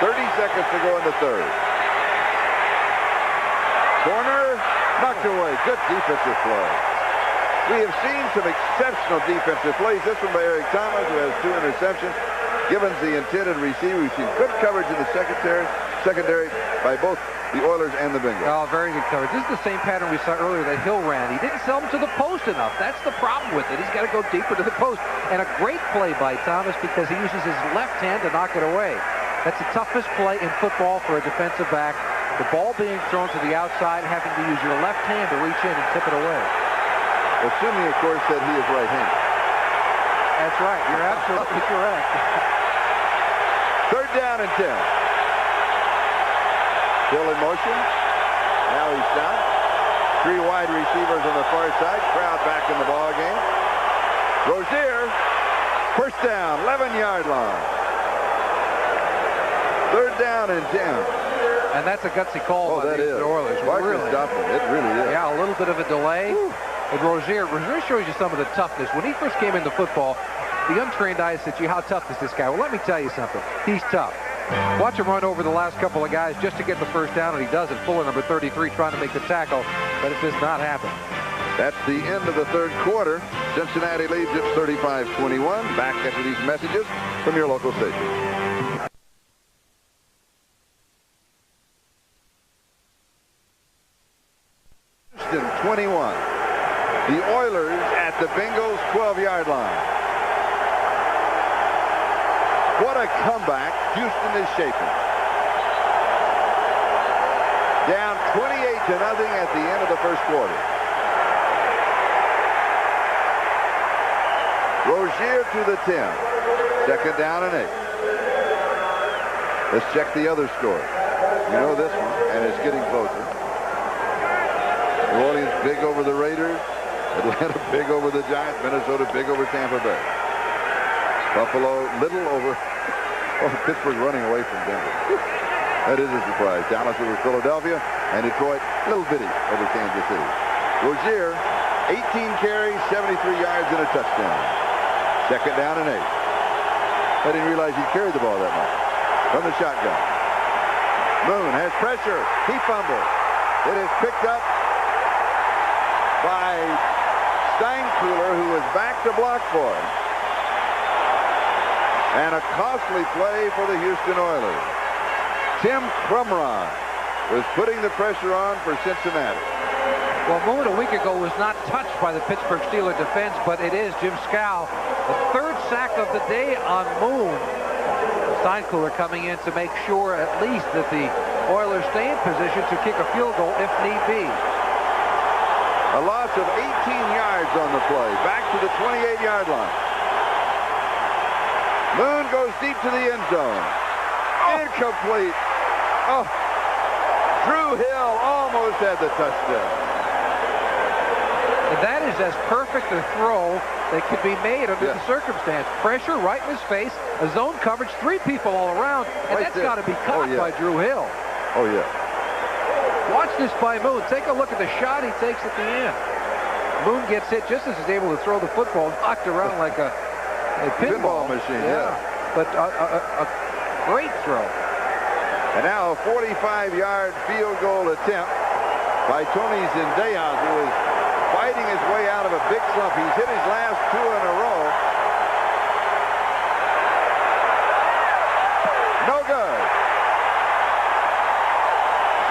30 seconds to go in the third. Corner, knocked away. Good defensive play. We have seen some exceptional defensive plays. This one by Eric Thomas, who has 2 interceptions. Givens, the intended receiver. We've seen good coverage in the secondary by both the Oilers and the Bengals. Oh, very good coverage. This is the same pattern we saw earlier that Hill ran. He didn't sell him to the post enough. That's the problem with it. He's got to go deeper to the post. And a great play by Thomas because he uses his left hand to knock it away. That's the toughest play in football for a defensive back. The ball being thrown to the outside, having to use your left hand to reach in and tip it away. Assuming, of course, that he is right-handed. That's right. You're absolutely correct. 3rd down and 10. Still in motion. Now he's down. 3 wide receivers on the far side. Crowd back in the ball game. Rozier, 1st down, 11-yard line. 3rd down and 10. And that's a gutsy call by the Oilers. Really. It really is. Yeah, a little bit of a delay. But Rozier shows you some of the toughness. When he first came in the football, the untrained eye said, gee, how tough is this guy? Well, let me tell you something. He's tough. Watch him run over the last couple of guys just to get the 1st down, and he does it. Fuller, number 33, trying to make the tackle, but it does not happen. That's the end of the 3rd quarter. Cincinnati leads it 35-21. Back after these messages from your local station. Houston 21. The Oilers at the Bengals 12-yard line. What a comeback Houston is shaping. Down 28-0 at the end of the 1st quarter. Rozier to the 10. 2nd down and 8. Let's check the other score. You know this one, and it's getting closer. New Orleans big over the Raiders. Atlanta big over the Giants. Minnesota big over Tampa Bay. Buffalo little over Pittsburgh running away from Denver. That is a surprise. Dallas over Philadelphia, and Detroit little bitty over Kansas City. Rozier, 18 carries, 73 yards, and a touchdown. 2nd down and 8. I didn't realize he carried the ball that much. From the shotgun. Moon has pressure. He fumbles. It is picked up by Steinkühler, who was back to block for him. And a costly play for the Houston Oilers. Tim Crumrod was putting the pressure on for Cincinnati. Well, Moon a week ago was not touched by the Pittsburgh Steelers defense, but it is Jim Scow. The 3rd sack of the day on Moon. Steinkühler coming in to make sure at least that the Oilers stay in position to kick a field goal if need be. A loss of 18 yards on the play. Back to the 28-yard line. Moon goes deep to the end zone. Incomplete. Oh, Drew Hill almost had the touchdown. And that is as perfect a throw that could be made under the circumstance. Pressure right in his face, a zone coverage, 3 people all around, and that's got to be caught by Drew Hill. Oh, yeah. Watch this by Moon. Take a look at the shot he takes at the end. Moon gets hit just as he's able to throw the football, knocked around like a pinball machine, But a great throw. And now a 45-yard field goal attempt by Tony Zendejas, who is fighting his way out of a big slump. He's hit his last 2 in a row. No good.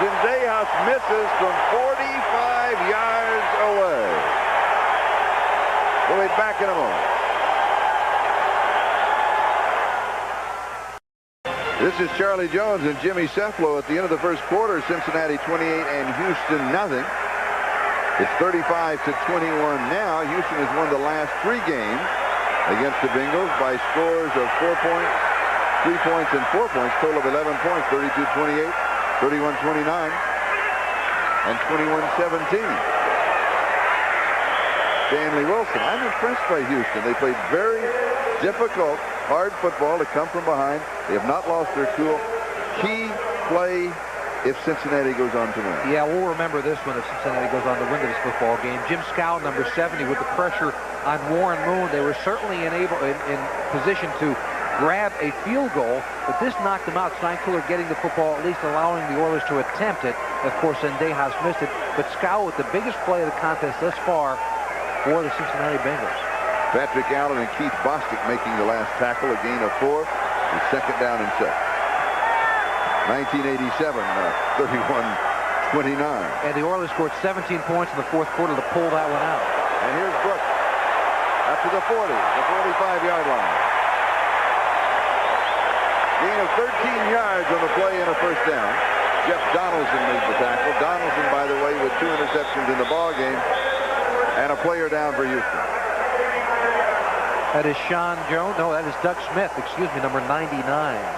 Zendejas misses from 45 yards away. We'll be back in a moment. This is Charlie Jones and Jimmy Cefalo at the end of the 1st quarter. Cincinnati 28 and Houston nothing. It's 35-21 now. Houston has won the last 3 games against the Bengals by scores of 4 points, 3 points, and 4 points. Total of 11 points, 32-28, 31-29, and 21-17. Stanley Wilson. I'm impressed by Houston. They played very difficult, hard football to come from behind. They have not lost their cool. Key play if Cincinnati goes on to win. Yeah, we'll remember this one if Cincinnati goes on to win this football game. Jim Scow, number 70, with the pressure on Warren Moon. They were certainly in position to grab a field goal, but this knocked them out. Steinkühler getting the football, at least allowing the Oilers to attempt it. Of course, Zendejas missed it, but Scow with the biggest play of the contest thus far for the Cincinnati Bengals. Patrick Allen and Keith Bostic making the last tackle, a gain of 4. The second down and 6. 1987, 31-29. And the Oilers scored 17 points in the fourth quarter to pull that one out. And here's Brooks up to the 40, the 45-yard line. Gain of 13 yards on the play and a first down. Jeff Donaldson made the tackle. Donaldson, by the way, with 2 interceptions in the ball game, and a player down for Houston. That is Sean Jones. No, that is Doug Smith. Excuse me, number 99,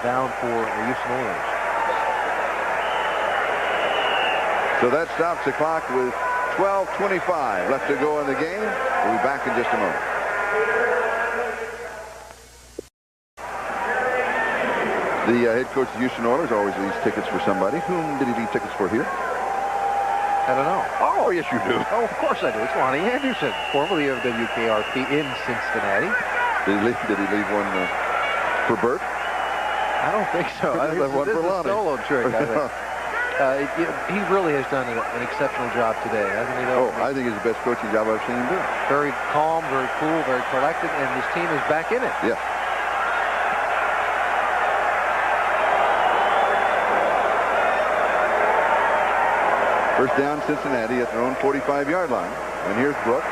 down for the Houston Oilers. So that stops the clock with 12:25 left to go in the game. We'll be back in just a moment. The head coach of the Houston Oilers always leaves tickets for somebody. Whom did he leave tickets for here? I don't know. Oh, yes, you do. Oh, of course I do. It's Lonnie Anderson, formerly of WKRP in Cincinnati. Did he leave one for Bert? I don't think so. I left one for Lonnie. Solo trick, I think. He really has done an exceptional job today, hasn't he? Oh, I think it's the best coaching job I've seen him do. Very calm, very cool, very collected, and his team is back in it. Yeah. First down, Cincinnati at their own 45-yard line. And here's Brooks.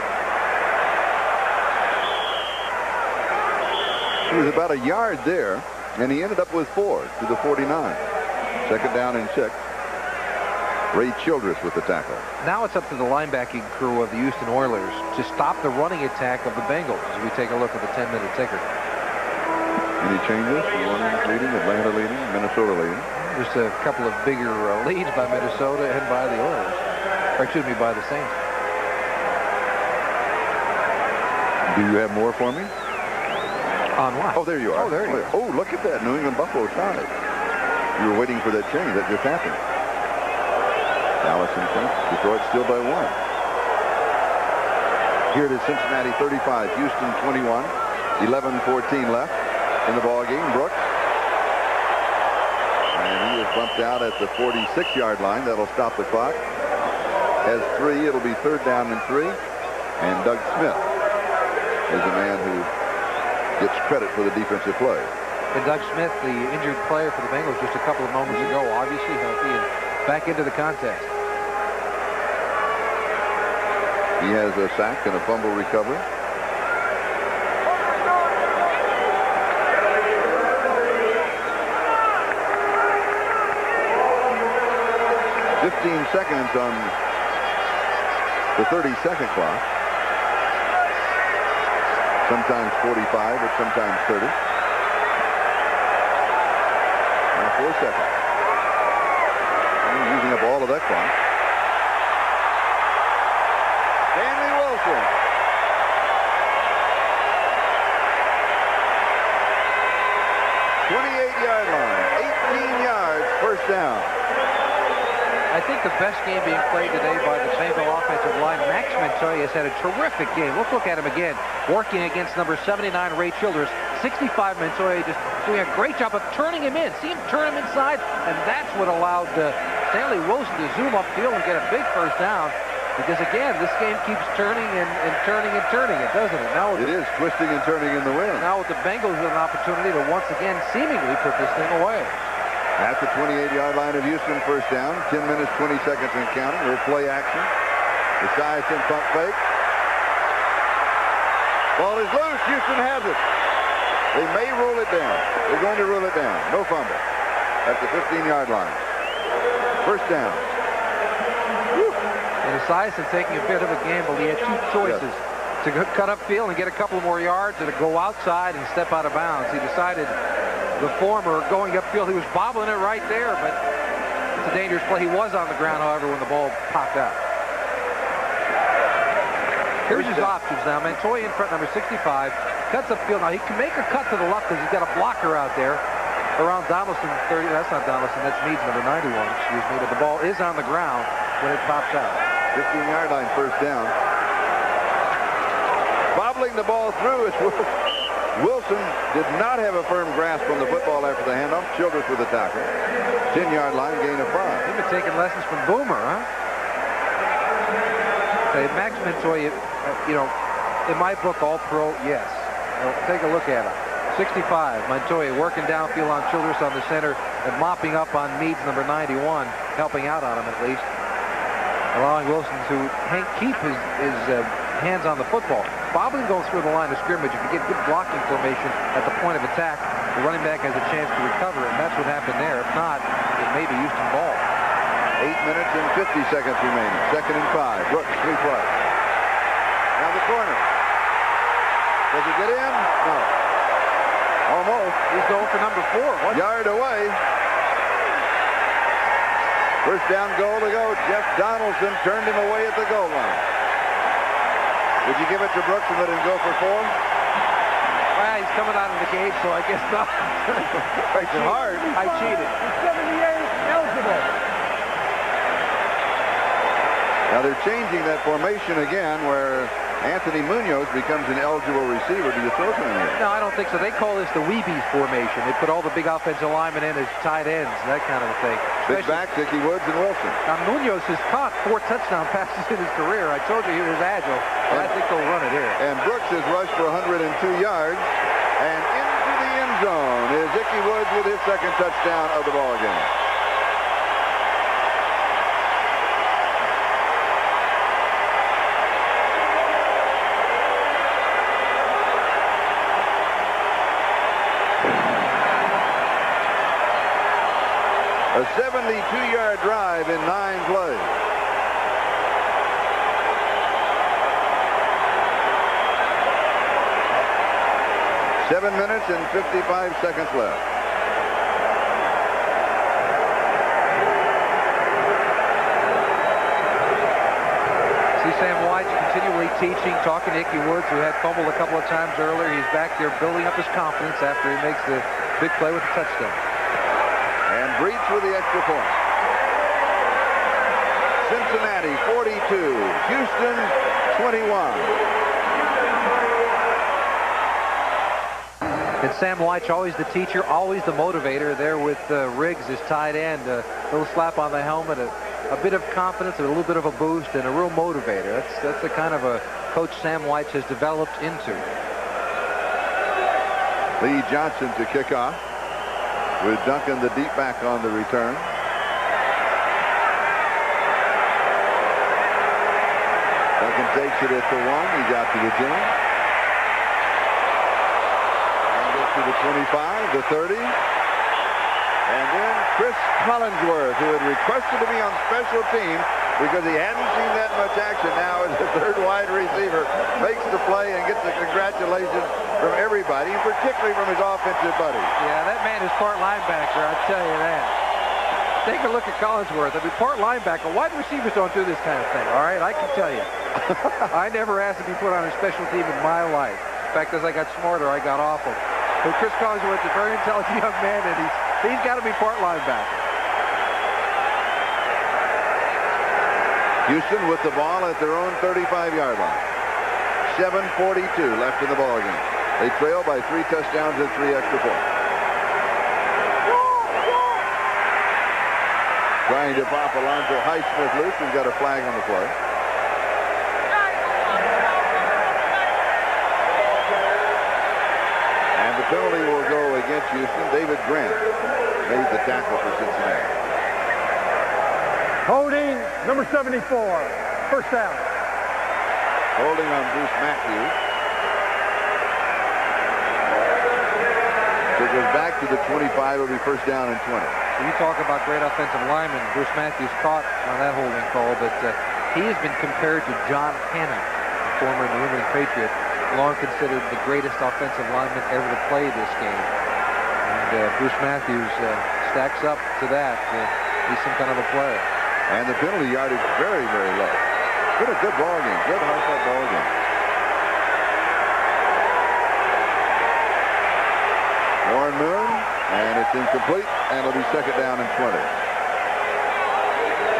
He was about a yard there, and he ended up with 4 to the 49. Second down and 6. Ray Childress with the tackle. Now it's up to the linebacking crew of the Houston Oilers to stop the running attack of the Bengals as we take a look at the 10-minute ticker. Any changes? New Orleans leading, Atlanta leading, Minnesota leading. Just a couple of bigger leads by Minnesota and by the Oilers. Or excuse me, by the Saints. Do you have more for me? On what? Oh, there you are. Oh, there you are. Oh, look at that. New England Buffalo tie. You were waiting for that change. That just happened. Allison thinks Detroit still by 1. Here it is, Cincinnati 35, Houston 21. 11:14 left in the ball game. Brooks. And he is bumped out at the 46-yard line. That'll stop the clock. Has 3. It'll be third down and 3. And Doug Smith is the man who gets credit for the defensive play. And Doug Smith, the injured player for the Bengals just a couple of moments ago, obviously healthy and back into the contest. He has a sack and a fumble recovery. "15 seconds on the 30-second clock. Sometimes 45, but sometimes 30. Now 4 seconds. Using up all of that clock. Stanley Wilson. "28-yard line, 18 yards, first down." I think the best game being played today by the Bengal offensive line. Max Montoya has had a terrific game. Let's look at him again. Working against number 79, Ray Childress. 65, Montoya just doing a great job of turning him in. See him turn him inside, and that's what allowed Stanley Wilson to zoom upfield and get a big first down. Because, again, this game keeps turning and turning and turning it, doesn't it? Now it is twisting and turning in the wind. Now with the Bengals with an opportunity to once again seemingly put this thing away. At the 28-yard line of Houston, first down. 10 minutes, 20 seconds and counting. We'll play action. The Esiason pump fake. Ball is loose. Houston has it. They may rule it down. They're going to rule it down. No fumble. At the 15-yard line. First down. And Esiason taking a bit of a gamble. He had 2 choices. To cut upfield and get a couple more yards, or to go outside and step out of bounds. He decided the former, going upfield. He was bobbling it right there, but it's a dangerous play. He was on the ground, however, when the ball popped out. Here's his options now. Montoya in front, number 65. Cuts upfield. Now, he can make a cut to the left because he's got a blocker out there around Donaldson. 30. That's not Donaldson. That's Meads, number 91. Excuse me. But the ball is on the ground when it pops out. 15-yard line, first down. Bobbling the ball through is Wilson. Did not have a firm grasp on the football after the handoff. Childress with the tackle. 10-yard line, gain of 5. He's been taking lessons from Boomer, huh? Max Montoya, In my book, all-pro, yes. Well, take a look at him. 65, Montoya working downfield on Childress on the center and mopping up on Meads, number 91, helping out on him at least, allowing Wilson to keep his hands on the football. Bobbling goes through the line of scrimmage. If you get good blocking formation at the point of attack, the running back has a chance to recover, and that's what happened there. If not, it may be Houston ball. 8 minutes and 50 seconds remaining. 2nd and 5. Brooks, 3 plays. Now the corner. Does it get in? No. Almost. He's going for number 4. Yard away. First down goal to go. Jeff Donaldson turned him away at the goal line. Would you give it to Brooks and let him go for 4? Well, he's coming out of the gate, so I guess not. It's hard. I cheated. 78 eligible. Now they're changing that formation again where Anthony Munoz becomes an eligible receiver. Do you throw to him here? No, I don't think so. They call this the Weebies formation. They put all the big offensive linemen in as tight ends, that kind of a thing. Big back, Dickie Woods and Wilson. Now, Munoz has caught 4 touchdown passes in his career. I told you he was agile, but I think they'll run it here. And Brooks has rushed for 102 yards. And into the end zone is Dickie Woods with his 2nd touchdown of the ball game. A 72-yard drive in 9 plays. Seven minutes and 55 seconds left. See Sam White continually teaching, talking to Ickey Woods, who had fumbled a couple of times earlier. He's back there building up his confidence after he makes the big play with the touchdown. And Breach with the extra point. Cincinnati 42, Houston 21. And Sam White's always the teacher, always the motivator there with Riggs as tight end. A little slap on the helmet, a bit of confidence, a little bit of a boost, and a real motivator. That's the kind of a coach Sam White has developed into. Lee Johnson to kick off, with Duncan the deep back on the return. Duncan takes it at the 1. He got to the 10. And gets to the 25, the 30. And then Chris Collinsworth, who had requested to be on special teams because he hadn't seen that much action, now as the 3rd wide receiver, makes the play and gets the congratulations from everybody, particularly from his offensive buddies. Yeah, that man is part linebacker, I'll tell you that. Take a look at Collinsworth. I mean, part linebacker. Wide receivers don't do this kind of thing, all right? I can tell you. I never asked to be put on a special team in my life. In fact, as I got smarter, I got off him. But Chris Collinsworth's a very intelligent young man, and he's got to be part linebacker. Houston with the ball at their own 35-yard line. 7:42 left in the ball game. They trail by 3 touchdowns and 3 extra points. Trying to pop Alonzo Highsmith loose. He's got a flag on the play. And the penalty will go against Houston. David Grant made the tackle for Cincinnati. Holding, number 74. First down. Holding on Bruce Matthews. So it goes back to the 25. It'll be first down and 20. So you talk about great offensive linemen. Bruce Matthews caught on that holding call, but he has been compared to John Hanna, former New England Patriot, long considered the greatest offensive lineman ever to play this game. And Bruce Matthews stacks up to that. He's some kind of a player. And the penalty yard is very, very low. Been a good ball game. Good hard-fought ball game. Warren Moon, and it's incomplete, and it'll be second down and 20.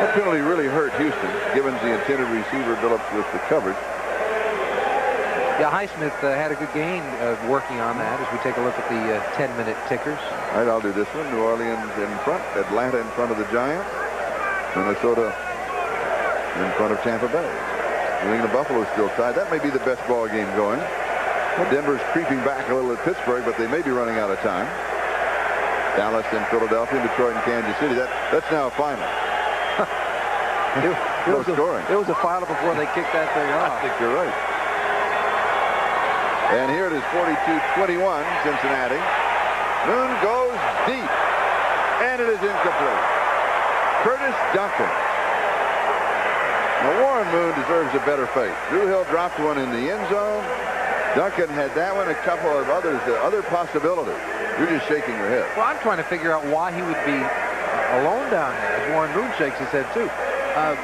That penalty really hurt Houston, given the intended receiver Billups with the coverage. Yeah, Highsmith had a good gain working on that as we take a look at the 10-minute tickers. All right, I'll do this one. New Orleans in front, Atlanta in front of the Giants, Minnesota in front of Tampa Bay. New England Buffalo is still tied. That may be the best ball game going. Denver's creeping back a little at Pittsburgh, but they may be running out of time. Dallas and Philadelphia, Detroit and Kansas City. That's now a final. It was a final before they kicked that thing off. I think you're right. And here it is, 42-21, Cincinnati. Moon goes deep, and it is incomplete. Curtis Duncan. Now, Warren Moon deserves a better fate. Drew Hill dropped one in the end zone. Duncan had that one, a couple of others, other possibilities. You're just shaking your head. Well, I'm trying to figure out why he would be alone down there, as Warren Moon shakes his head, too. I'm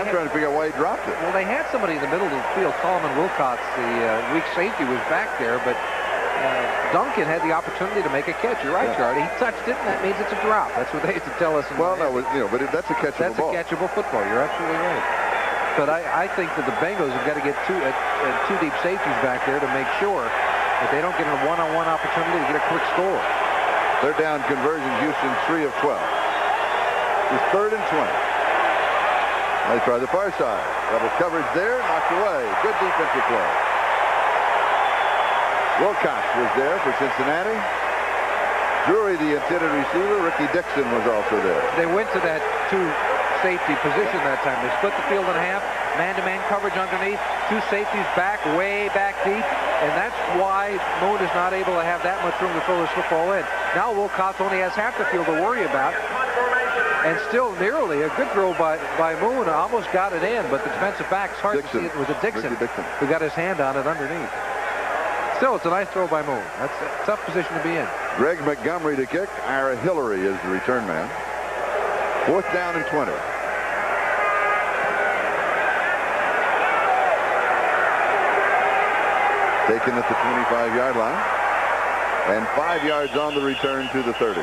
trying to figure out why he dropped it. Well, they had somebody in the middle of the field. Solomon Wilcox, the weak safety, was back there, but Duncan had the opportunity to make a catch. You're right, Charlie. He touched it, and that means it's a drop. That's what they used to tell us. Well, no, but that's a catchable ball. That's a catchable football. You're absolutely right. But I think that the Bengals have got to get two deep safeties back there to make sure that they don't get a one-on-one opportunity to get a quick score. Third down conversion, Houston 3 of 12. It's 3rd and 20. They try the far side. Double coverage there, knocked away. Good defensive play. Wilcox was there for Cincinnati. Drury, the intended receiver. Ricky Dixon was also there. They went to that two-safety position that time. They split the field in half. Man-to-man coverage underneath. Two safeties back, way back deep. And that's why Moon is not able to have that much room to throw this football in. Now Wilcox only has half the field to worry about. And still nearly a good throw by Moon. Almost got it in, but the defensive back's hard to see. It was a Dixon who got his hand on it underneath. Still, it's a nice throw by Moon. That's a tough position to be in. Greg Montgomery to kick. Ira Hillary is the return man. 4th down and 20. Taken at the 25-yard line. And 5 yards on the return to the 30.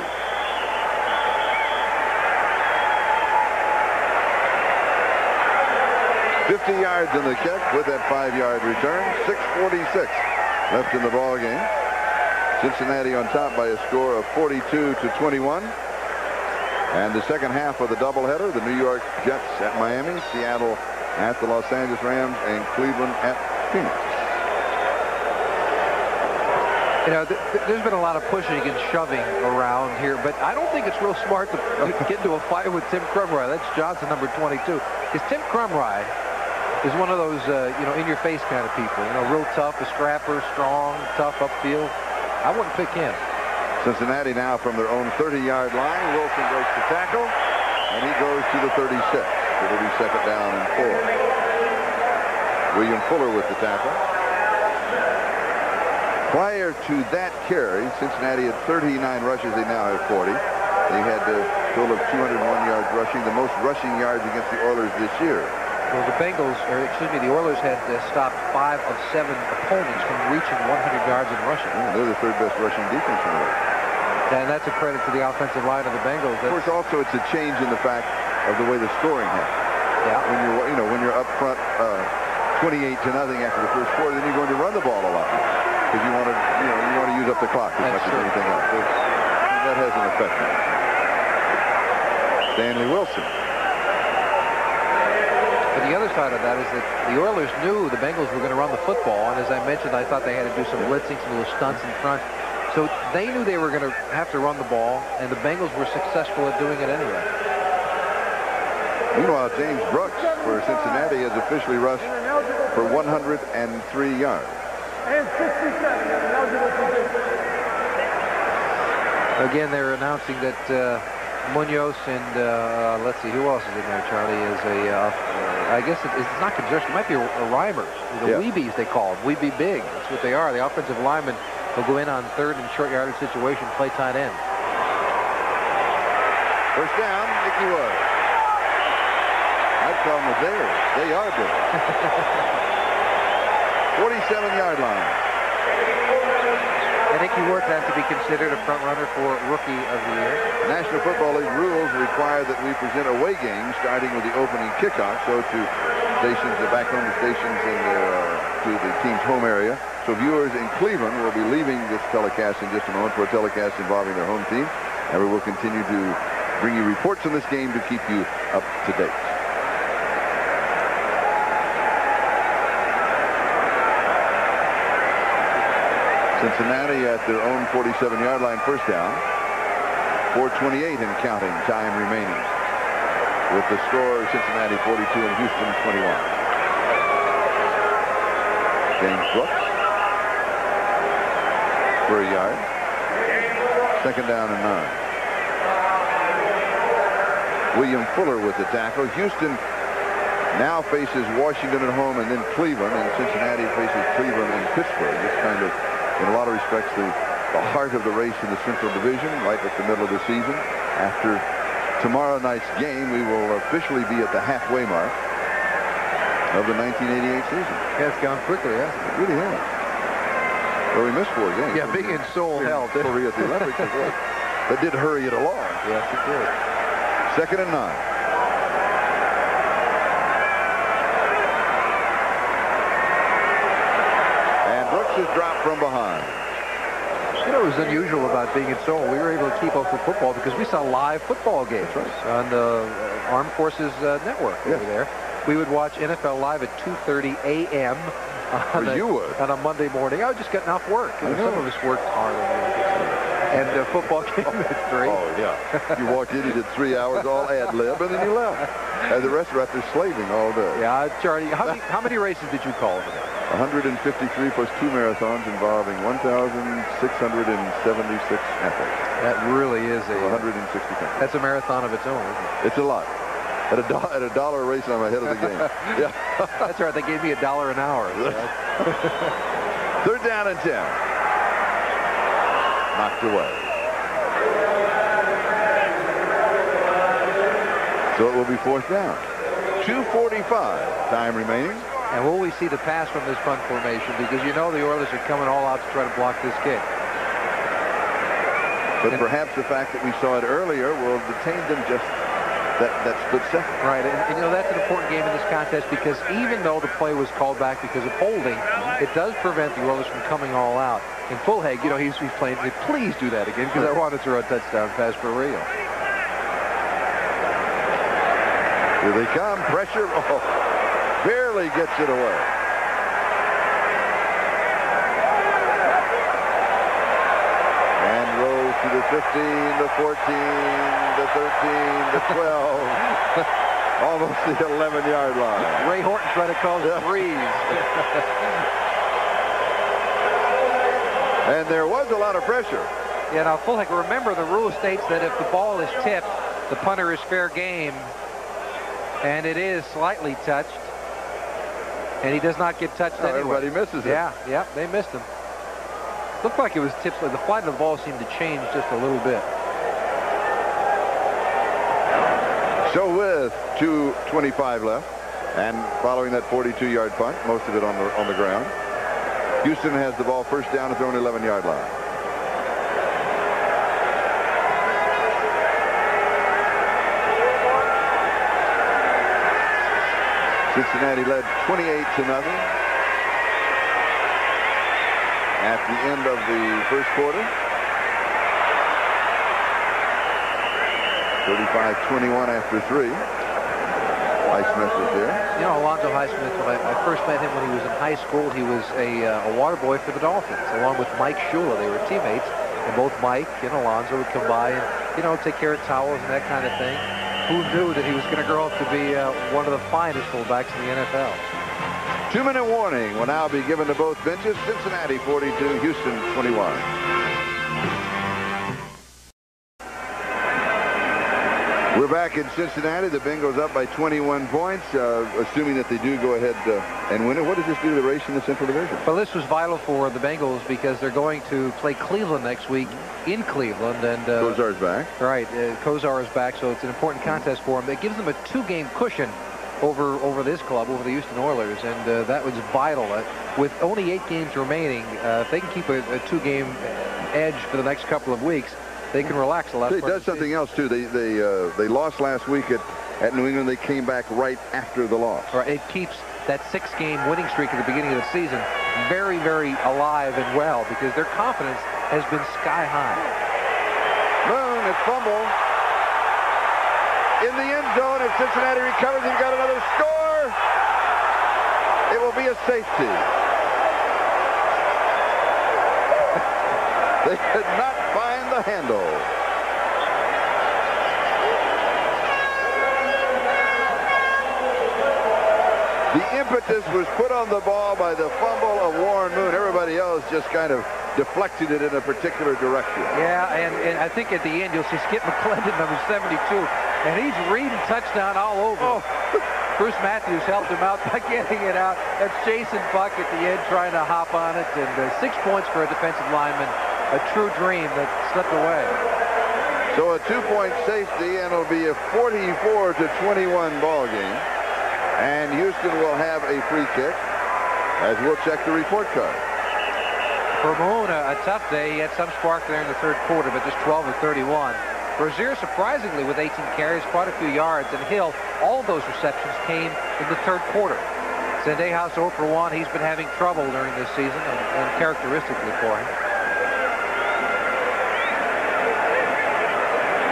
$50 yards in the kick with that 5-yard return. 6:46 left in the ball game. Cincinnati on top by a score of 42-21. And the second half of the doubleheader, the New York Jets at Miami, Seattle at the Los Angeles Rams, and Cleveland at Phoenix. You know, there's been a lot of pushing and shoving around here, but I don't think it's real smart to get into a fight with Tim Crumry. That's Johnson, number 22. Because Tim Crumry is one of those, in-your-face kind of people. You know, real tough, a scrapper, strong, tough upfield. I wouldn't pick him. Cincinnati now from their own 30-yard line. Wilson breaks the tackle, and he goes to the 36. It'll be 2nd down and 4. William Fuller with the tackle. Prior to that carry, Cincinnati had 39 rushes. They now have 40. They had a total of 201 yards rushing, the most rushing yards against the Oilers this year. Well, the Oilers had stopped 5 of 7 opponents from reaching 100 yards in rushing. Yeah, they're the 3rd best rushing defense in the league. And that's a credit to the offensive line of the Bengals. Of course, also it's a change in the fact of the way the scoring happened. Yeah. When you're up front 28-0 after the first quarter, then you're going to run the ball a lot because you want to use up the clock as much as anything else. That has an effect. Stanley Wilson. But the other side of that is that the Oilers knew the Bengals were going to run the football, and as I mentioned, I thought they had to do some blitzing, some little stunts in front. So they knew they were going to have to run the ball, and the Bengals were successful at doing it anyway. Meanwhile, James Brooks for Cincinnati has officially rushed for 103 yards. And 67. Again, they're announcing that Munoz and let's see, who else is in there, Charlie, is I guess it's not congestion. It might be a Reimers. The Weebies, they call them. Weebie Big. That's what they are. The offensive linemen will go in on 3rd and short yardage situation, play tight end. First down, Nicky Wood. I'd call them the Bears. They are big. 47-yard line. I think Wood has to be considered a front runner for Rookie of the Year. National Football League rules require that we present away games starting with the opening kickoff, so to stations, the back home stations, and to the team's home area. So viewers in Cleveland will be leaving this telecast in just a moment for a telecast involving their home team, and we will continue to bring you reports on this game to keep you up to date. Cincinnati at their own 47-yard line, first down. 4:28 and counting, time remaining. With the score, Cincinnati 42 and Houston 21. James Brooks for a yard. Second down and 9. William Fuller with the tackle. Houston now faces Washington at home and then Cleveland, and Cincinnati faces Cleveland and Pittsburgh. It's kind of, in a lot of respects, the heart of the race in the Central Division, right at the middle of the season. After tomorrow night's game, we will officially be at the halfway mark of the 1988 season. Yeah, it's gone quickly, hasn't it? It really has. Well, we missed 4 games. Yeah, Big and Soul helped. Hillary at the Olympics as well. That did hurry it along. Yes, it did. Second and 9. Brooks is dropped from behind. You know, it was unusual about being in Seoul. We were able to keep up with football because we saw live football games on the Armed Forces Network over there. We would watch NFL Live at 2:30 a.m. on a Monday morning. I was just getting off work. Some of us worked hard on the and football came at 3. Oh, yeah. You walked in, you did 3 hours, all ad-lib, and then you left. And the rest were out there slaving all day. Yeah, Charlie, how many races did you call over there? 153 plus 2 marathons involving 1,676 athletes. That really is a 160 countries. That's a marathon of its own, isn't it? It's a lot. At a dollar a race, I'm ahead of the game. Yeah. That's right. They gave me $1 an hour. So Third down and 10. Knocked away. So it will be fourth down. 2:45 time remaining. And will we see the pass from this punt formation? Because you know the Oilers are coming all out to try to block this kick. But perhaps the fact that we saw it earlier will detain them just that split second. Right, and you know, that's an important game in this contest because even though the play was called back because of holding, it does prevent the Oilers from coming all out. And Fulhag, you know, he's playing, please do that again because I want to throw a touchdown pass for real. Here they come, pressure, barely gets it away. To the 15, the 14, the 13, the 12, almost the 11-yard line. Ray Horton trying to call the threes. And there was a lot of pressure. Yeah, now, Fulhag, remember the rule states that if the ball is tipped, the punter is fair game. And it is slightly touched. And he does not get touched anyway. Everybody misses it. Yeah, they missed him. Looked like it was tipped. The flight of the ball seemed to change just a little bit. So with 2:25 left, and following that 42-yard punt, most of it on the ground, Houston has the ball first down at their own 11-yard line. Cincinnati led 28-0. At the end of the first quarter. 35-21 after 3. Highsmith was there. You know, Alonzo Highsmith, when I first met him when he was in high school, he was a water boy for the Dolphins, along with Mike Shula. They were teammates, and both Mike and Alonzo would come by and, you know, take care of towels and that kind of thing. Who knew that he was going to grow up to be one of the finest fullbacks in the NFL? 2-minute warning will now be given to both benches. Cincinnati 42, Houston 21. We're back in Cincinnati. The Bengals up by 21 points, assuming that they do go ahead and win it. What does this do to the race in the Central Division? Well, this was vital for the Bengals because they're going to play Cleveland next week in Cleveland. And Kozar's back. Right, Kozar is back, so it's an important contest for them. It gives them a 2-game cushion over this club, over the Houston Oilers, and that was vital. With only 8 games remaining, if they can keep a 2-game edge for the next couple of weeks, they can relax a lot. It does something else too. They lost last week at New England. They came back right after the loss. Right, it keeps that 6-game winning streak at the beginning of the season very, very alive and well because their confidence has been sky high. Boone, it's fumble. In the end zone, if Cincinnati recovers and got another score, it will be a safety. They could not find the handle. The impetus was put on the ball by the fumble of Warren Moon. Everybody else just kind of deflected it in a particular direction. Yeah, and I think at the end you'll see Skip McClendon, number 72, and he's reading touchdown all over. Oh. Bruce Matthews helped him out by getting it out. That's Jason Buck at the end trying to hop on it, and 6 points for a defensive lineman. A true dream that slipped away. So a 2-point safety, and it'll be a 44-21 ball game. And Houston will have a free kick, as we'll check the report card. For Moon, a tough day. He had some spark there in the third quarter, but just 12 of 31. Rozier, surprisingly, with 18 carries, quite a few yards. And Hill, all of those receptions came in the third quarter. Zendejas 0 for 1. He's been having trouble during this season, and uncharacteristically for him.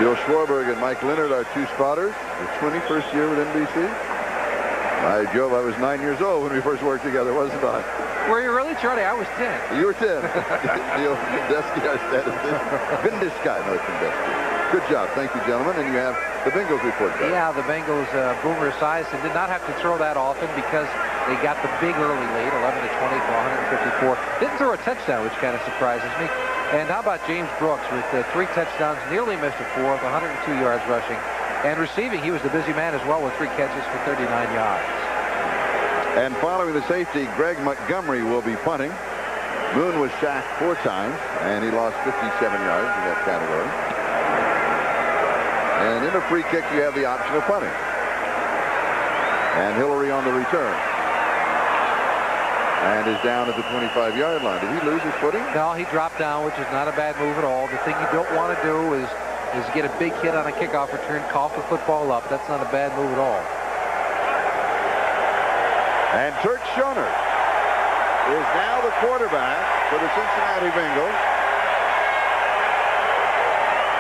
Bill Schwarberg and Mike Leonard are 2 spotters. The 21st year with NBC. By Jove, I was 9 years old when we first worked together, wasn't I? Were you really, Charlie? I was 10. You were 10. Neil Vindesky, our statistician. Vindesky, no, it's Vindesky. Good job. Thank you, gentlemen. And you have the Bengals report card. Yeah, the Bengals, Boomer Esiason did not have to throw that often because they got the big early lead, 11-20 for 154. Didn't throw a touchdown, which kind of surprises me. And how about James Brooks with 3 touchdowns, nearly missed a 4th, 102 yards rushing. And receiving, he was the busy man as well with 3 catches for 39 yards. And following the safety, Greg Montgomery will be punting. Moon was sacked 4 times, and he lost 57 yards in that category. And in a free kick, you have the option of punting. And Hillary on the return. And is down at the 25-yard line. Did he lose his footing? No, he dropped down, which is not a bad move at all. The thing you don't want to do is get a big hit on a kickoff return, cough the football up. That's not a bad move at all. And Turk Schoner is now the quarterback for the Cincinnati Bengals.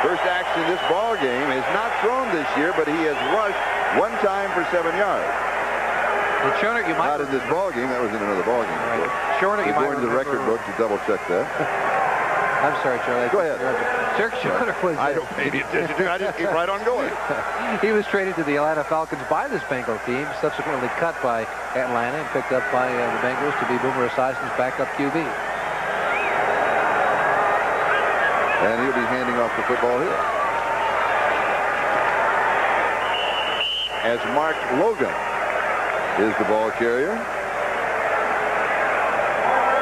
First action in this ball game. Has not thrown this year, but he has rushed 1 time for 7 yards. And Schoner, you might not in this ball game. That was in another ball game. Right. Schoner, you might go into the record book to double check that. I'm sorry, Charlie. Go ahead. Turk Schoner was... I don't pay any attention to it. I just keep right on going. He was traded to the Atlanta Falcons by this Bengal team, subsequently cut by Atlanta and picked up by the Bengals to be Boomer Esiason's backup QB. And he'll be handing off the football here. As Mark Logan is the ball carrier.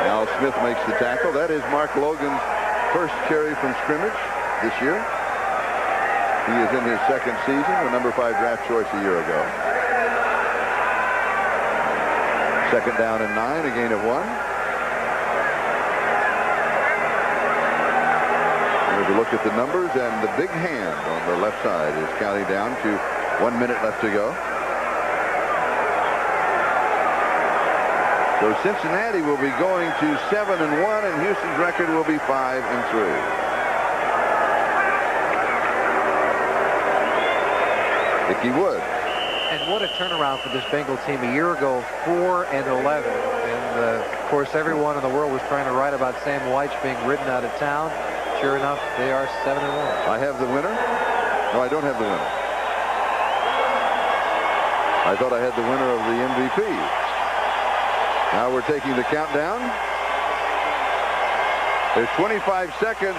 Al Smith makes the tackle. That is Mark Logan's first carry from scrimmage this year. He is in his 2nd season, the number 5 draft choice a year ago. 2nd down and 9, a gain of 1. Here's a look at the numbers, and the big hand on the left side is counting down to 1 minute left to go. So Cincinnati will be going to 7-1, and Houston's record will be 5-3. Ickey Wood. And what a turnaround for this Bengal team. A year ago, 4-11. And, of course, everyone in the world was trying to write about Sam White being ridden out of town. Sure enough, they are 7-1. I have the winner. No, I don't have the winner. I thought I had the winner of the MVP. Now we're taking the countdown. There's 25 seconds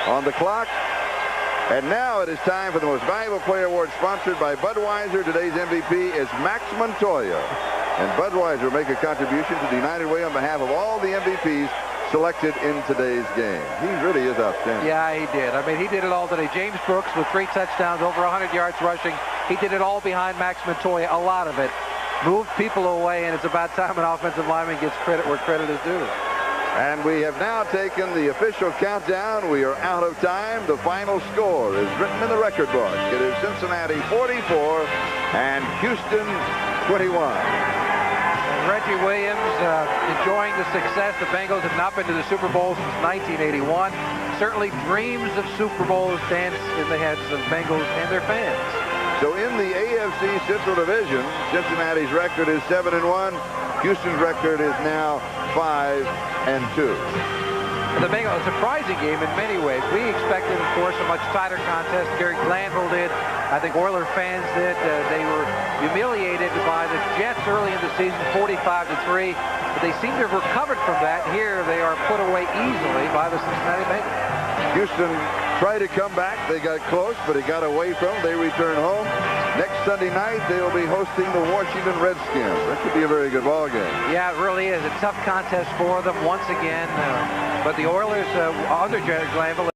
on the clock. And now it is time for the Most Valuable Player Award, sponsored by Budweiser. Today's MVP is Max Montoya. And Budweiser will make a contribution to the United Way on behalf of all the MVPs selected in today's game. He really is outstanding. Yeah, he did. I mean, he did it all today. James Brooks with 3 touchdowns, over 100 yards rushing. He did it all behind Max Montoya, a lot of it. Moved people away, and it's about time an offensive lineman gets credit where credit is due. And we have now taken the official countdown. We are out of time. The final score is written in the record book. It is Cincinnati 44 and Houston 21. And Reggie Williams enjoying the success. The Bengals have not been to the Super Bowl since 1981. Certainly dreams of Super Bowls dance in the heads of Bengals and their fans. So in the AFC Central Division, Cincinnati's record is 7-1. Houston's record is now 5-2. The Bengals, a surprising game in many ways. We expected, of course, a much tighter contest. Gary Glanville did. I think Oilers fans did. They were humiliated by the Jets early in the season, 45-3. But they seem to have recovered from that. Here, they are put away easily by the Cincinnati Bengals. Houston tried to come back. They got close, but it got away from them. They return home. Next Sunday night, they'll be hosting the Washington Redskins. That should be a very good ball game. Yeah, it really is. A tough contest for them once again. But the Oilers, under Jared Glanville,